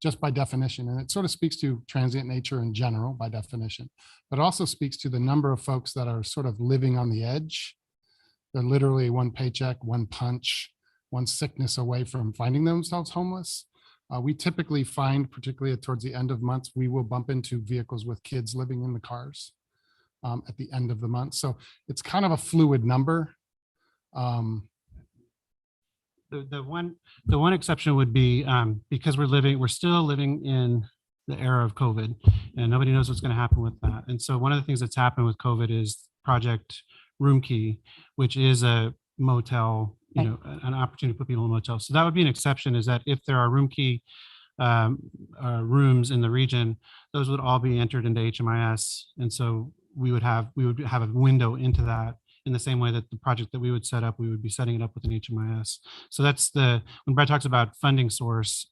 just by definition. And it sort of speaks to transient nature in general by definition, but also speaks to the number of folks that are sort of living on the edge. They're literally one paycheck, one punch, one sickness away from finding themselves homeless. We typically find, particularly towards the end of months, we will bump into vehicles with kids living in the cars at the end of the month. So it's kind of a fluid number. The one exception would be because we're still living in the era of COVID, and nobody knows what's going to happen with that. And so one of the things that's happened with COVID is Project Room Key, which is a motel, an opportunity to put people in motels. So that would be an exception, is that if there are room key rooms in the region, those would all be entered into HMIS. And so we would have a window into that in the same way that the project that we would set up, we would be setting it up with an HMIS. So that's when Brad talks about funding source,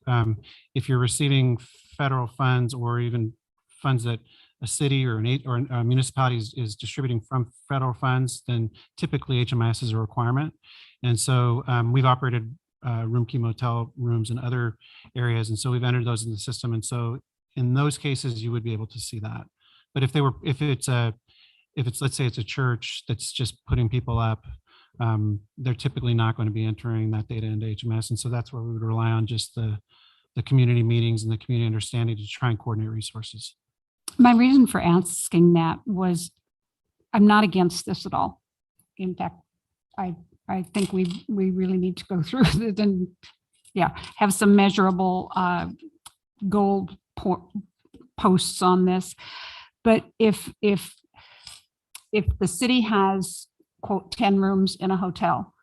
if you're receiving federal funds or even funds that a city or a municipality is distributing from federal funds, then typically HMIS is a requirement. And so we've operated room key motel rooms in other areas. And so we've entered those in the system. And so in those cases, you would be able to see that. But if it's let's say it's a church that's just putting people up, they're typically not going to be entering that data into HMS. And so that's where we would rely on just the community meetings and the community understanding to try and coordinate resources. My reason for asking that was I'm not against this at all. In fact, I think we really need to go through it and have some measurable goal posts on this. But if the city has, quote, 10 rooms in a hotel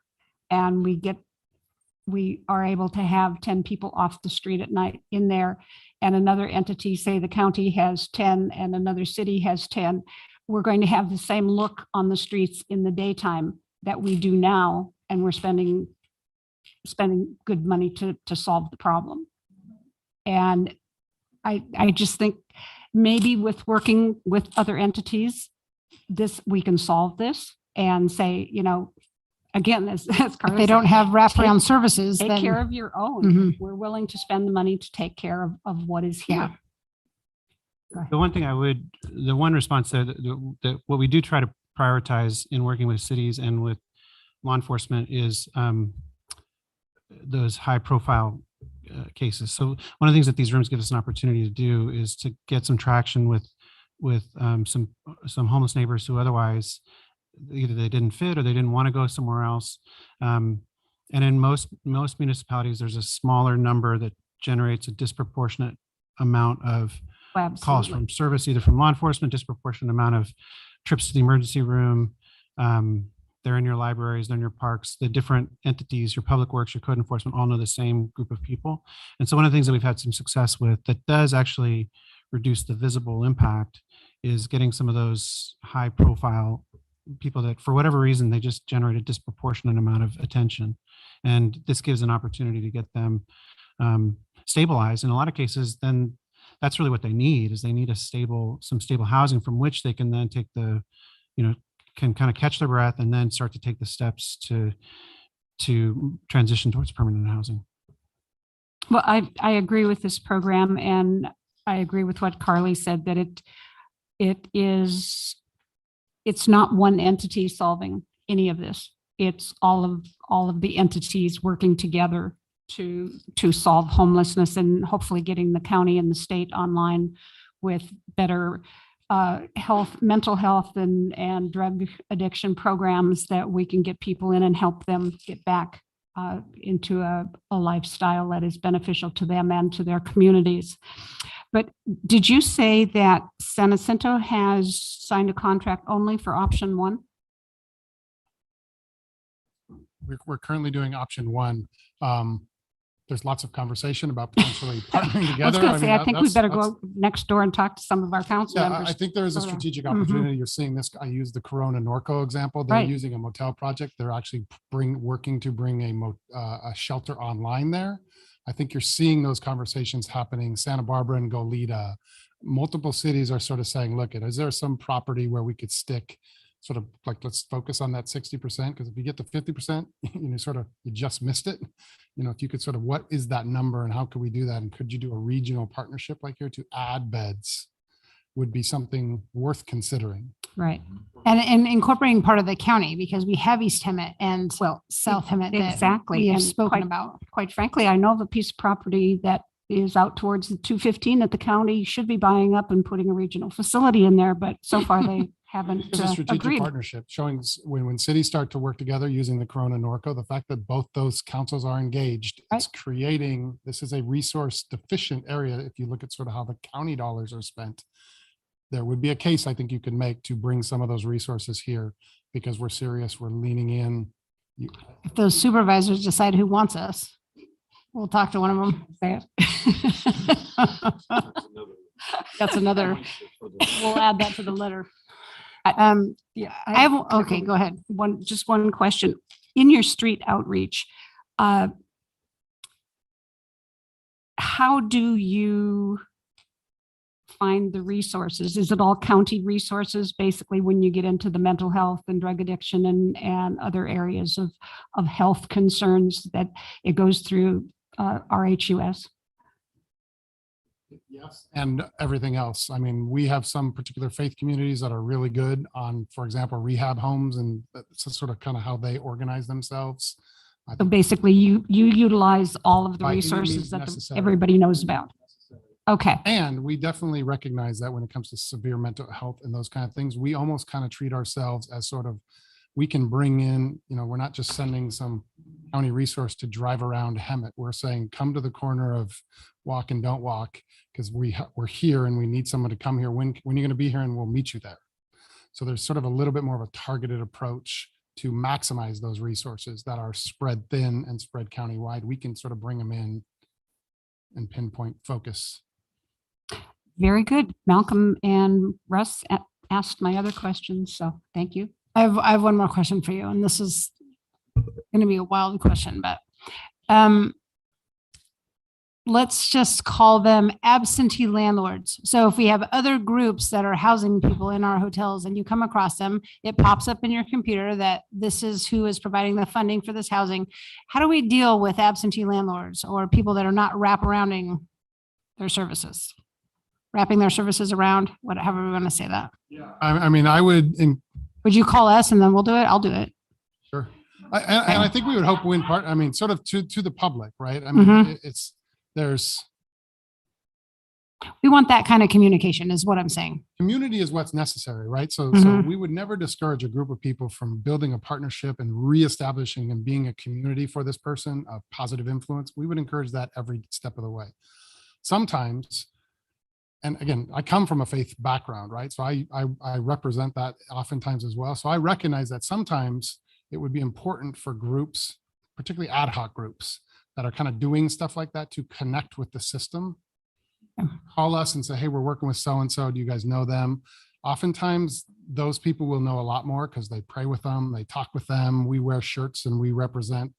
and we are able to have 10 people off the street at night in there, and another entity, say the county has 10 and another city has 10, we're going to have the same look on the streets in the daytime that we do now, and we're spending good money to solve the problem. And I just think maybe with working with other entities, we can solve this and say, again, as Carla If they said, don't have wraparound services, take then care of your own. Mhm. We're willing to spend the money to take care of what is here. The one response that what we do try to prioritize in working with cities and with law enforcement is those high profile cases. So one of the things that these rooms give us an opportunity to do is to get some traction with some homeless neighbors who otherwise either they didn't fit or they didn't want to go somewhere else. And in most municipalities, there's a smaller number that generates a disproportionate amount of calls from service, either from law enforcement, disproportionate amount of trips to the emergency room. They're in your libraries, they're in your parks, the different entities, your public works, your code enforcement all know the same group of people. And so one of the things that we've had some success with that does actually reduce the visible impact is getting some of those high profile people that for whatever reason, they just generate a disproportionate amount of attention. And this gives an opportunity to get them stabilized. In a lot of cases, then that's really what they need is they need some stable housing from which they can then take can kind of catch their breath and then start to take the steps to transition towards permanent housing. Well, I agree with this program, and I agree with what Carly said, that it's not one entity solving any of this. It's all of the entities working together to solve homelessness, and hopefully getting the county and the state online with better mental health and drug addiction programs that we can get people in and help them get back into a lifestyle that is beneficial to them and to their communities. But did you say that San Jacinto has signed a contract only for option one? We're currently doing option one. There's lots of conversation about potentially partnering together. I was going to say, I think we better that's- go next door and talk to some of our council Yeah, members. I think there is a strategic opportunity. You're seeing this. I use the Corona Norco example. They're Right. using a motel project. They're actually working to bring a shelter online there. I think you're seeing those conversations happening. Santa Barbara and Goleta, multiple cities are sort of saying, look, is there some property where we could stick sort of like, let's focus on that 60%, because if you get to 50%, you just missed it. If you could sort of, what is that number and how could we do that? And could you do a regional partnership like here to add beds would be something worth considering. Right. And incorporating part of the county, because we have East Hemet and South Hemet. that Exactly. We have And spoken about. Quite frankly, I know of a piece of property that is out towards the 215 that the county should be buying up and putting a regional facility in there, but so far they haven't It's a strategic agreed. partnership showing when cities start to work together using the Corona Norco, the fact that both those councils are engaged, it's creating, this is a resource deficient area. If you look at sort of how the county dollars are spent, there would be a case I think you could make to bring some of those resources here because we're serious, we're leaning in. If those supervisors decide who wants us, we'll talk to one of them. Say it. That's another, we'll add that to the letter. Yeah. I have, Okay, go ahead. Just one question. In your street outreach, how do you find the resources? Is it all county resources, basically, when you get into the mental health and drug addiction and other areas of health concerns that it goes through RHUS? Yes. And everything else. I mean, we have some particular faith communities that are really good on, for example, rehab homes, and that's sort of kind of how they organize themselves. So basically, you utilize all of the By any resources means that necessary. everybody knows about. Okay. And we definitely recognize that when it comes to severe mental health and those kind of things, we almost kind of treat ourselves as sort of, we can bring in, we're not just sending some county resource to drive around Hemet. We're saying, come to the corner of walk and don't walk, because we're here and we need someone to come here. When you're going to be here, and we'll meet you there. So there's sort of a little bit more of a targeted approach to maximize those resources that are spread thin and spread countywide. We can sort of bring them in and pinpoint focus. Very good. Malcolm and Russ asked my other questions, so thank you. I have one more question for you, and this is going to be a wild question, but let's just call them absentee landlords. So if we have other groups that are housing people in our hotels and you come across them, it pops up in your computer that this is who is providing the funding for this housing. How do we deal with absentee landlords or people that are not wraparounding their services? Wrapping their services around, however we want to say that. Yeah. I mean, I would. Would you call us and then we'll do it? I'll do it. Sure. And I think we would hope win part. I mean, sort of to the public, right? I mean, we want that kind of communication is what I'm saying. Community is what's necessary, right? So we would never discourage a group of people from building a partnership and reestablishing and being a community for this person, a positive influence. We would encourage that every step of the way. Sometimes, and again, I come from a faith background, right? So I represent that oftentimes as well. So I recognize that sometimes it would be important for groups, particularly ad hoc groups that are kind of doing stuff like that, to connect with the system. Call us and say, hey, we're working with so-and-so. Do you guys know them? Oftentimes those people will know a lot more because they pray with them, they talk with them, we wear shirts and we represent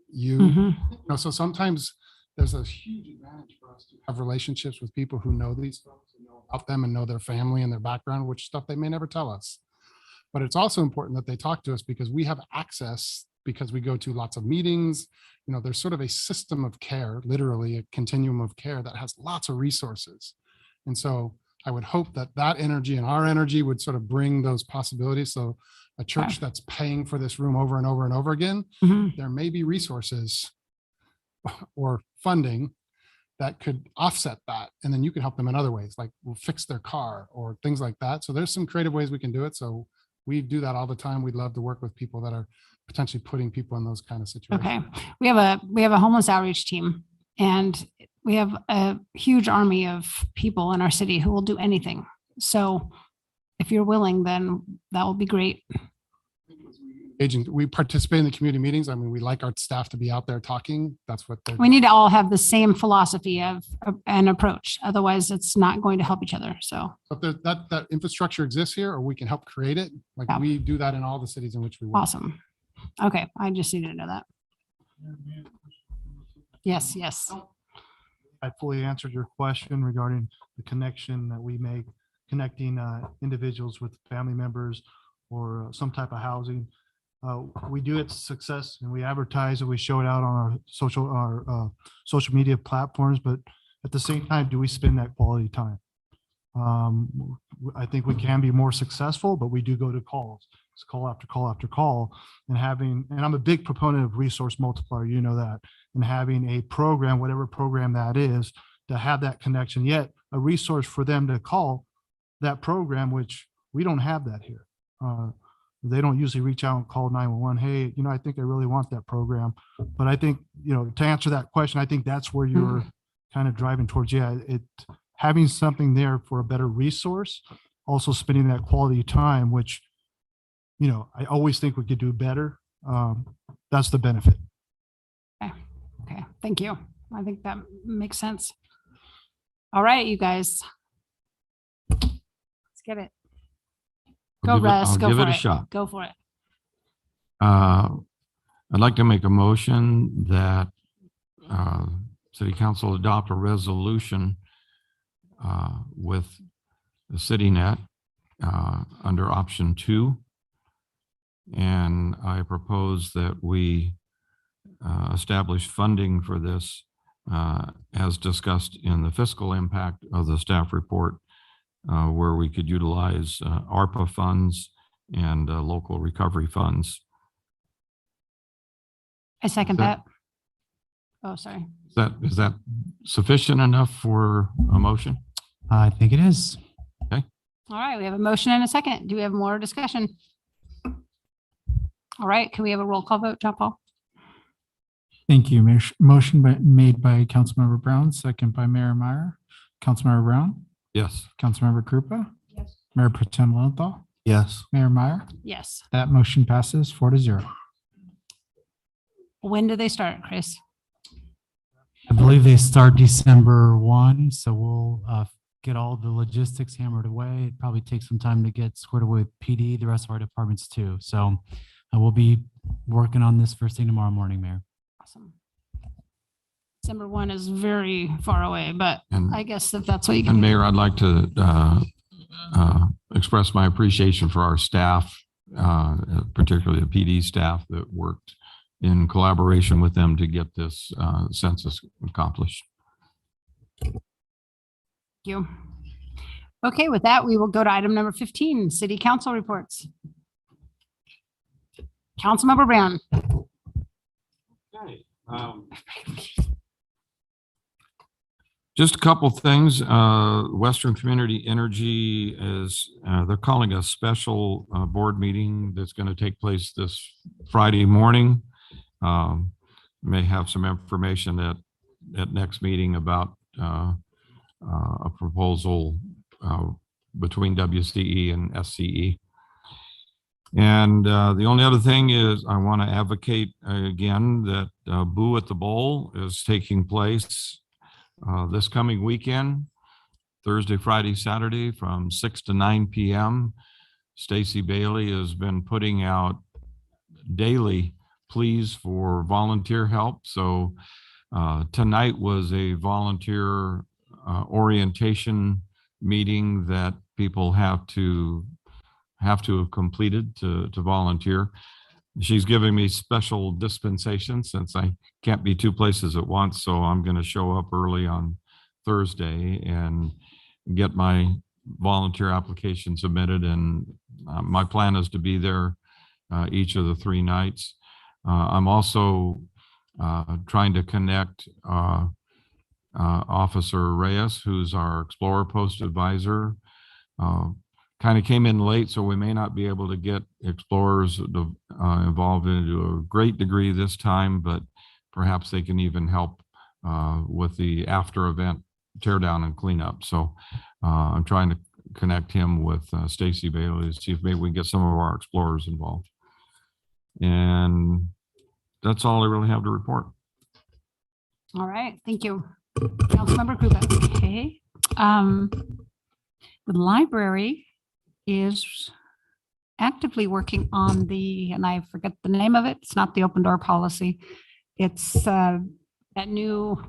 you. So sometimes there's a huge advantage for us to have relationships with people who know these folks and know about them and know their family and their background, which stuff they may never tell us. But it's also important that they talk to us because we have access, because we go to lots of meetings. There's sort of a system of care, literally a continuum of care that has lots of resources. And so I would hope that that energy and our energy would sort of bring those possibilities. So a church that's paying for this room over and over and over again, there may be resources or funding that could offset that. And then you can help them in other ways, like we'll fix their car or things like that. So there's some creative ways we can do it. So we do that all the time. We'd love to work with people that are potentially putting people in those kind of situations. Okay. We have a homeless outreach team, and we have a huge army of people in our city who will do anything. So if you're willing, then that will be great. Agent, we participate in the community meetings. I mean, we like our staff to be out there talking. That's what they're We need to all have the same philosophy of an approach. Otherwise, it's not going to help each other. So if that infrastructure exists here, or we can help create it. Like we do that in all the cities in which we work. Awesome. Okay. I just needed to know that. Yes. I fully answered your question regarding the connection that we make, connecting individuals with family members or some type of housing. We do it to success, and we advertise and we show it out on our social media platforms. But at the same time, do we spend that quality time? I think we can be more successful, but we do go to calls. It's call after call after call, and I'm a big proponent of resource multiplier, that, and having a program, whatever program that is, to have that connection, yet a resource for them to call that program, which we don't have that here. They don't usually reach out and call 911. Hey, I think I really want that program. But I think, to answer that question, I think that's where you're kind of driving towards. Yeah, having something there for a better resource, also spending that quality time, which, I always think we could do better. That's the benefit. Okay. Thank you. I think that makes sense. All right, you guys. Let's get it. Go Russ, I'll go give for it a it. shot. Go for it. I'd like to make a motion that City Council adopt a resolution with the CityNet under option 2. And I propose that we establish funding for this as discussed in the fiscal impact of the staff report, where we could utilize ARPA funds and local recovery funds. I second that- that. Oh, sorry. Is that sufficient enough for a motion? I think it is. Okay. All right, we have a motion and a second. Do we have more discussion? All right, can we have a roll call vote, John Paul? Thank you. Motion made by Councilmember Brown, second by Mayor Meyer. Councilmember Brown, Yes. Councilmember Krupa, Yes. Mayor Pro Tem Lowenthal, Yes. Mayor Meyer. Yes. That motion passes 4-0. When do they start, Chris? I believe they start December 1, so we'll get all the logistics hammered away. It probably takes some time to get squared away with PD, the rest of our departments too. So we'll be working on this first thing tomorrow morning, Mayor. Awesome. December 1 is very far away, but And- I guess if that's what you And can. Mayor, I'd like to express my appreciation for our staff, particularly the PD staff that worked in collaboration with them to get this census accomplished. Thank you. Okay, with that, we will go to item number 15, City Council reports. Councilmember Brown. Okay. Just a couple things. Western Community Energy is, they're calling a special board meeting that's going to take place this Friday morning. May have some information at next meeting about a proposal between WCE and SCE. And the only other thing is I want to advocate again that Boo at the Bowl is taking place this coming weekend, Thursday, Friday, Saturday from 6 to 9 p.m. Stacy Bailey has been putting out daily pleas for volunteer help. So tonight was a volunteer orientation meeting that people have to have completed to volunteer. She's giving me special dispensation since I can't be two places at once. So I'm going to show up early on Thursday and get my volunteer application submitted. And my plan is to be there each of the 3 nights. I'm also trying to connect Officer Reyes, who's our Explorer Post Advisor. Kind of came in late, so we may not be able to get explorers involved into a great degree this time, but perhaps they can even help with the after event tear down and cleanup. So I'm trying to connect him with Stacy Bailey to see if maybe we can get some of our explorers involved. And that's all I really have to report. All right, thank you. Councilmember Krupa. Okay. The library is actively working on and I forget the name of it. It's not the open door policy. It's that new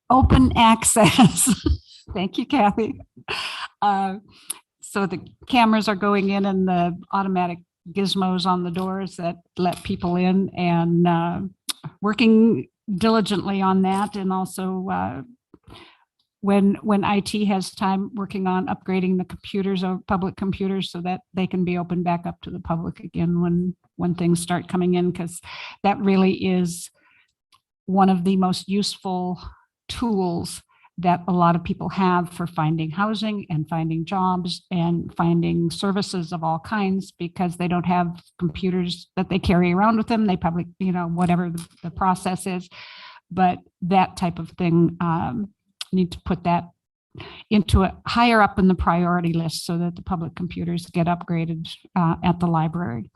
open access. Thank you, Kathy. So the cameras are going in and the automatic gizmos on the doors that let people in, and working diligently on that. And also when IT has time, working on upgrading the computers of public computers so that they can be opened back up to the public again when things start coming in, because that really is one of the most useful tools that a lot of people have for finding housing and finding jobs and finding services of all kinds, because they don't have computers that they carry around with them. They probably, whatever the process is, but that type of thing, need to put that into a higher up in the priority list so that the public computers get upgraded at the library.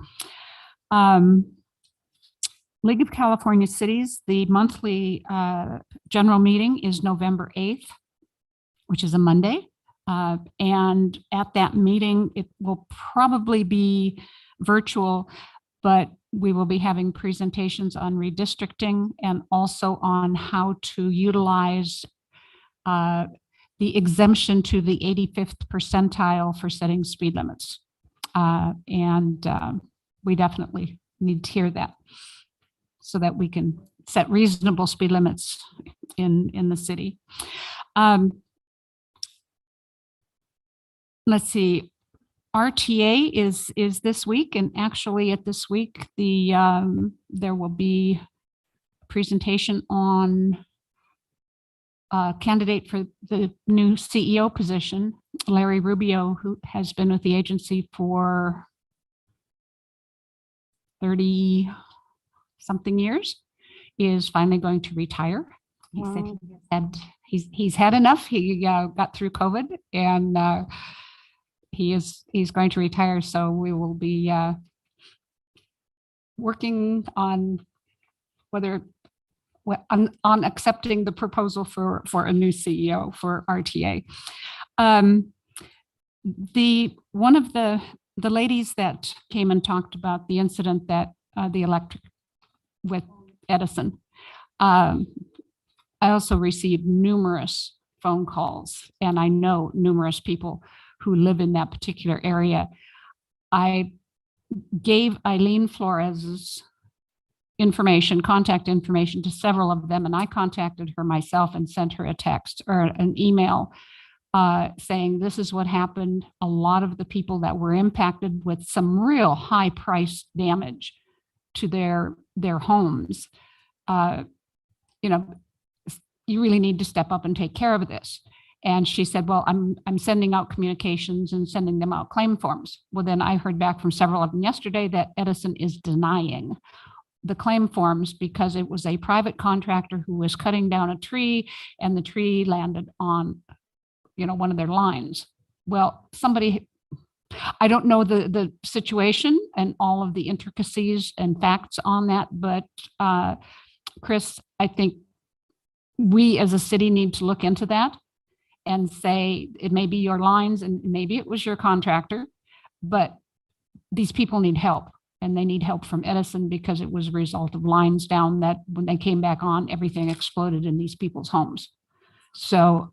League of California Cities, the monthly general meeting is November 8th, which is a Monday. And at that meeting, it will probably be virtual, but we will be having presentations on redistricting and also on how to utilize the exemption to the 85th percentile for setting speed limits. We definitely need to hear that so that we can set reasonable speed limits in the city. Let's see, RTA is this week, and actually at this week, there will be a presentation on a candidate for the new CEO position, Larry Rubio, who has been with the agency for 30-something years, is finally going to retire. He said he's had enough. He got through COVID, and he's going to retire. So we will be working on on accepting the proposal for a new CEO for RTA. One of the ladies that came and talked about the incident that the electric with Edison. I also received numerous phone calls, and I know numerous people who live in that particular area. I gave Eileen Flores's contact information to several of them, and I contacted her myself and sent her a text or an email saying this is what happened. A lot of the people that were impacted with some real high price damage to their homes, you really need to step up and take care of this. And she said, well, I'm sending out communications and sending them out claim forms. Well, then I heard back from several of them yesterday that Edison is denying the claim forms because it was a private contractor who was cutting down a tree and the tree landed on, one of their lines. Well, I don't know the situation and all of the intricacies and facts on that, but Chris, I think we as a city need to look into that and say it may be your lines and maybe it was your contractor, but these people need help, and they need help from Edison because it was a result of lines down that when they came back on, everything exploded in these people's homes. So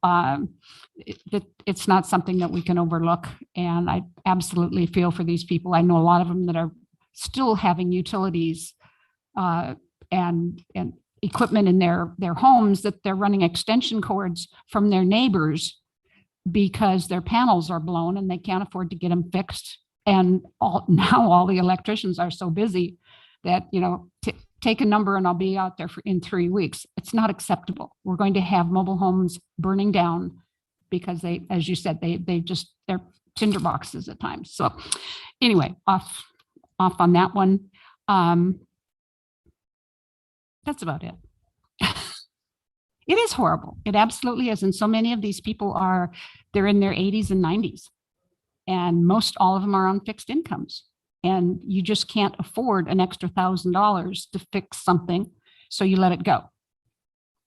it's not something that we can overlook. And I absolutely feel for these people. I know a lot of them that are still having utilities and equipment in their homes that they're running extension cords from their neighbors because their panels are blown and they can't afford to get them fixed. And now all the electricians are so busy that, take a number and I'll be out there in 3 weeks. It's not acceptable. We're going to have mobile homes burning down because they, as you said, they're tinder boxes at times. So anyway, off on that one. That's about it. It is horrible. It absolutely is. And so many of these people they're in their 80s and 90s. And most all of them are on fixed incomes. And you just can't afford an extra $1,000 to fix something. So you let it go.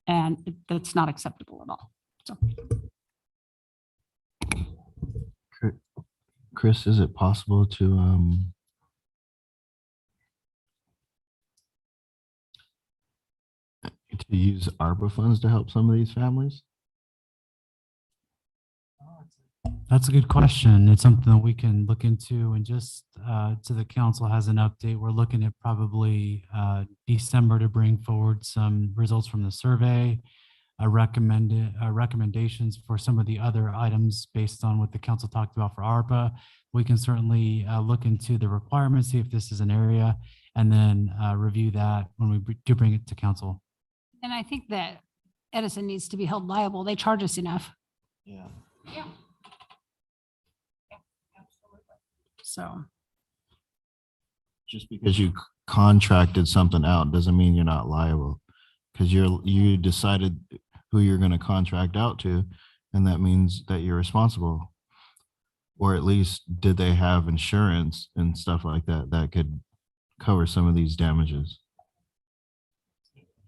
And that's not acceptable at all. So. Chris, is it possible to use ARPA funds to help some of these families? That's a good question. It's something that we can look into, and just so the council has an update, we're looking at probably December to bring forward some results from the survey, recommendations for some of the other items based on what the council talked about for ARPA. We can certainly look into the requirements, see if this is an area, and then review that when we do bring it to council. And I think that Edison needs to be held liable. They charge us enough. Yeah. Yeah. So Just because you contracted something out doesn't mean you're not liable, because you decided who you're going to contract out to, and that means that you're responsible. Or at least, did they have insurance and stuff like that that could cover some of these damages?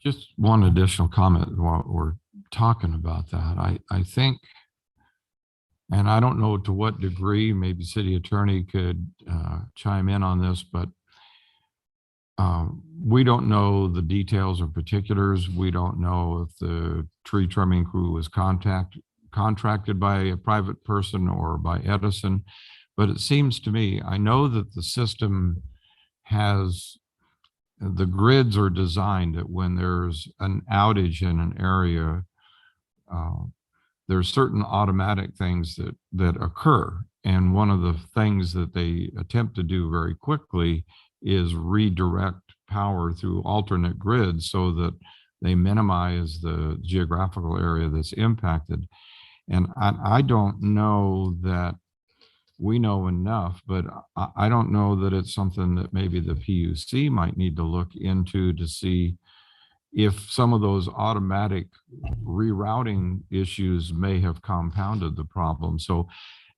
Just one additional comment while we're talking about that. I think And I don't know to what degree, maybe city attorney could chime in on this, but we don't know the details or particulars. We don't know if the tree trimming crew was contracted by a private person or by Edison. But it seems to me, I know that the system has, the grids are designed that when there's an outage in an area, there's certain automatic things that occur. And one of the things that they attempt to do very quickly is redirect power through alternate grids so that they minimize the geographical area that's impacted. And I don't know that we know enough, but I don't know that it's something that maybe the PUC might need to look into to see if some of those automatic rerouting issues may have compounded the problem. So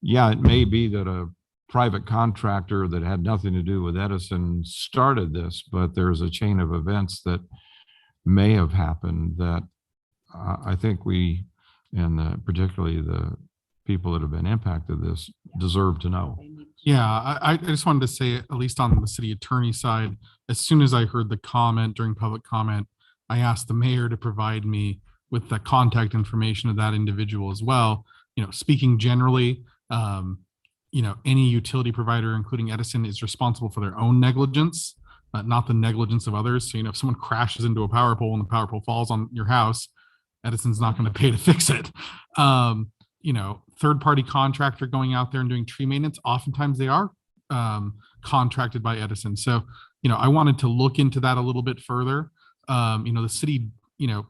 yeah, it may be that a private contractor that had nothing to do with Edison started this, but there's a chain of events that may have happened that I think we, and particularly the people that have been impacted this, deserve to know. Yeah, I just wanted to say, at least on the city attorney side, as soon as I heard the comment during public comment, I asked the mayor to provide me with the contact information of that individual as well. You know, speaking generally, you know, any utility provider, including Edison, is responsible for their own negligence, not the negligence of others. So, you know, if someone crashes into a power pole and the power pole falls on your house, Edison's not going to pay to fix it. You know, third-party contractor going out there and doing tree maintenance, oftentimes they are contracted by Edison. So, you know, I wanted to look into that a little bit further. You know, the city, you know,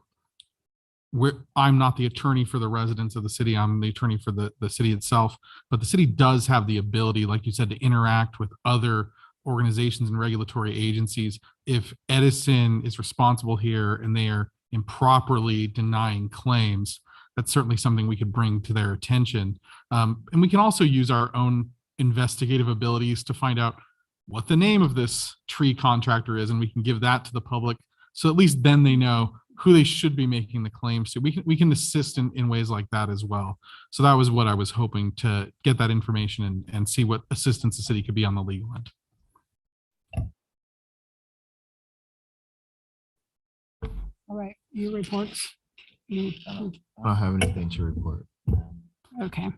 I'm not the attorney for the residents of the city. I'm the attorney for the city itself, but the city does have the ability, like you said, to interact with other organizations and regulatory agencies. If Edison is responsible here and they are improperly denying claims, that's certainly something we could bring to their attention. And we can also use our own investigative abilities to find out what the name of this tree contractor is, and we can give that to the public. So at least then they know who they should be making the claims to. We can assist in ways like that as well. So that was what I was hoping to get that information and see what assistance the city could be on the legal end. All right, your reports. I don't have anything to report. Okay.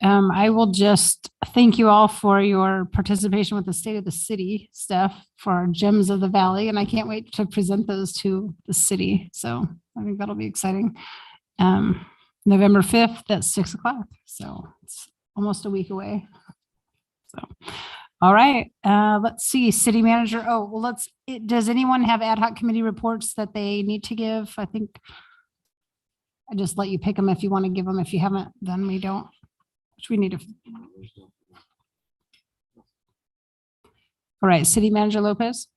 I will just thank you all for your participation with the State of the City stuff for our Gems of the Valley, and I can't wait to present those to the city. So I think that'll be exciting. November 5th at 6 o'clock. So it's almost a week away. So, all right, let's see, city manager. Oh, well, does anyone have ad hoc committee reports that they need to give? I think I just let you pick them if you want to give them. If you haven't, then we don't. Which we need to. All right, City Manager Lopez.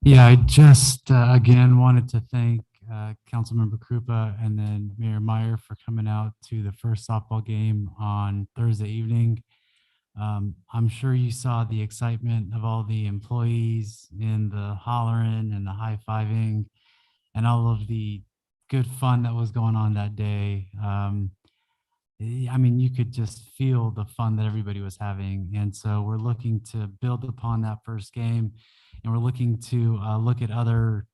Yeah, I just again wanted to thank Councilmember Krupa and then Mayor Meyer for coming out to the first softball game on Thursday evening. I'm sure you saw the excitement of all the employees in the hollering and the high-fiving and all of the good fun that was going on that day. I mean, you could just feel the fun that everybody was having. And so we're looking to build upon that first game, and we're looking to look at other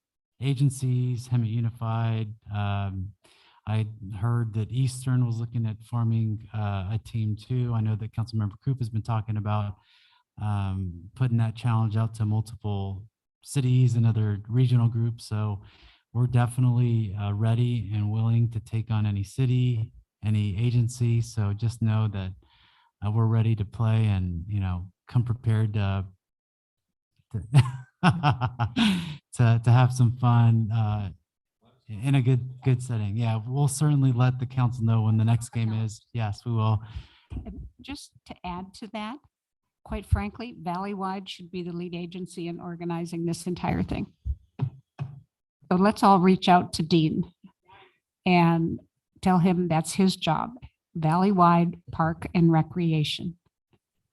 agencies, Hemet Unified. I heard that Eastern was looking at forming a team too. I know that Councilmember Coop has been talking about putting that challenge out to multiple cities and other regional groups. So we're definitely ready and willing to take on any city, any agency. So just know that we're ready to play, and, you know, come prepared to have some fun in a good setting. Yeah, we'll certainly let the council know when the next game is. Yes, we will. Just to add to that, quite frankly, Valleywide should be the lead agency in organizing this entire thing. So let's all reach out to Dean and tell him that's his job, Valleywide Park and Recreation.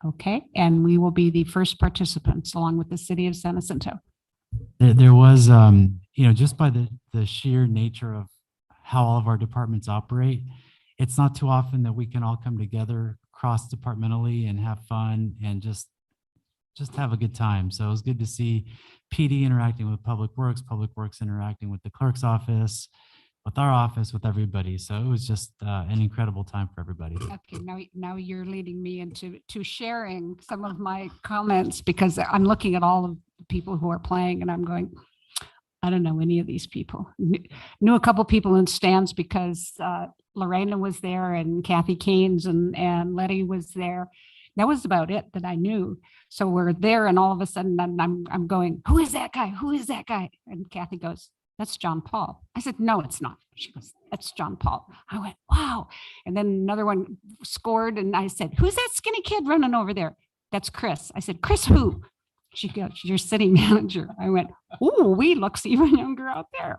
Okay, and we will be the first participants along with the city of San Jacinto. There was, you know, just by the sheer nature of how all of our departments operate, it's not too often that we can all come together cross-departmentally and have fun and just have a good time. So it was good to see PD interacting with Public Works interacting with the clerk's office, with our office, with everybody. So it was just an incredible time for everybody. Okay, now you're leading me into sharing some of my comments, because I'm looking at all of the people who are playing and I'm going, I don't know any of these people. Knew a couple people in stands because Lorena was there and Kathy Keynes and Letty was there. That was about it that I knew. So we're there, and all of a sudden I'm going, who is that guy? Who is that guy? And Kathy goes, that's John Paul. I said, no, it's not. She goes, that's John Paul. I went, wow. And then another one scored, and I said, who's that skinny kid running over there? That's Chris. I said, Chris who? She goes, your city manager. I went, ooh, we looks even younger out there.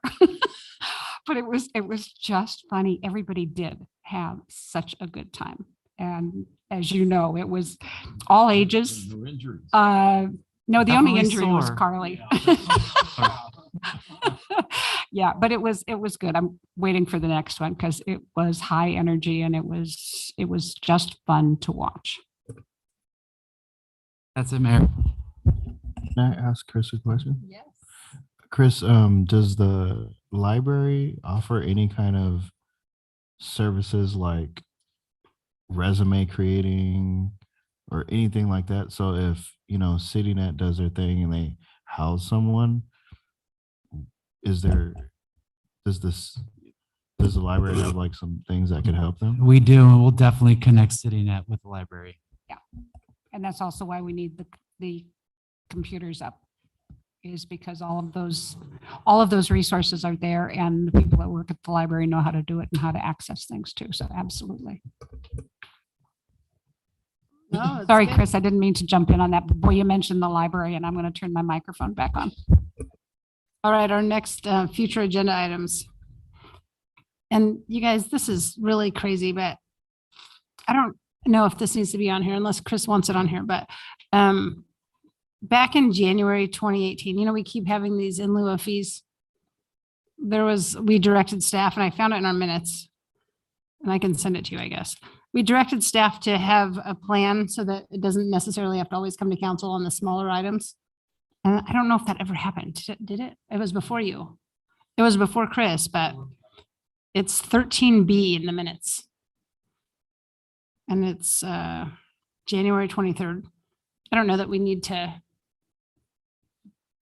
But it was just funny. Everybody did have such a good time. And as you know, it was all ages. No injuries. No, the Definitely only injury was sore. Carly. Yeah, but it was good. I'm waiting for the next one because it was high energy and it was just fun to watch. That's it, Mayor. Can I ask Chris a question? Yes. Chris, does the library offer any kind of services like resume creating or anything like that? So if, CityNet does their thing and they house someone, does the library have like some things that could help them? We do, and we'll definitely connect CityNet with the library. Yeah. And that's also why we need the computers up, is because all of those resources are there, and the people that work at the library know how to do it and how to access things too. So absolutely. No, it's Sorry, good. Chris, I didn't mean to jump in on that, but boy, you mentioned the library, and I'm going to turn my microphone back on. All right, our next future agenda items. And you guys, this is really crazy, but I don't know if this needs to be on here unless Chris wants it on here. But back in January 2018, we keep having these in lieu of fees. We directed staff, and I found it in our minutes, and I can send it to you, I guess. We directed staff to have a plan so that it doesn't necessarily have to always come to council on the smaller items. And I don't know if that ever happened. Did it? It was before you. It was before Chris, but it's 13B in the minutes. And it's January 23rd. I don't know that we need to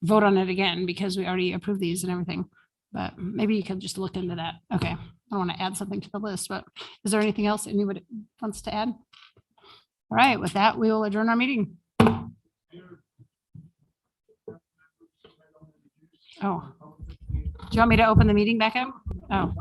vote on it again because we already approved these and everything, but maybe you could just look into that. Okay. I want to add something to the list, but is there anything else anybody wants to add? All right. With that, we will adjourn our meeting. Oh, do you want me to open the meeting back up? Oh.